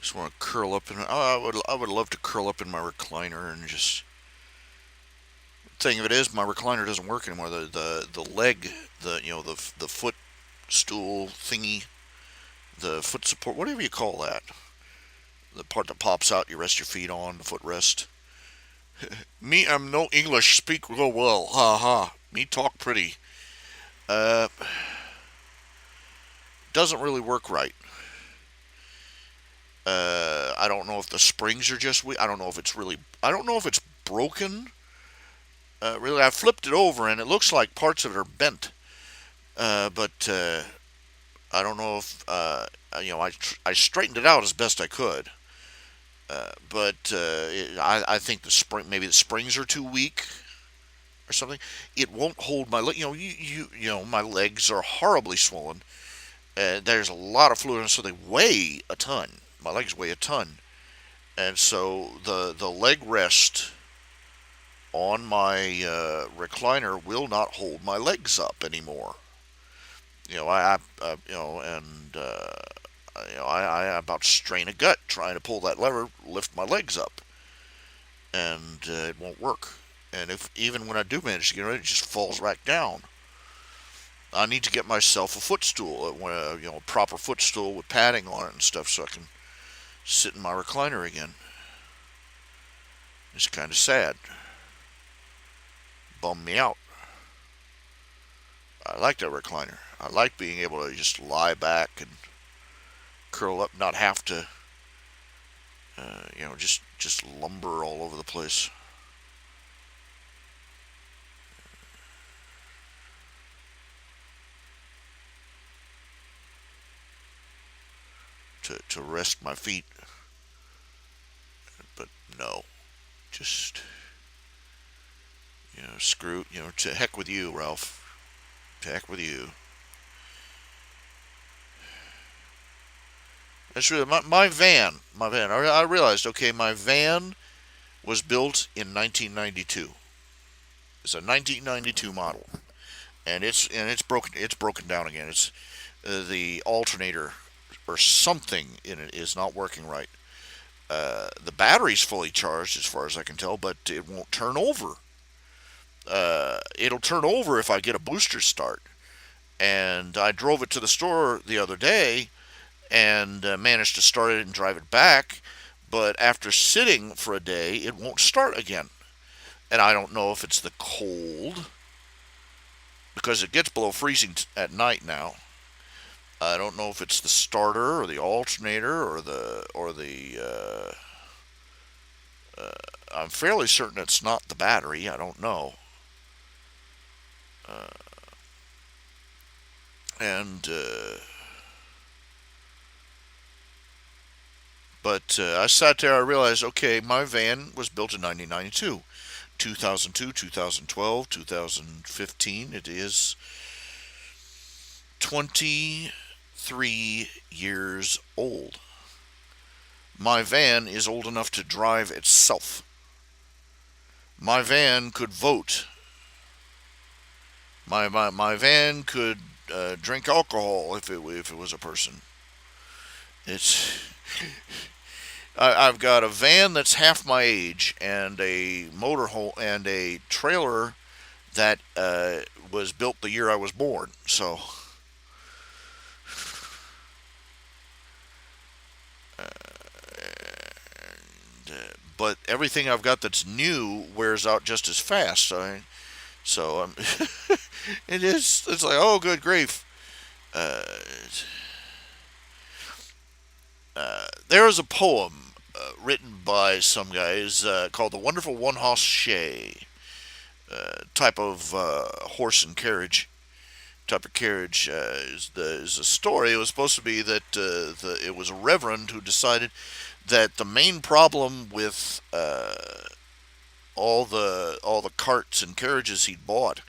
just want to curl up in. I would love to curl up in my recliner and just. Thing of it is, my recliner doesn't work anymore. The leg, the foot stool thingy, the foot support, whatever you call that. the part that pops out, you rest your feet on, the footrest. Me, I'm no English, speak real well, ha ha. Me talk pretty. Uh, doesn't really work right. I don't know if the springs are just weak. I don't know if it's really. I don't know if it's broken. Really, I flipped it over and it looks like parts of it are bent. But I don't know if I straightened it out as best I could. I think maybe the springs are too weak or something. It won't hold my leg. My legs are horribly swollen. There's a lot of fluid, so they weigh a ton. My legs weigh a ton, and so the leg rest on my recliner will not hold my legs up anymore. I about strain a gut trying to pull that lever, lift my legs up, and it won't work. And even when I do manage to get it, it just falls right down. I need to get myself a footstool, a proper footstool with padding on it and stuff, so I can sit in my recliner again. It's kind of sad. Bummed me out. I like that recliner. I like being able to just lie back and curl up, not have to, just lumber all over the place. To rest my feet. But no, just, screw, to heck with you, Ralph. To heck with you. That's really my van. I realized, okay, my van was built in 1992. It's a 1992 model, and it's broken down again. It's the alternator or something in it is not working right. The battery's fully charged, as far as I can tell, but it won't turn over. It'll turn over if I get a booster start. And I drove it to the store the other day and managed to start it and drive it back. But after sitting for a day, it won't start again. And I don't know if it's the cold, because it gets below freezing at night now. I don't know if it's the starter or the alternator or the. I'm fairly certain it's not the battery. I don't know. But I sat there. I realized, okay, my van was built in 1992, 2002, 2012, 2015. It is 23 years old. My van is old enough to drive itself. My van could vote. My van could drink alcohol if it was a person. I've got a van that's half my age and a motorhome and a trailer that was built the year I was born. So. But everything I've got that's new wears out just as fast. So it's like, oh, good grief. There is a poem written by some guys called "The Wonderful One-Hoss Shay," type of horse and carriage. Type of carriage is a story. It was supposed to be that it was a reverend who decided that the main problem with all the carts and carriages he'd bought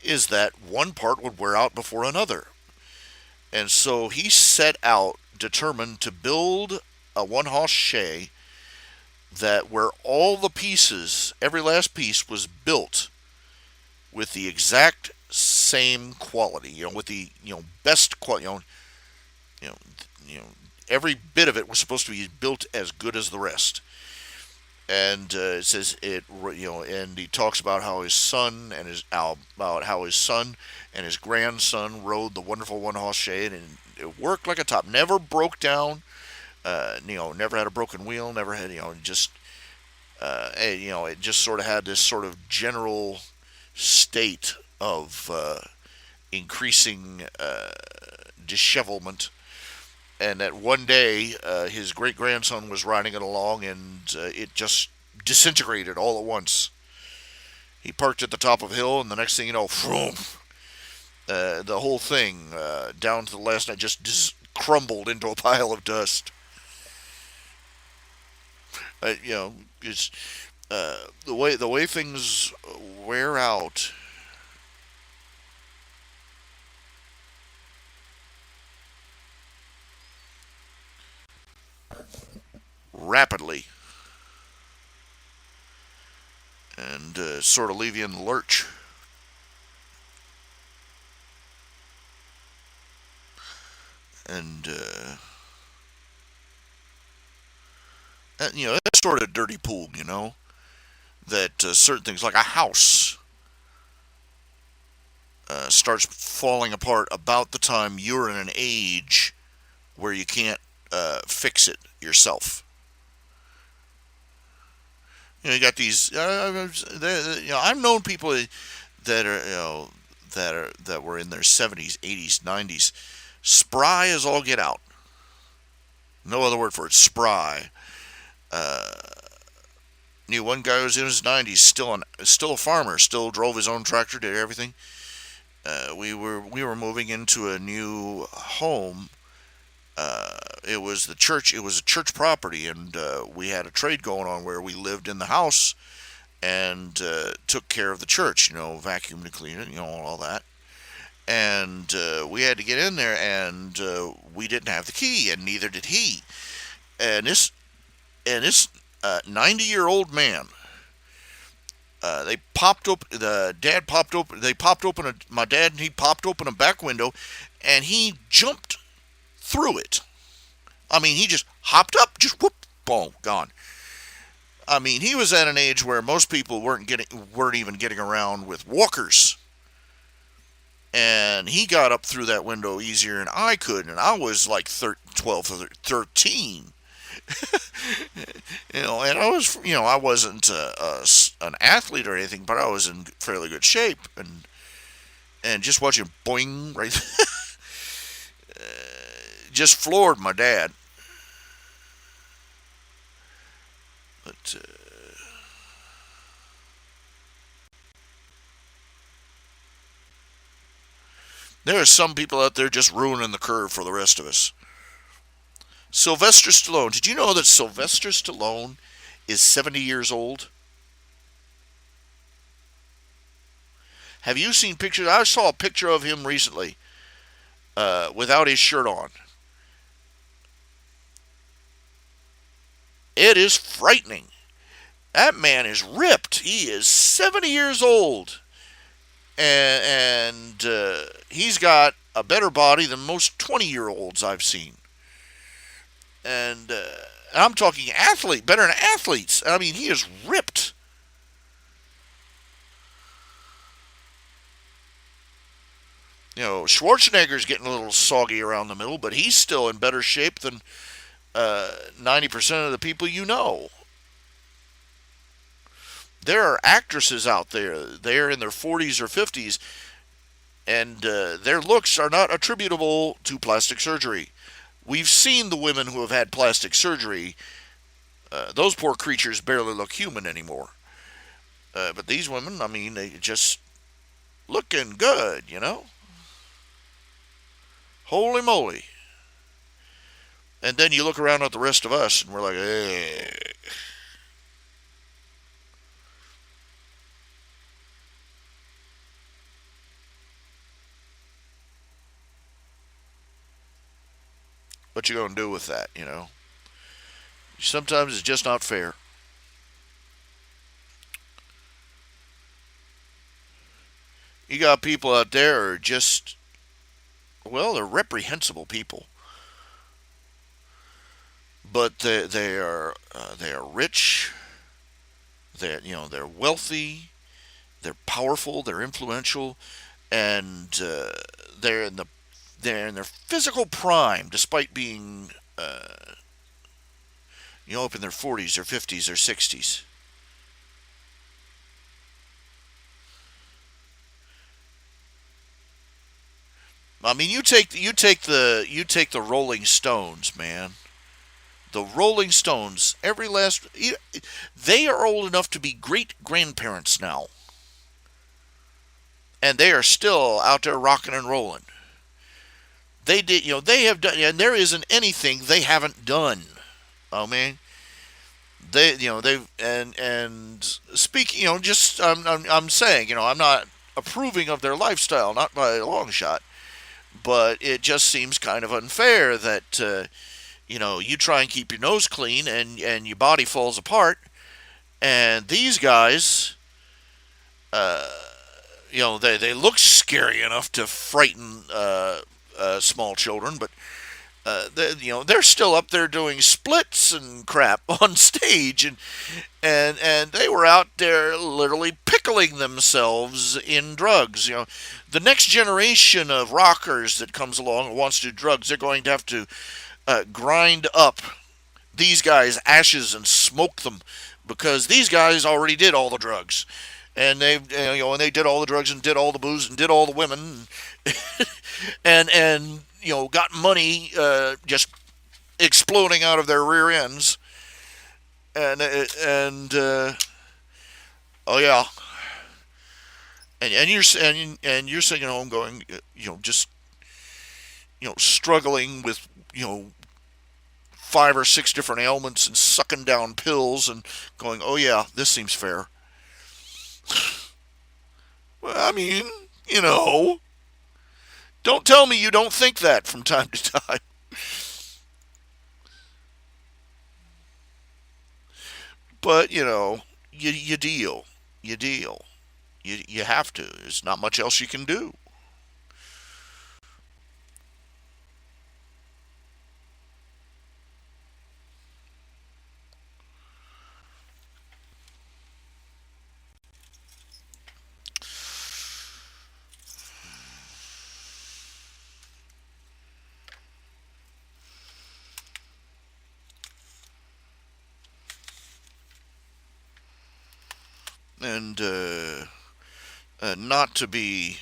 is that one part would wear out before another, and so he set out determined to build a one-hoss shay that where all the pieces, every last piece, was built with the exact same quality, with the best quality, every bit of it was supposed to be built as good as the rest. And it says and he talks about how his son and his grandson rode the wonderful one-hoss shay, and it worked like a top. Never broke down. Never had a broken wheel, never had, just, it just sort of had this sort of general state of increasing dishevelment. And that one day, his great grandson was riding it along, and it just disintegrated all at once. He parked at the top of a hill, and the next thing you know, vroom, the whole thing, down to the last night, just crumbled into a pile of dust. It's the way things wear out. Rapidly, and sort of leave you in the lurch. And it's sort of a dirty pool, that certain things, like a house, starts falling apart about the time you're in an age where you can't fix it yourself. You got these. I've known people that are, that were in their 70s, 80s, 90s, spry as all get out. No other word for it, spry. Knew one guy who was in his 90s, still a farmer, still drove his own tractor, did everything. We were moving into a new home. It was the church. It was a church property, and we had a trade going on where we lived in the house and took care of the church. Vacuumed and cleaned it, all that. And we had to get in there, and we didn't have the key, and neither did he. And this 90-year-old man. They popped up. The dad popped open. They popped open. My dad and he popped open a back window, and he jumped through it. I mean, he just hopped up, just whoop, boom, gone. I mean, he was at an age where most people weren't even getting around with walkers, and he got up through that window easier than I could, and I was like 12 or 13. And I was, I wasn't an athlete or anything, but I was in fairly good shape, and just watching boing right, just floored my dad. But there are some people out there just ruining the curve for the rest of us. Sylvester Stallone. Did you know that Sylvester Stallone is 70 years old? Have you seen pictures? I saw a picture of him recently without his shirt on. It is frightening. That man is ripped. He is 70 years old. And he's got a better body than most 20-year-olds I've seen. And I'm talking athlete, better than athletes. I mean, he is ripped. Schwarzenegger's getting a little soggy around the middle, but he's still in better shape than 90% of the people you know. There are actresses out there. They're in their 40s or 50s, and their looks are not attributable to plastic surgery. We've seen the women who have had plastic surgery. Those poor creatures barely look human anymore. But these women, I mean, they just looking good, Holy moly. And then you look around at the rest of us, and we're like, hey. What you gonna do with that, Sometimes it's just not fair. You got people out there who are just, they're reprehensible people. But they are rich. They're wealthy. They're powerful. They're influential, and they're in their physical prime, despite being up in their 40s or 50s or 60s. I mean, you take the Rolling Stones, man. The Rolling Stones, they are old enough to be great grandparents now, and they are still out there rocking and rolling. They have done, and there isn't anything they haven't done. Oh man, they've and speaking, just I'm saying, I'm not approving of their lifestyle, not by a long shot, but it just seems kind of unfair that you try and keep your nose clean and your body falls apart, and these guys, uh, they look scary enough to frighten small children, but they're still up there doing splits and crap on stage, and they were out there literally pickling themselves in drugs. The next generation of rockers that comes along and wants to do drugs, they're going to have to grind up these guys' ashes and smoke them, because these guys already did all the drugs, and they did all the drugs and did all the booze and did all the women, and got money just exploding out of their rear ends, and oh yeah, and you're sitting at home going, just struggling with 5 or 6 different ailments and sucking down pills and going, oh yeah, this seems fair. Well, I mean, don't tell me you don't think that from time to time. But, you deal. You deal. You have to. There's not much else you can do. And not to be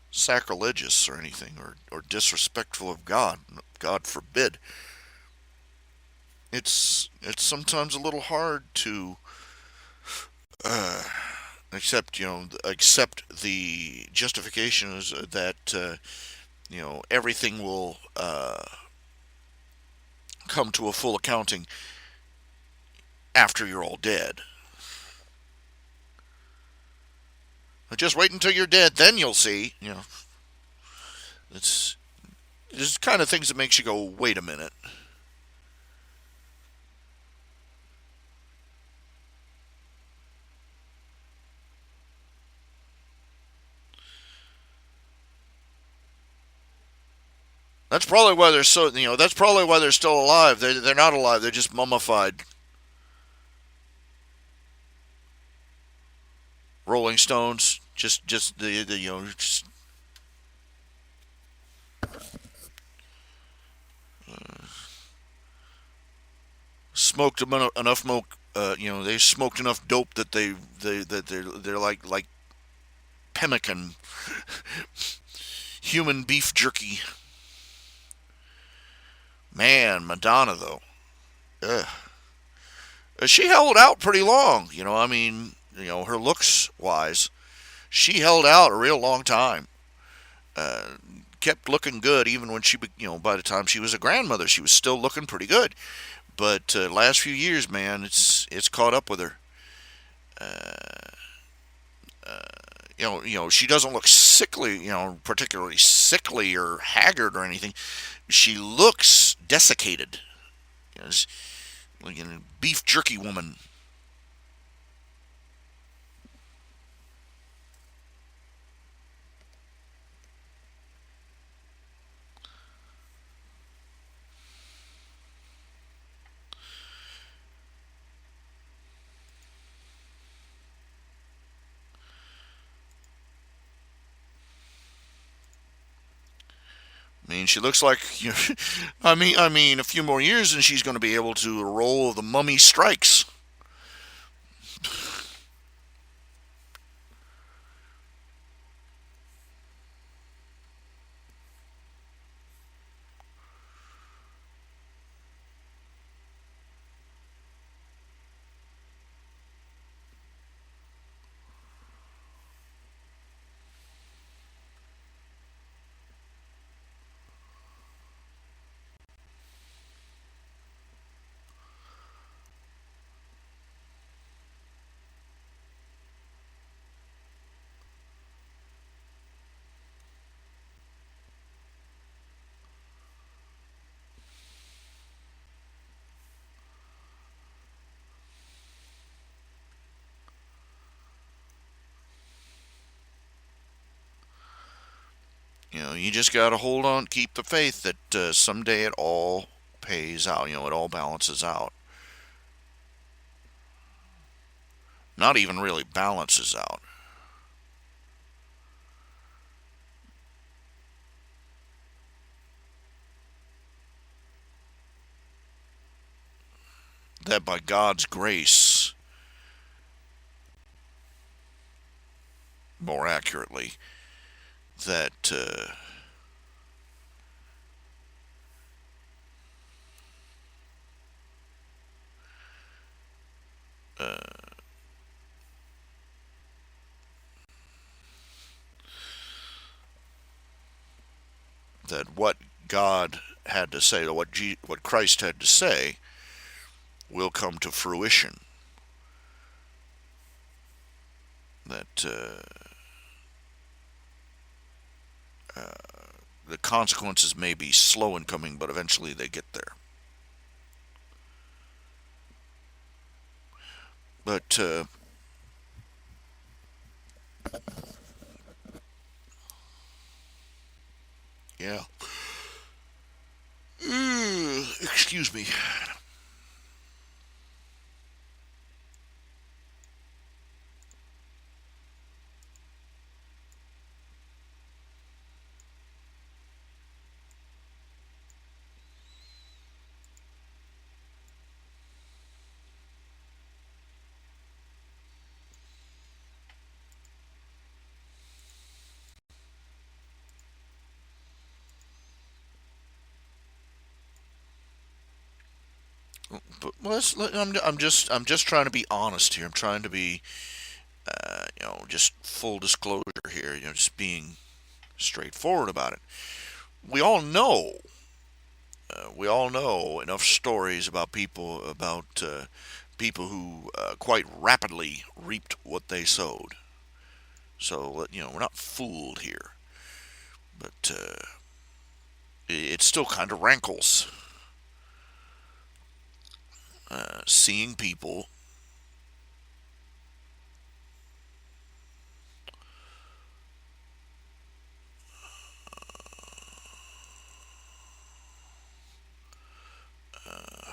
sacrilegious or anything, or disrespectful of God, God forbid. It's sometimes a little hard to uh, accept the justification is that everything will come to a full accounting after you're all dead. Just wait until you're dead, then you'll see. It's kind of things that makes you go, wait a minute. That's probably why they're so. That's probably why they're still alive. They're not alive. They're just mummified. Rolling Stones, just the just, smoked enough smoke. They smoked enough dope that they're like pemmican, human beef jerky. Man, Madonna though, ugh. She held out pretty long. I mean, her looks wise, she held out a real long time. Uh, Kept looking good even when by the time she was a grandmother, she was still looking pretty good. But last few years, man, it's caught up with her. Uh, she doesn't look sickly, particularly sickly or haggard or anything. She looks desiccated. Like a beef jerky woman. I mean, she looks like, I mean, a few more years and she's going to be able to roll the Mummy Strikes. You just got to hold on, keep the faith that someday it all pays out. It all balances out. Not even really balances out. That by God's grace, more accurately, that that what God had to say, or what Christ had to say, will come to fruition. That the consequences may be slow in coming, but eventually they get there. But yeah. Excuse me. But I'm just trying to be honest here. I'm trying to be, just full disclosure here. Just being straightforward about it. We all know, enough stories about people who quite rapidly reaped what they sowed. So we're not fooled here, but it still kind of rankles seeing people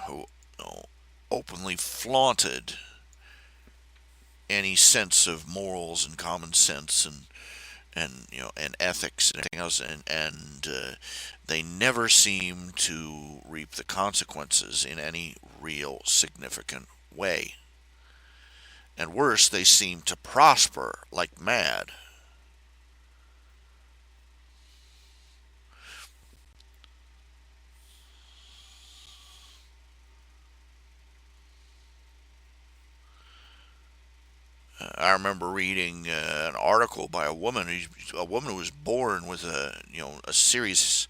who openly flaunted any sense of morals and common sense and ethics and everything else, and they never seem to reap the consequences in any real significant way. And worse, they seem to prosper like mad. I remember reading an article by a woman who was born with a serious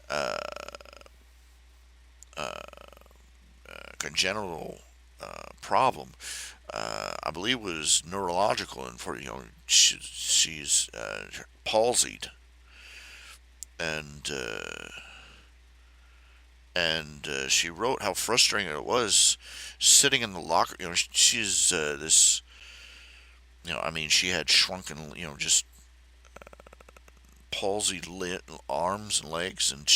uh, uh, congenital problem. I believe it was neurological, and she's palsied, and she wrote how frustrating it was sitting in the locker. She's this. I mean, she had shrunken, just palsied arms and legs, and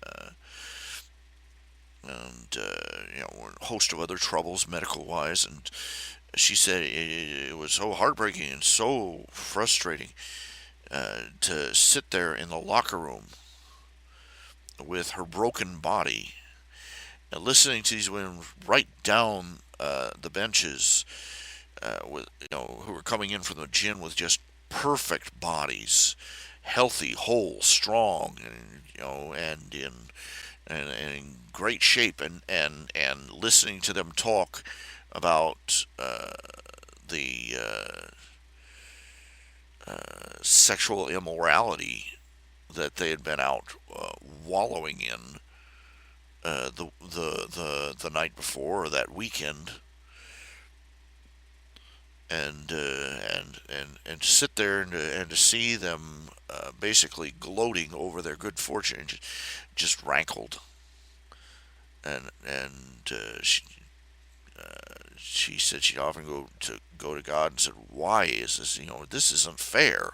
uh, a host of other troubles medical wise. And she said it was so heartbreaking and so frustrating to sit there in the locker room with her broken body, and listening to these women right down the benches, who were coming in from the gym with just perfect bodies, healthy, whole, strong, and in great shape, and listening to them talk about the sexual immorality that they had been out wallowing in the night before or that weekend, and to sit there and to see them basically gloating over their good fortune just rankled. And she said she'd often go to God and said, "Why is this? This isn't fair."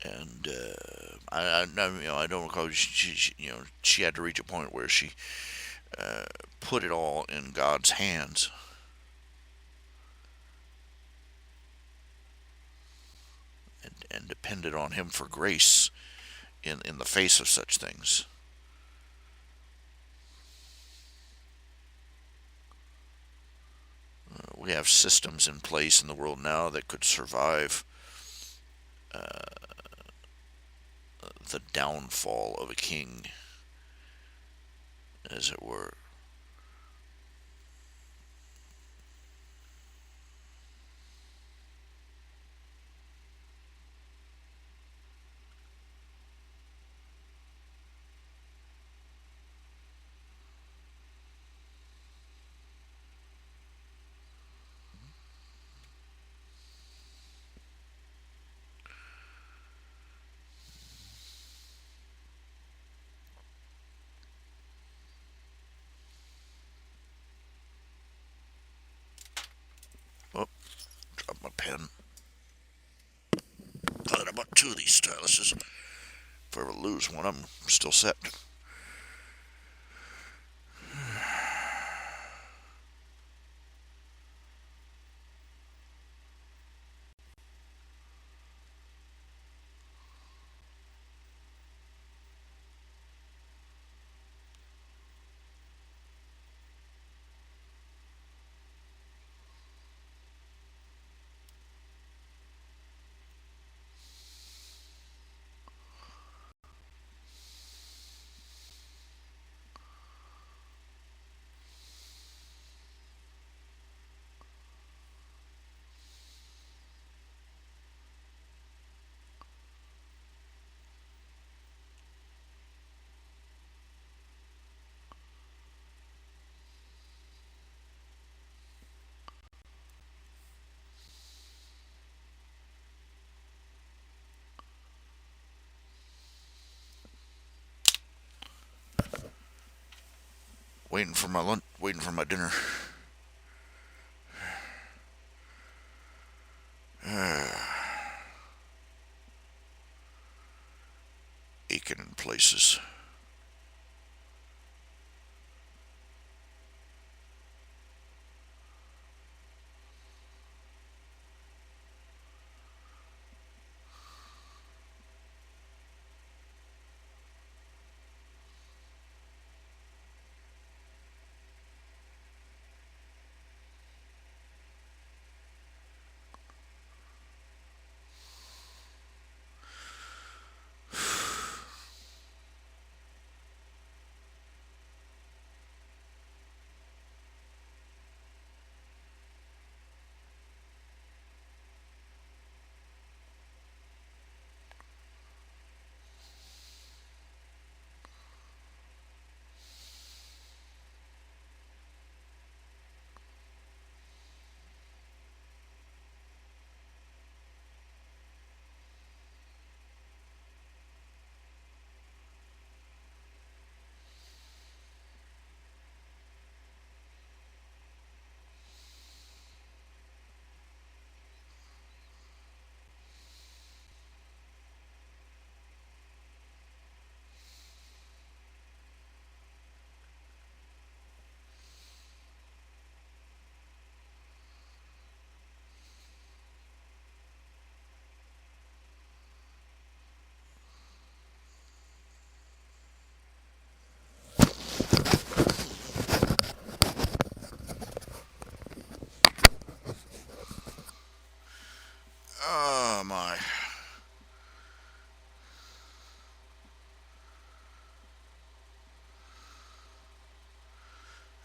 And I don't recall. She had to reach a point where she put it all in God's hands, and depended on Him for grace in the face of such things. We have systems in place in the world now that could survive the downfall of a king, as it were. Oh, dropped my pen. Thought about two of these styluses. If I ever lose one, I'm still set. Waiting for my lunch. Waiting for my dinner. Aching in places.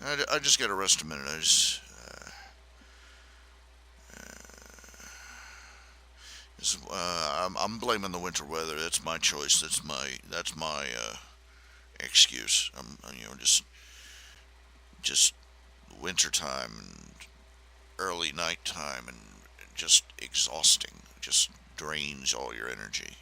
I just gotta rest a minute. I'm blaming the winter weather. That's my choice. That's my excuse. Just winter time and early night time and just exhausting. Just drains all your energy.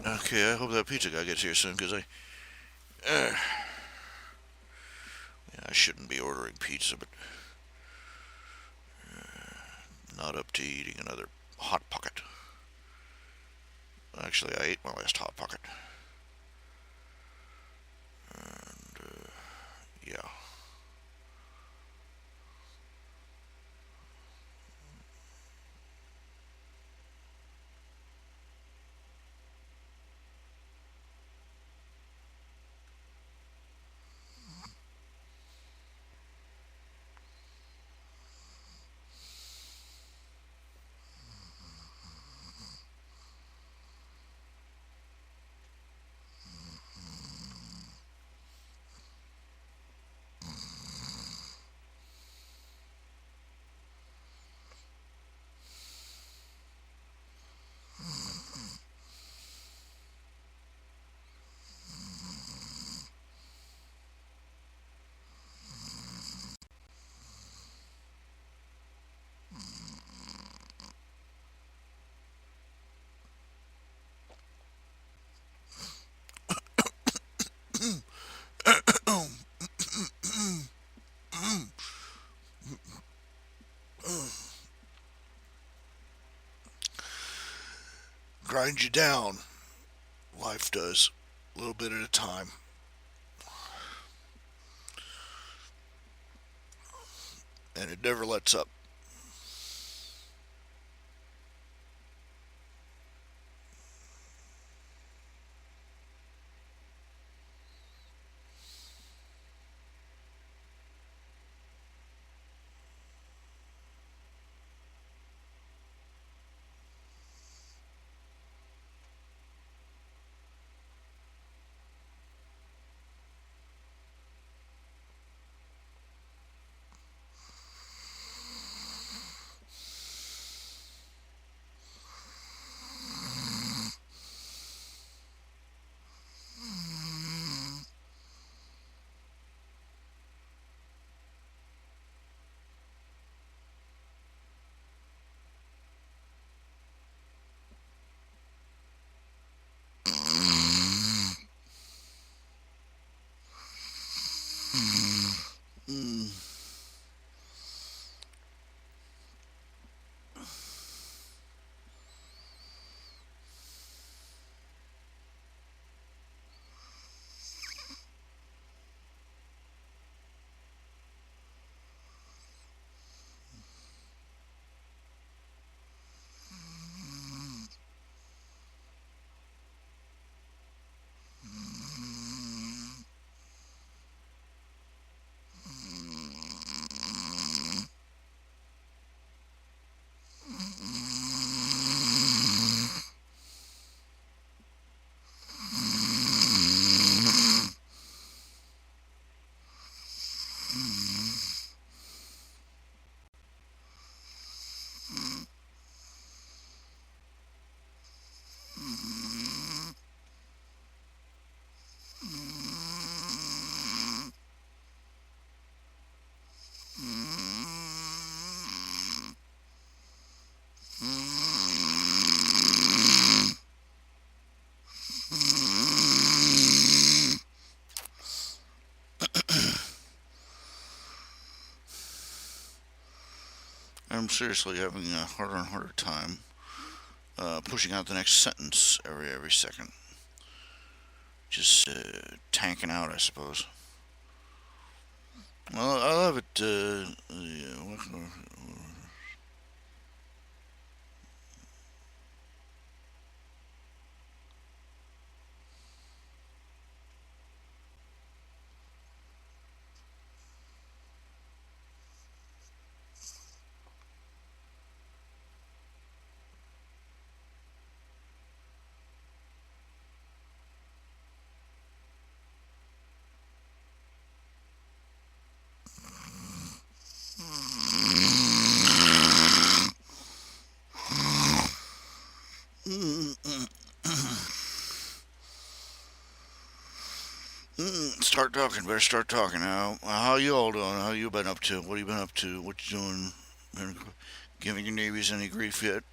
Okay, I hope that pizza guy gets here soon, because yeah, I shouldn't be ordering pizza, but not up to eating another Hot Pocket. Actually, I ate my last Hot Pocket. And, yeah. Grind you down. Life does. A little bit at a time. And it never lets up. I'm seriously having a harder and harder time pushing out the next sentence every second. Just tanking out, I suppose. Well, I love it. Start talking. Better start talking now. How you all doing? How you been up to? What have you been up to? What you doing? Been giving your neighbors any grief yet?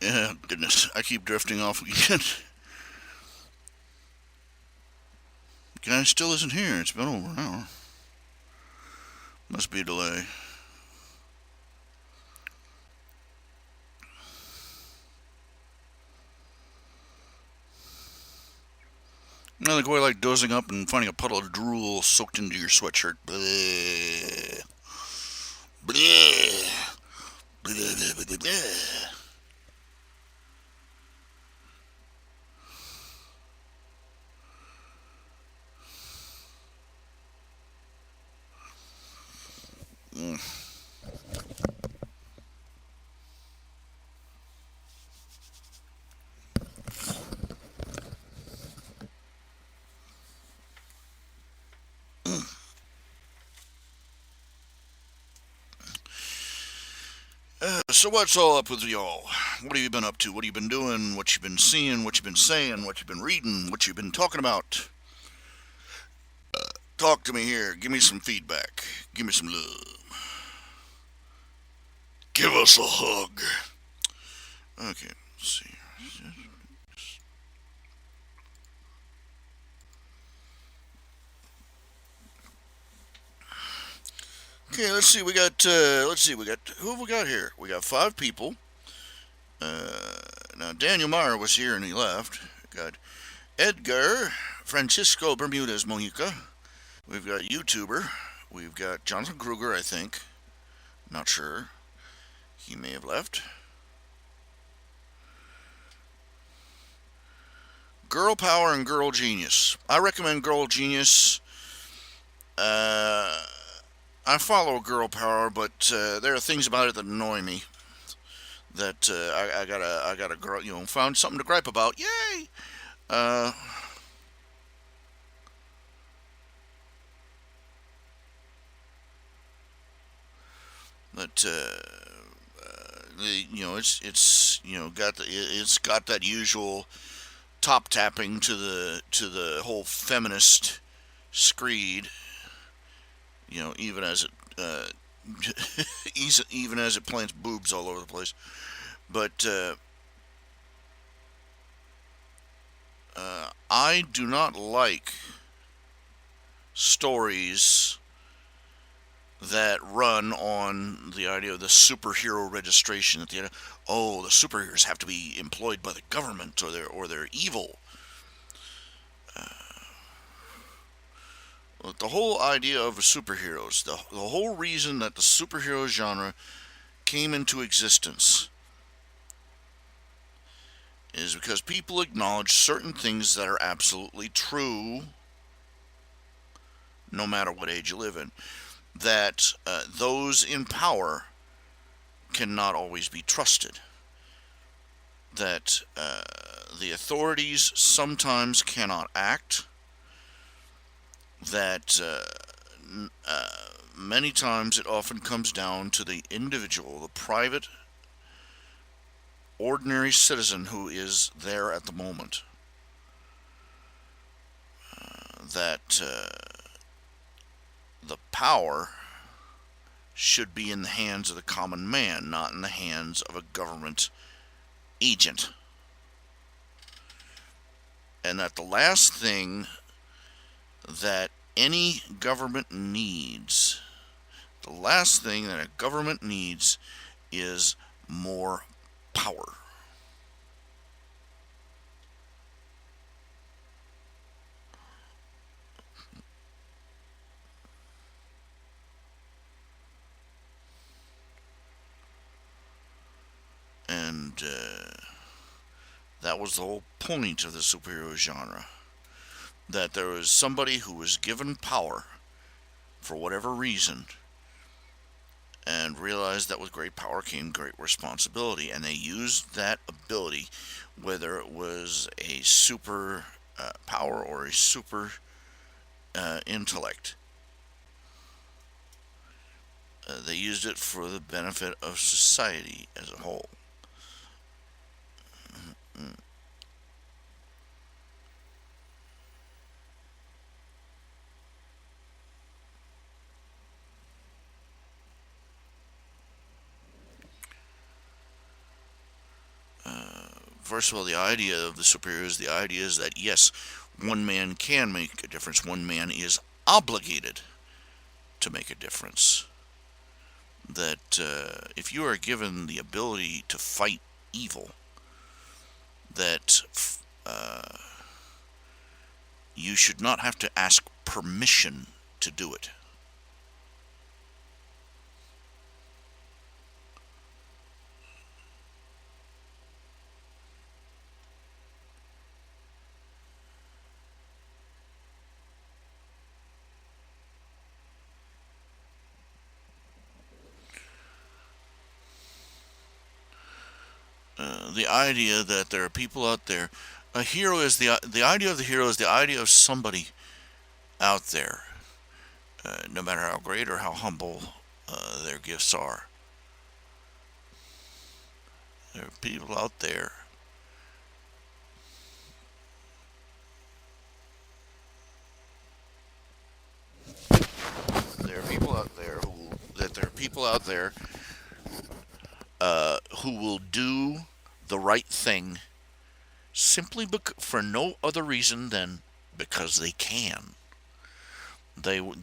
Yeah, goodness, I keep drifting off again. Guy still isn't here. It's been over an hour. Must be a delay. Another guy like dozing up and finding a puddle of drool soaked into your sweatshirt. Bleh. Bleh. Bleh, bleh, bleh, bleh, bleh. So what's all up with y'all? What have you been up to? What have you been doing? What you been seeing? What you been saying? What you been reading? What you been talking about? Talk to me here. Give me some feedback. Give me some love. Give us a hug. Okay, let's see. Okay, let's see. We got. Who have we got here? We got 5 people. Now Daniel Meyer was here and he left. We got Edgar Francisco Bermudez Mojica. We've got YouTuber. We've got Jonathan Kruger, I think. Not sure. He may have left. Girl Power and Girl Genius. I recommend Girl Genius. I follow Girl Power, but there are things about it that annoy me. That I gotta found something to gripe about. Yay! But it's got that usual top tapping to the whole feminist screed. Even as it even as it plants boobs all over the place. But I do not like stories that run on the idea of the superhero registration at the end. Oh, the superheroes have to be employed by the government, or they're evil. The whole idea of superheroes, the whole reason that the superhero genre came into existence, is because people acknowledge certain things that are absolutely true, no matter what age you live in. That those in power cannot always be trusted. That the authorities sometimes cannot act. That many times it often comes down to the individual, the private, ordinary citizen who is there at the moment. That the power should be in the hands of the common man, not in the hands of a government agent. And that the last thing that any government needs, the last thing that a government needs is more power. And that was the whole point of the superhero genre. That there was somebody who was given power for whatever reason and realized that with great power came great responsibility, and they used that ability, whether it was a super power or a super intellect. They used it for the benefit of society as a whole. first of all, the idea of the superheroes, the idea is that yes, one man can make a difference. One man is obligated to make a difference. That if you are given the ability to fight evil, that you should not have to ask permission to do it. The idea that there are people out there, a hero is the idea of the hero is the idea of somebody out there, no matter how great or how humble their gifts are. There are people out there there are people out there who will do the right thing simply for no other reason than because they can. They will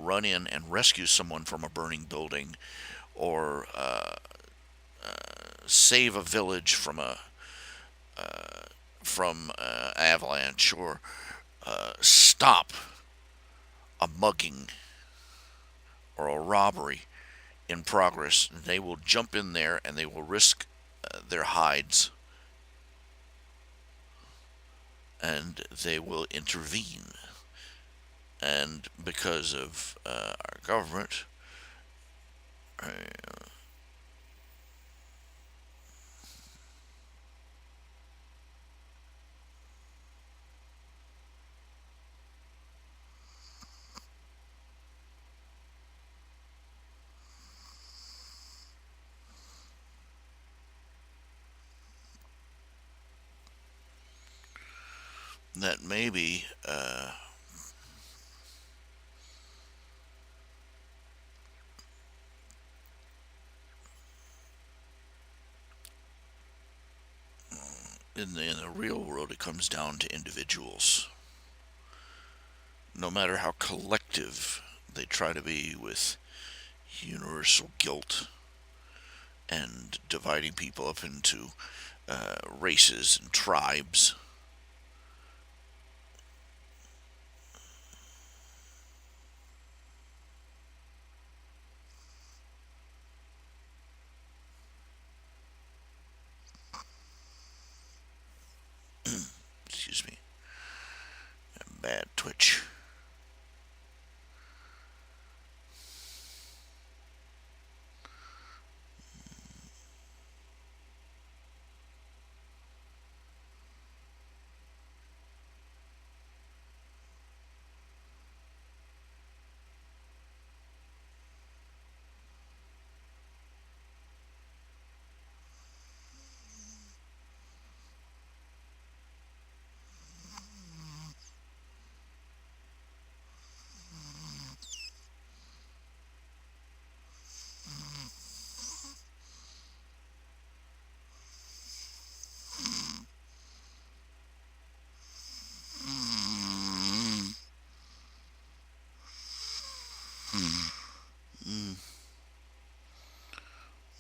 run in and rescue someone from a burning building, or save a village from avalanche, or stop a mugging or a robbery in progress. They will jump in there and they will risk their hides, and they will intervene. And because of our government, that maybe in the real world, it comes down to individuals. No matter how collective they try to be with universal guilt and dividing people up into races and tribes, excuse me, bad twitch.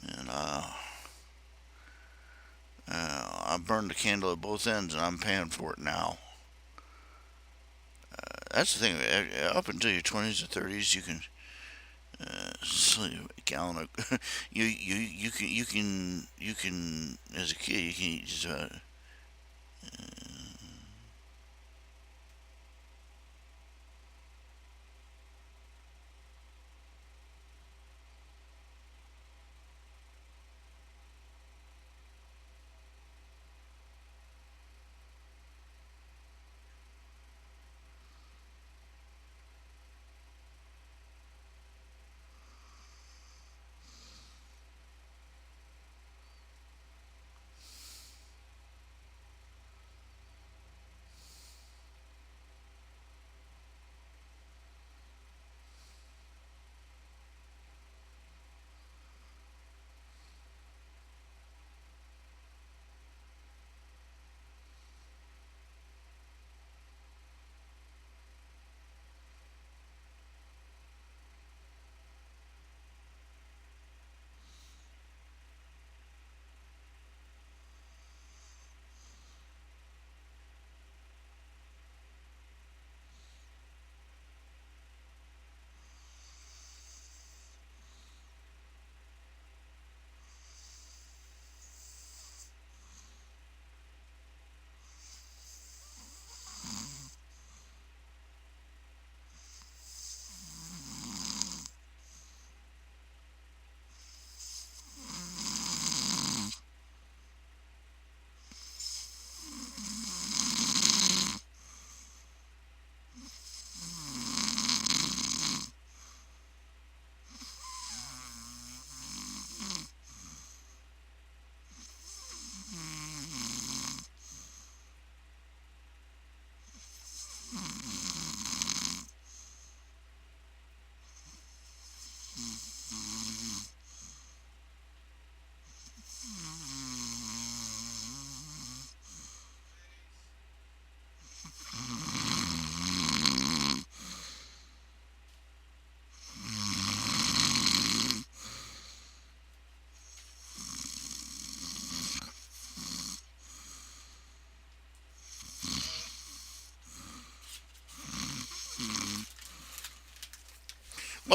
And I burned the candle at both ends, and I'm paying for it now. That's the thing. Up until your 20s or 30s, you can sleep a gallon of you can as a kid you can just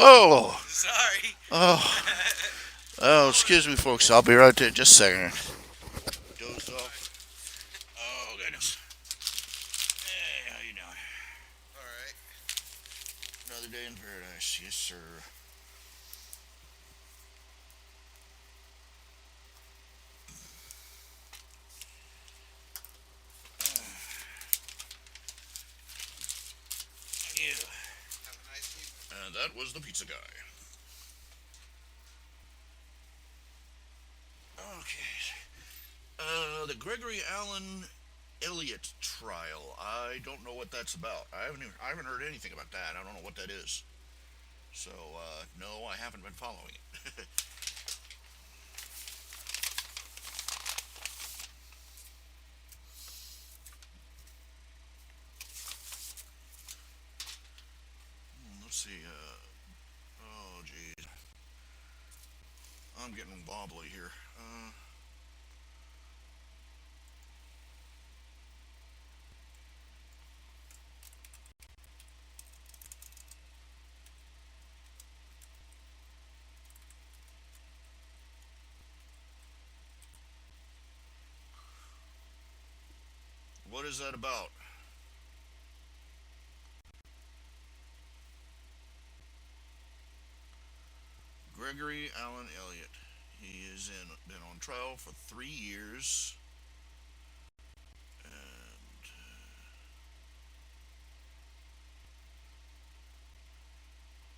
Oh, Sorry. oh, excuse me, folks. I'll be right there. Just a second. Dozed off. Oh, goodness. Hey, how you doing? All right. Another day in paradise. Yes, sir. Yeah. Have a nice evening. And that was the pizza guy. Okay. The Gregory Allen Elliott trial. I don't know what that's about. I haven't heard anything about that. I don't know what that is. So, no, I haven't been following it. Let's see. Oh, geez. I'm getting wobbly here. What is that about? Gregory Allen Elliott. He is been on trial for 3 years. And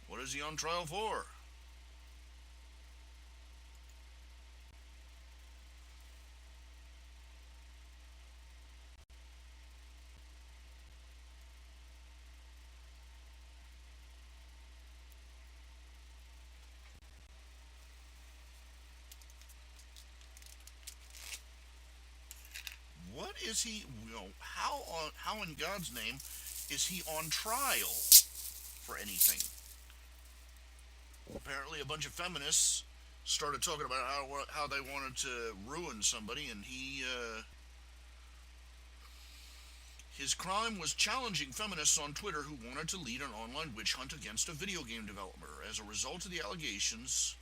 what is he on trial for? What is he? How in God's name is he on trial for anything? Apparently, a bunch of feminists started talking about how they wanted to ruin somebody, and his crime was challenging feminists on Twitter who wanted to lead an online witch hunt against a video game developer. As a result of the allegations,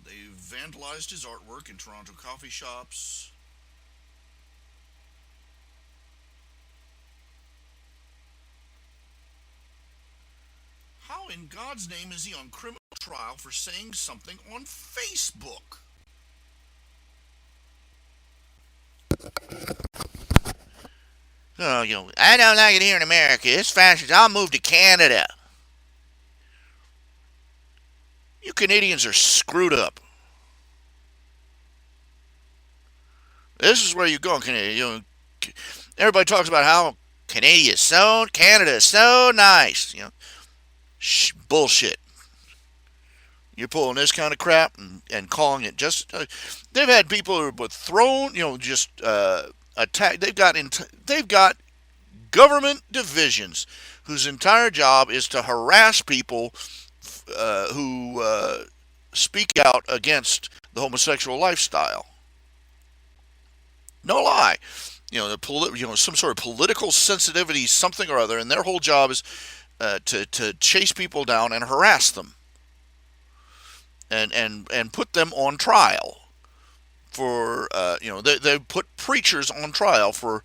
they vandalized his artwork in Toronto coffee shops. How in God's name is he on criminal trial for saying something on Facebook? Oh, I don't like it here in America. It's fascist. I'll move to Canada. You Canadians are screwed up. This is where you go, Canada. Everybody talks about how Canada is so nice. Bullshit. You're pulling this kind of crap and calling it just. They've had people who were thrown, just attacked. They've got government divisions whose entire job is to harass people who speak out against the homosexual lifestyle. No lie. Some sort of political sensitivity, something or other, and their whole job is to chase people down and harass them, and put them on trial for they put preachers on trial for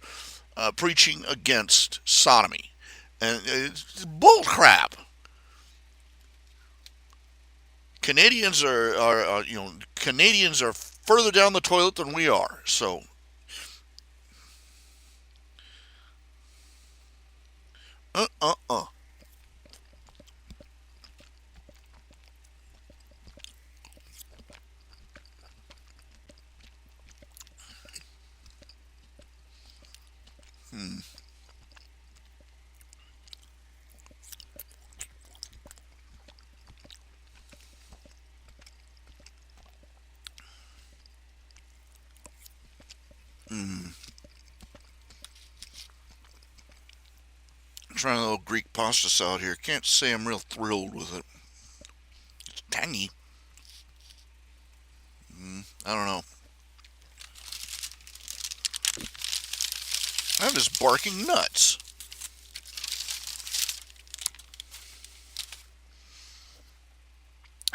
preaching against sodomy, and it's bull crap. Canadians are further down the toilet than we are. So, uh. trying a little Greek pasta salad here. Can't say I'm real thrilled with it. It's tangy. I don't know. I'm just barking nuts.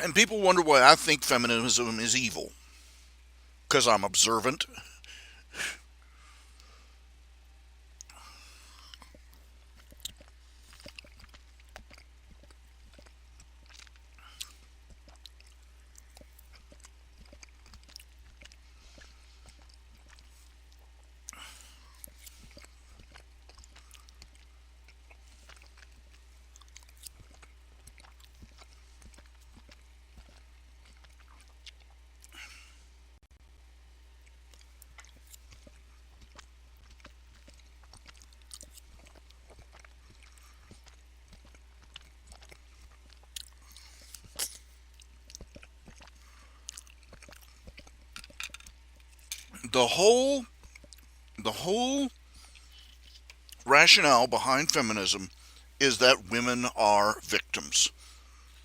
And people wonder why I think feminism is evil. Because I'm observant. The whole the whole rationale behind feminism is that women are victims.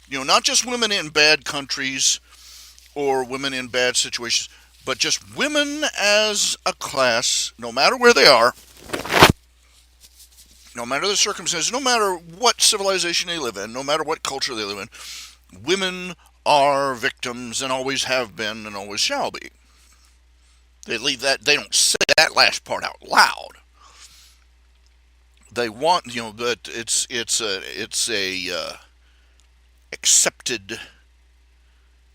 Not just women in bad countries or women in bad situations, but just women as a class, no matter where they are, no matter the circumstances, no matter what civilization they live in, no matter what culture they live in, women are victims and always have been and always shall be. They don't say that last part out loud. They want, but it's a accepted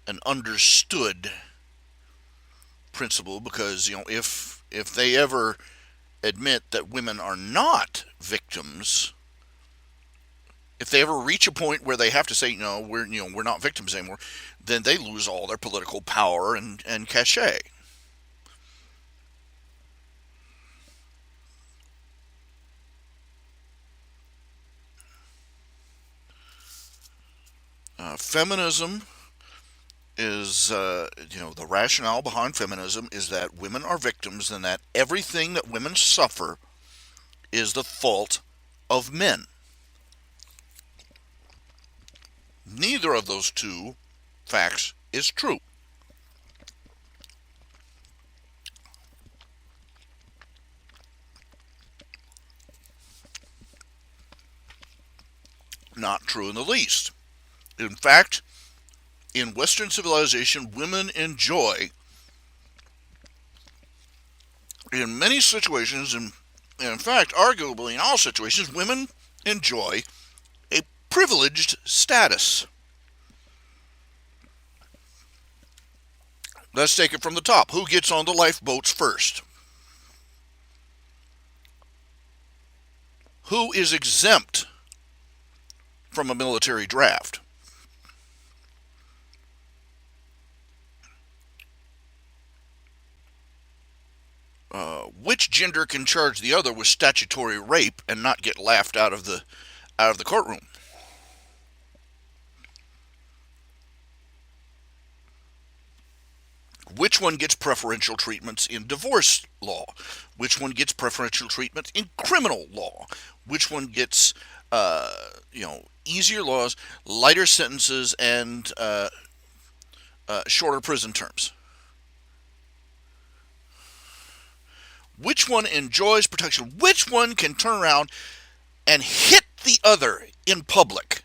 and understood principle, because if they ever admit that women are not victims, if they ever reach a point where they have to say no, we're not victims anymore, then they lose all their political power and cachet. Feminism is, the rationale behind feminism is that women are victims and that everything that women suffer is the fault of men. Neither of those two facts is true. Not true in the least. In fact, in Western civilization, women enjoy, in many situations, and in fact, arguably in all situations, women enjoy a privileged status. Let's take it from the top. Who gets on the lifeboats first? Who is exempt from a military draft? Which gender can charge the other with statutory rape and not get laughed out of the courtroom? Which one gets preferential treatments in divorce law? Which one gets preferential treatment in criminal law? Which one gets, easier laws, lighter sentences, and shorter prison terms? Which one enjoys protection? Which one can turn around and hit the other in public?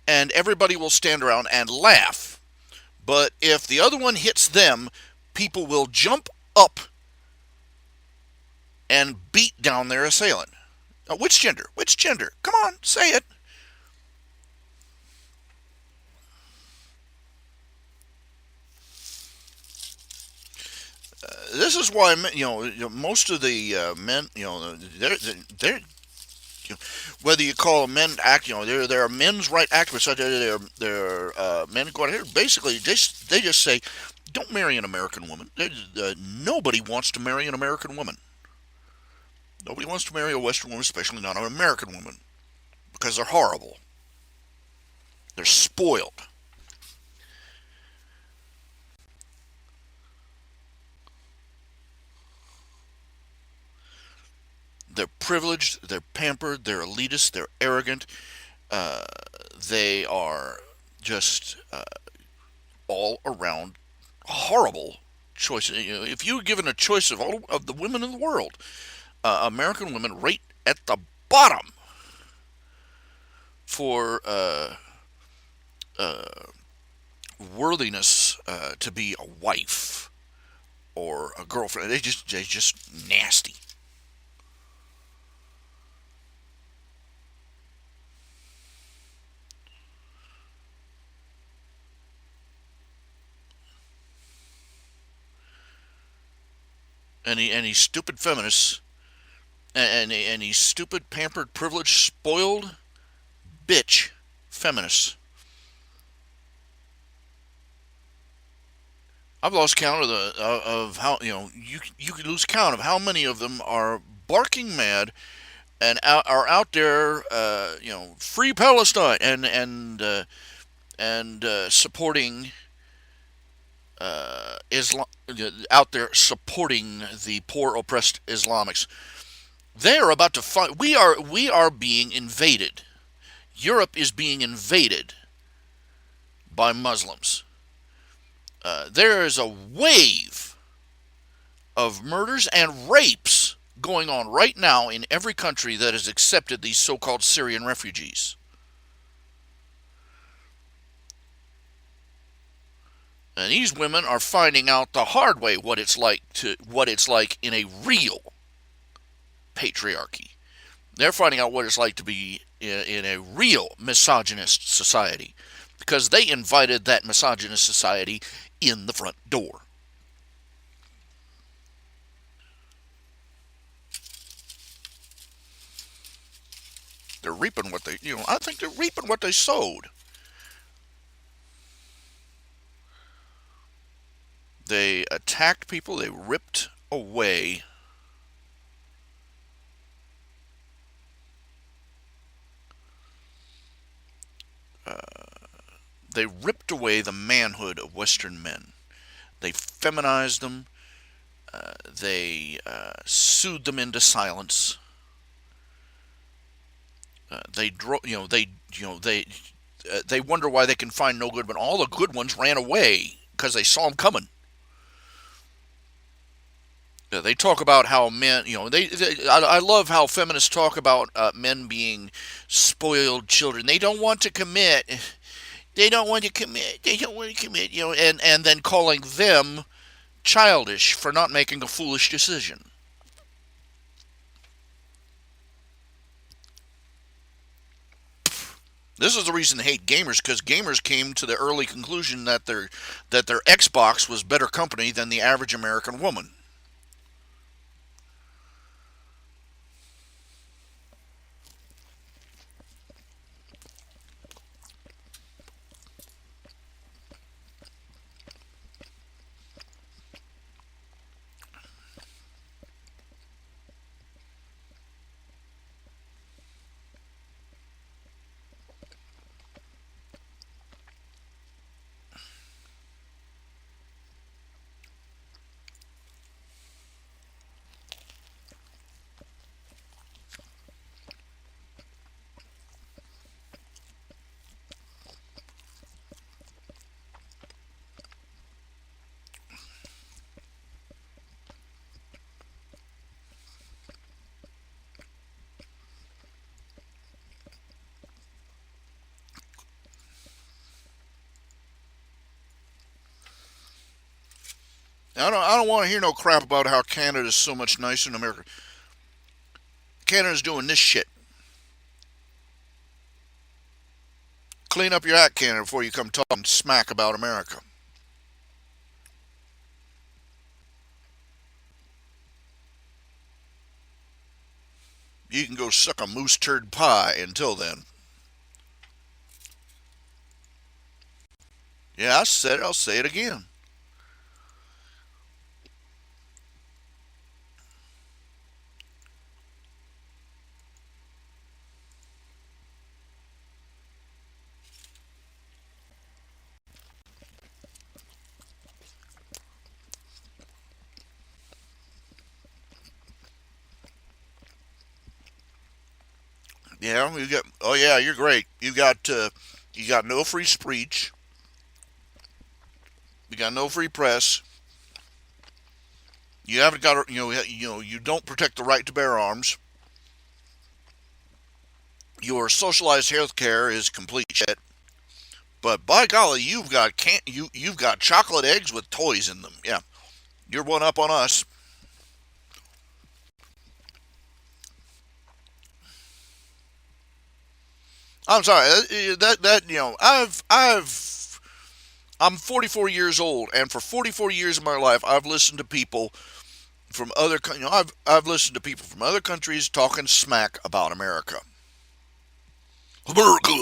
And everybody will stand around and laugh. But if the other one hits them, people will jump up and beat down their assailant. Now, which gender? Which gender? Come on, say it. This is why most of the men, they're whether you call them men act, there are men's right activists out there. They're men who go out here. Basically, they just say, don't marry an American woman. Nobody wants to marry an American woman. Nobody wants to marry a Western woman, especially not an American woman, because they're horrible. They're spoiled. They're privileged, they're pampered, they're elitist, they're arrogant. Uh, they are just all around horrible choices. You know, if you were given a choice of all of the women in the world, American women rate at the bottom for worthiness to be a wife or a girlfriend. They're just nasty. Any stupid feminists and any stupid, pampered, privileged, spoiled bitch feminists. I've lost count of the of how you could lose count of how many of them are barking mad and are out there free Palestine and supporting Islam, out there supporting the poor oppressed Islamics. They are about to fight. We are being invaded. Europe is being invaded by Muslims. There is a wave of murders and rapes going on right now in every country that has accepted these so-called Syrian refugees. And these women are finding out the hard way what it's like in a real patriarchy. They're finding out what it's like to be in a real misogynist society because they invited that misogynist society in the front door. They're reaping what I think they're reaping what they sowed. They attacked people, they ripped away the manhood of Western men. They feminized them. They soothed them into silence. They wonder why they can find no good, but all the good ones ran away because they saw them coming. They talk about how men, I love how feminists talk about men being spoiled children. They don't want to commit. They don't want to commit. They don't want to commit. And then calling them childish for not making a foolish decision. This is the reason they hate gamers, because gamers came to the early conclusion that their Xbox was better company than the average American woman. I don't want to hear no crap about how Canada's so much nicer than America. Canada's doing this shit. Clean up your act, Canada, before you come talking smack about America. You can go suck a moose turd pie until then. Yeah, I said it. I'll say it again. Yeah, you got. Oh yeah, you're great. You got no free speech. You got no free press. You haven't got. You don't protect the right to bear arms. Your socialized health care is complete shit. But by golly, you've got chocolate eggs with toys in them. Yeah, you're one up on us. I'm sorry. That I'm 44 years old, and for 44 years of my life, I've listened to people from I've listened to people from other countries talking smack about America. America.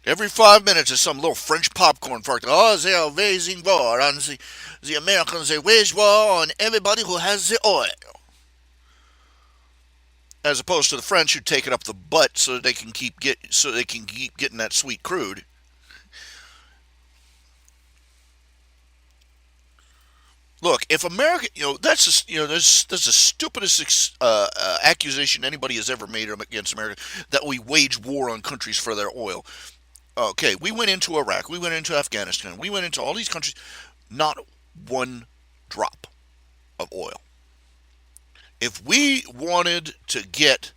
Every 5 minutes is some little French popcorn factory. Oh, they are waging war, and the Americans they wage war on everybody who has the oil. As opposed to the French who take it up the butt so they can keep getting that sweet crude. Look, if America, that's the stupidest accusation anybody has ever made against America, that we wage war on countries for their oil. Okay, we went into Iraq, we went into Afghanistan, we went into all these countries, not one drop of oil. If we wanted to get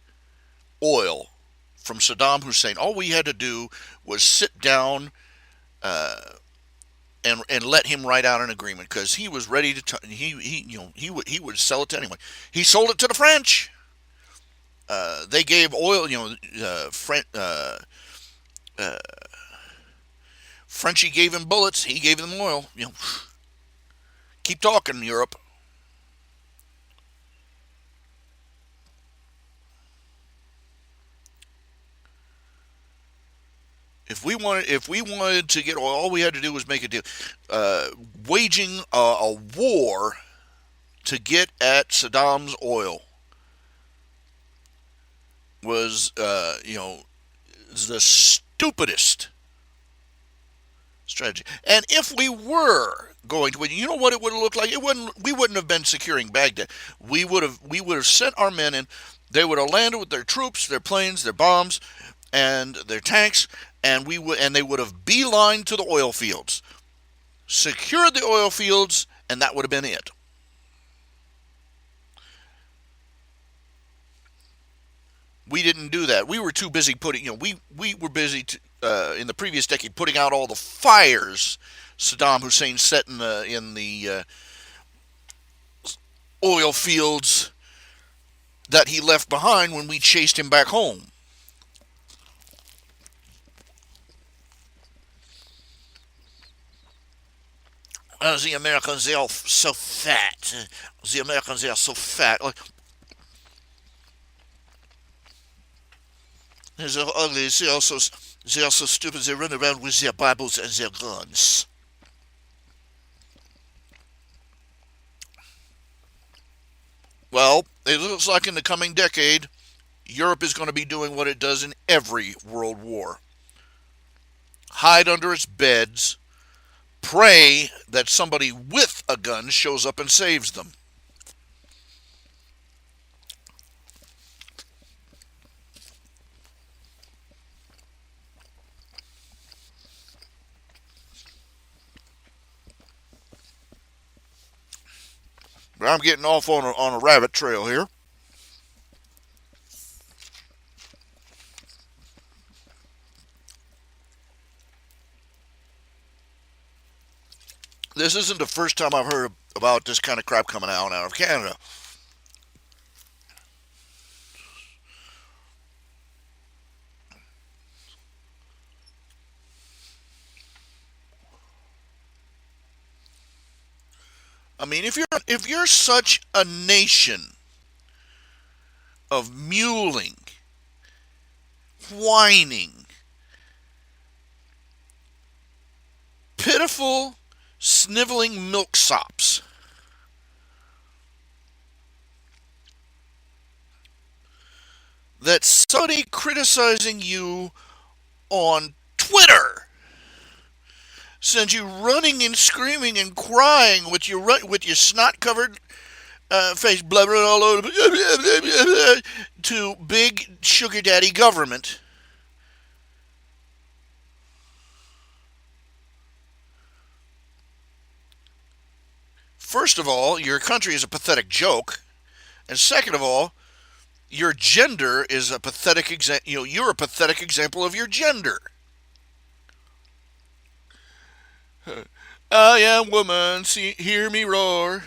oil from Saddam Hussein, all we had to do was sit down and let him write out an agreement, because he was ready to he would sell it to anyone. He sold it to the French. They gave oil, Frenchie gave him bullets, he gave them oil. Keep talking, Europe. If we wanted to get oil, all we had to do was make a deal. Waging a war to get at Saddam's oil was, the stupidest strategy. And if we were going to win, you know what it would have looked like? We wouldn't have been securing Baghdad. We would have sent our men in. They would have landed with their troops, their planes, their bombs, and their tanks, and they would have beelined to the oil fields, secured the oil fields, and that would have been it. We didn't do that. We were too busy we were busy in the previous decade putting out all the fires Saddam Hussein set in the oil fields that he left behind when we chased him back home. The Americans, they are so fat. The Americans, they are so fat. Like, they're so ugly. They are so stupid. They run around with their Bibles and their guns. Well, it looks like in the coming decade, Europe is going to be doing what it does in every world war: hide under its beds, pray that somebody with a gun shows up and saves them. But I'm getting off on a rabbit trail here. This isn't the first time I've heard about this kind of crap coming out of Canada. I mean, if you're such a nation of mewling, whining, pitiful, sniveling milksops, that somebody criticizing you on Twitter sends you running and screaming and crying with your snot-covered face blubbering all over to big sugar daddy government. First of all, your country is a pathetic joke, and second of all, your gender is a pathetic you're a pathetic example of your gender. I am woman, hear me roar.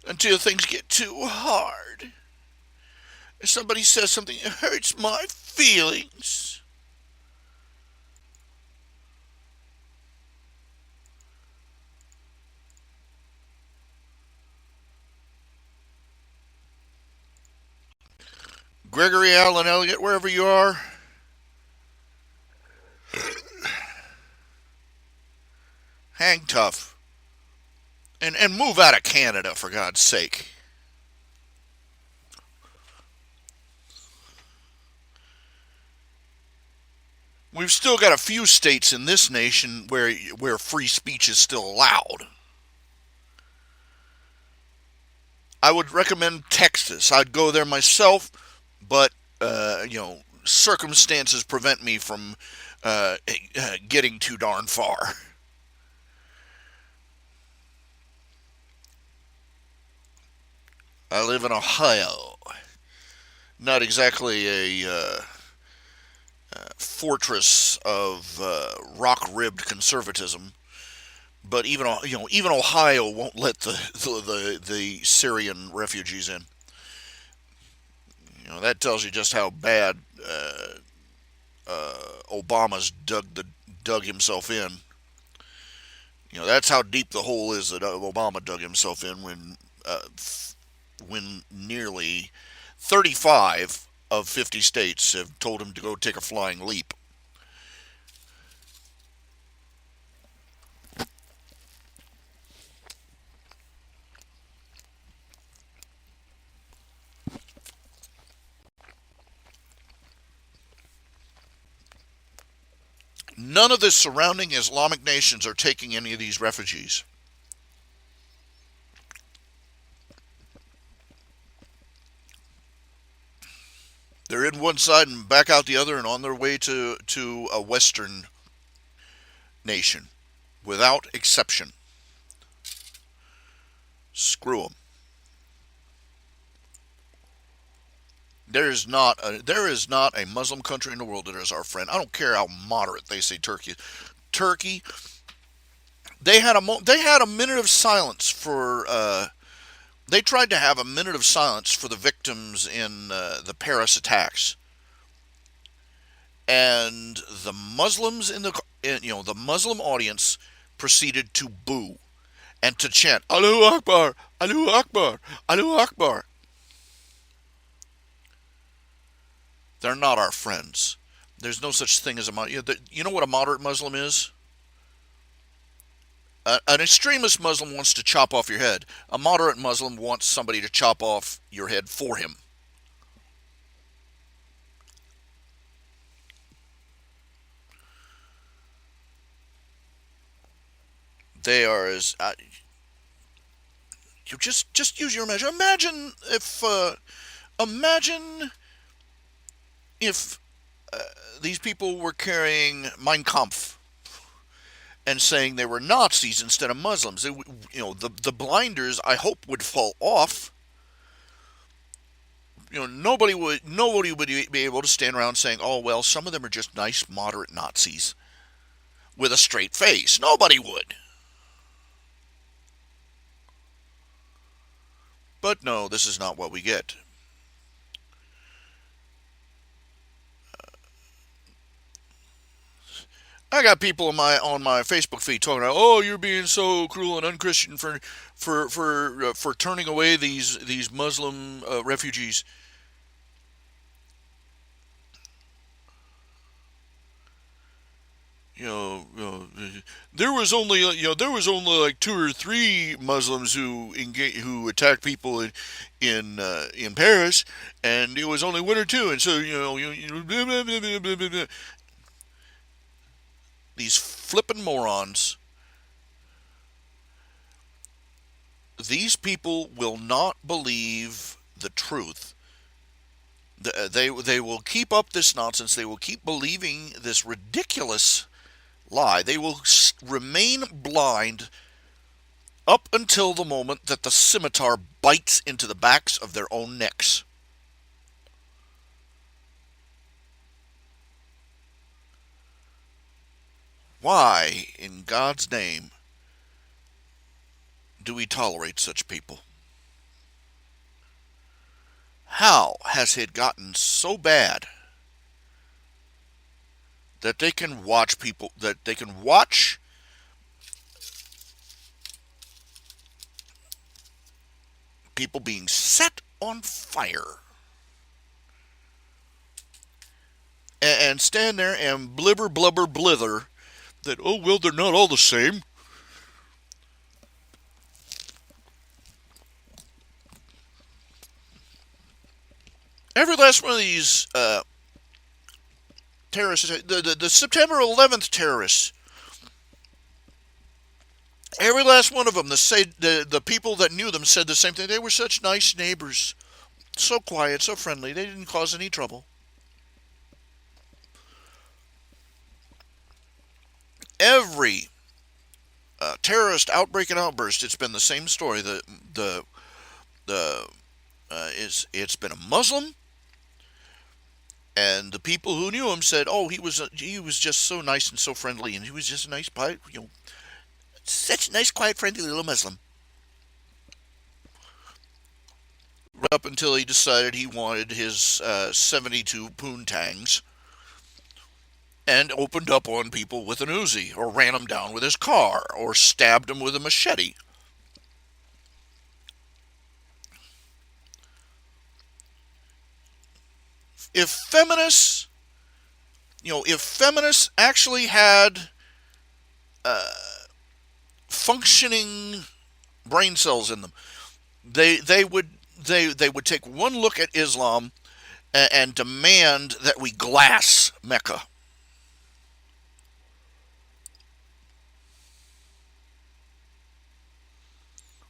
Until things get too hard. If somebody says something that hurts my feelings. Gregory Allen Elliott, wherever you are. Hang tough. And move out of Canada, for God's sake. We've still got a few states in this nation where free speech is still allowed. I would recommend Texas. I'd go there myself, but circumstances prevent me from getting too darn far. I live in Ohio. Not exactly a fortress of rock-ribbed conservatism, but even Ohio won't let the Syrian refugees in. That tells you just how bad Obama's dug himself in. That's how deep the hole is that Obama dug himself in when nearly 35 of 50 states have told him to go take a flying leap. None of the surrounding Islamic nations are taking any of these refugees. They're in one side and back out the other and on their way to a Western nation, without exception. Screw them. There is not a Muslim country in the world that is our friend. I don't care how moderate they say Turkey is. Turkey, they had a minute of silence for. They tried to have a minute of silence for the victims in the Paris attacks, and the Muslims the Muslim audience proceeded to boo and to chant Allahu Akbar, Allahu Akbar, Allahu Akbar. They're not our friends. There's no such thing as you know what a moderate Muslim is? An extremist Muslim wants to chop off your head. A moderate Muslim wants somebody to chop off your head for him. They are as you just use your imagination. Imagine if these people were carrying Mein Kampf and saying they were Nazis instead of Muslims. The blinders, I hope, would fall off. Nobody would be able to stand around saying, "Oh well, some of them are just nice, moderate Nazis with a straight face." Nobody would. But no, this is not what we get. I got people on my Facebook feed talking about, "Oh, you're being so cruel and unchristian for turning away these Muslim refugees." There was only like 2 or 3 Muslims who attacked people in Paris, and it was only 1 or 2, and so blah, blah, blah, blah, blah, blah. these flippin' morons, these people will not believe the truth. They will keep up this nonsense. They will keep believing this ridiculous lie. They will remain blind up until the moment that the scimitar bites into the backs of their own necks. Why, in God's name, do we tolerate such people? How has it gotten so bad that they can watch people being set on fire and stand there and blibber blubber blither that, oh, well, they're not all the same. Every last one of these terrorists, the September 11th terrorists, every last one of them, the people that knew them said the same thing. They were such nice neighbors, so quiet, so friendly. They didn't cause any trouble. Every terrorist outbreak and outburst, it's been the same story. It's been a Muslim, and the people who knew him said, "Oh, he was just so nice and so friendly, and he was just a nice, such a nice, quiet, friendly little Muslim." Up until he decided he wanted his 72 poontangs and opened up on people with an Uzi, or ran them down with his car, or stabbed them with a machete. If feminists actually had functioning brain cells in them, they would take one look at Islam and demand that we glass Mecca.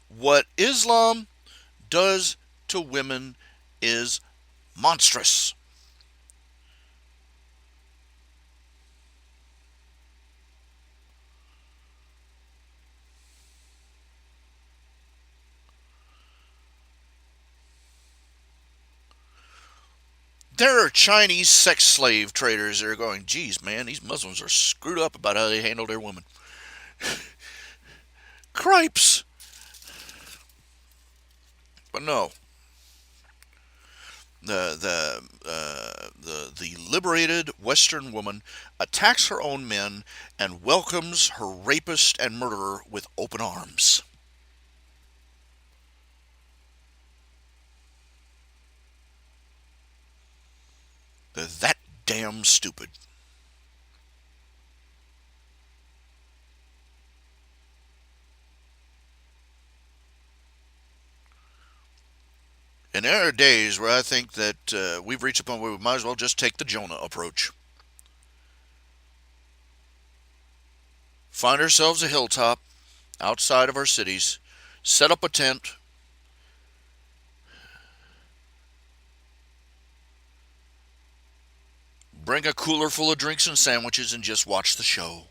What Islam does to women is monstrous. There are Chinese sex slave traders that are going, geez, man, these Muslims are screwed up about how they handle their women. Cripes! But no. The liberated Western woman attacks her own men and welcomes her rapist and murderer with open arms. They're that damn stupid. And there are days where I think that we've reached a point where we might as well just take the Jonah approach. Find ourselves a hilltop outside of our cities, set up a tent, bring a cooler full of drinks and sandwiches, and just watch the show.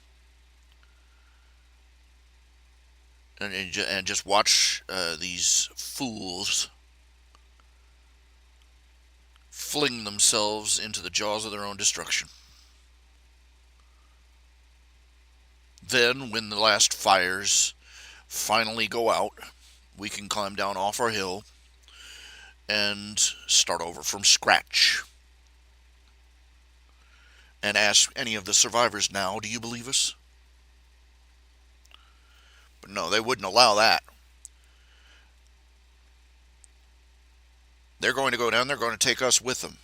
And just watch these fools fling themselves into the jaws of their own destruction. Then, when the last fires finally go out, we can climb down off our hill and start over from scratch. And ask any of the survivors now, do you believe us? But no, they wouldn't allow that. They're going to go down, they're going to take us with them.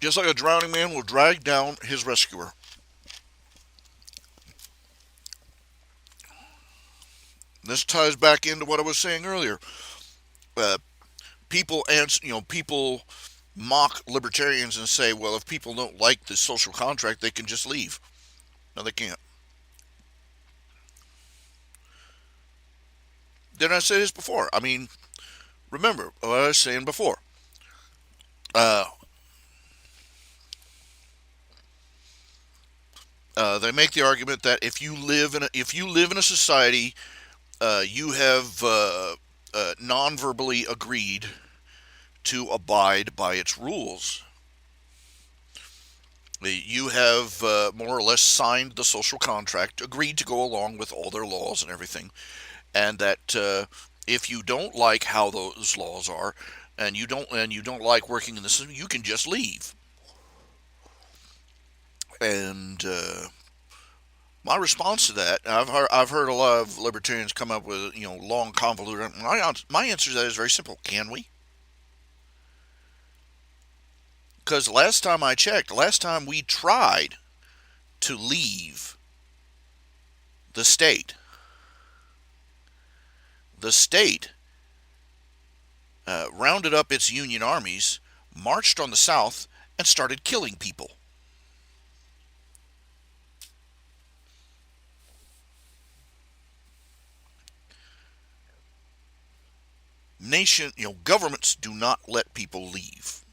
Just like a drowning man will drag down his rescuer. This ties back into what I was saying earlier. Uh, people mock libertarians and say, well, if people don't like the social contract, they can just leave. No, they can't. Didn't I say this before? I mean, remember what I was saying before. Uh, they make the argument that if you live in a society, you have non-verbally agreed to abide by its rules. You have more or less signed the social contract, agreed to go along with all their laws and everything, and that if you don't like how those laws are, and you don't like working in the system, you can just leave. And my response to that, I've heard a lot of libertarians come up with long convoluted. My answer to that is very simple: can we? Because last time I checked, last time we tried to leave the state, rounded up its Union armies, marched on the South, and started killing people. Governments do not let people leave.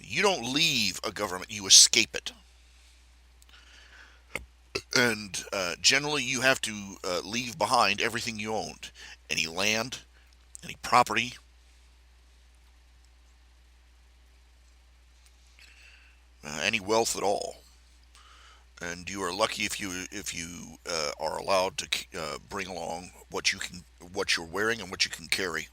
You don't leave a government, you escape it. And generally, you have to leave behind everything you owned: any land, any property, any wealth at all. And you are lucky if you are allowed to bring along what you're wearing and what you can carry.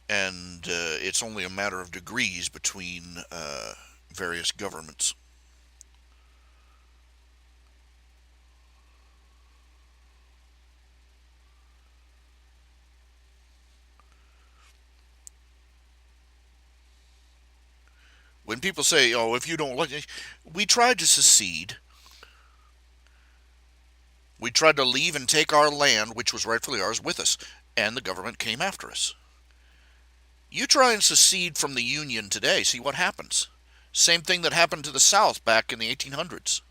And it's only a matter of degrees between various governments. When people say, "Oh, if you don't like it," we tried to secede. We tried to leave and take our land, which was rightfully ours, with us, and the government came after us. You try and secede from the Union today, see what happens. Same thing that happened to the South back in the 1800s.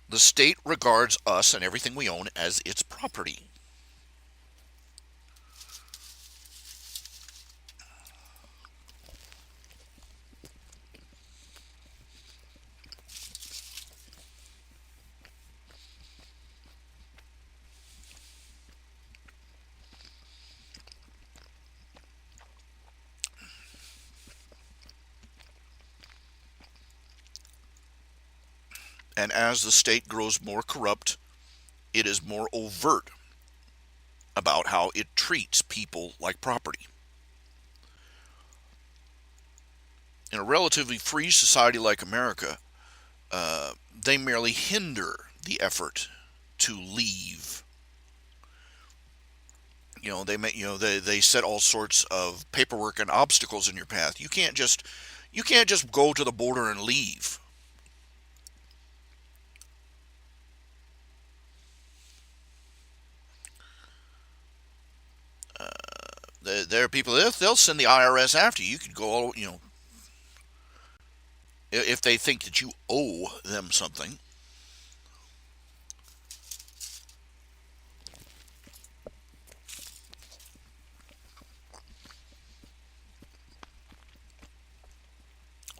The state regards us and everything we own as its property. And as the state grows more corrupt, it is more overt about how it treats people like property. In a relatively free society like America, they merely hinder the effort to leave. They set all sorts of paperwork and obstacles in your path. You can't just go to the border and leave. There are people, they'll send the IRS after you. You could go, if they think that you owe them something.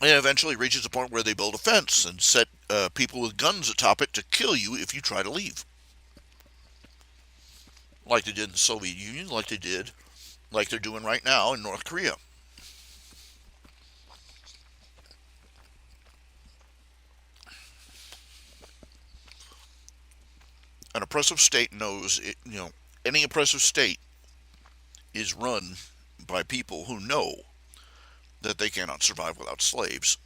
It eventually reaches a point where they build a fence and set people with guns atop it to kill you if you try to leave. Like they did in the Soviet Union, like they're doing right now in North Korea. An oppressive state knows it, any oppressive state is run by people who know that they cannot survive without slaves.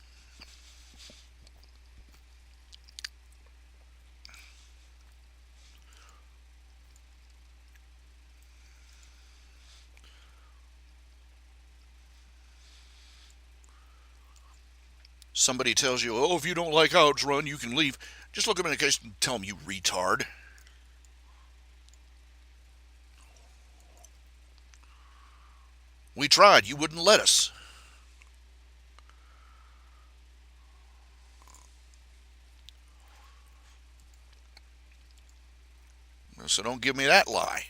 Somebody tells you, oh, if you don't like how it's run, you can leave. Just look them in the face and tell them, you retard. We tried. You wouldn't let us. So don't give me that lie.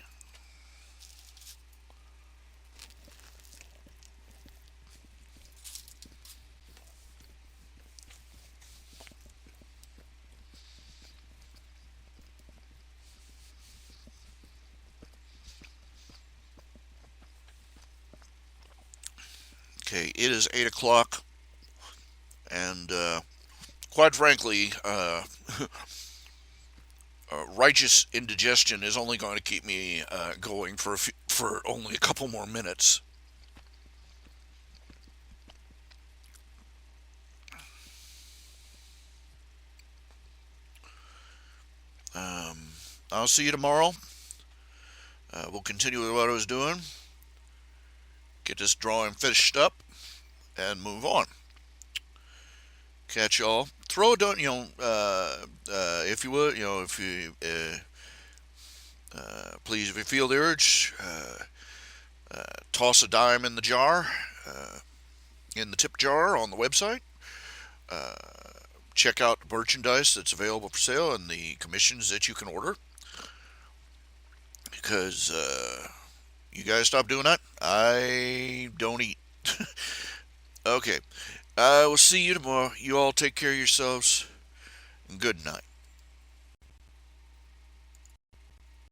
Okay, it is 8 o'clock, and quite frankly, righteous indigestion is only going to keep me going for only a couple more minutes. I'll see you tomorrow. We'll continue with what I was doing, get this drawing finished up, and move on. Catch y'all. Throw a done, if you would, if you please, if you feel the urge, toss a dime in the jar, in the tip jar on the website. Check out the merchandise that's available for sale and the commissions that you can order. Because you guys stop doing that, I don't eat. Okay. I will see you tomorrow. You all take care of yourselves. And good night.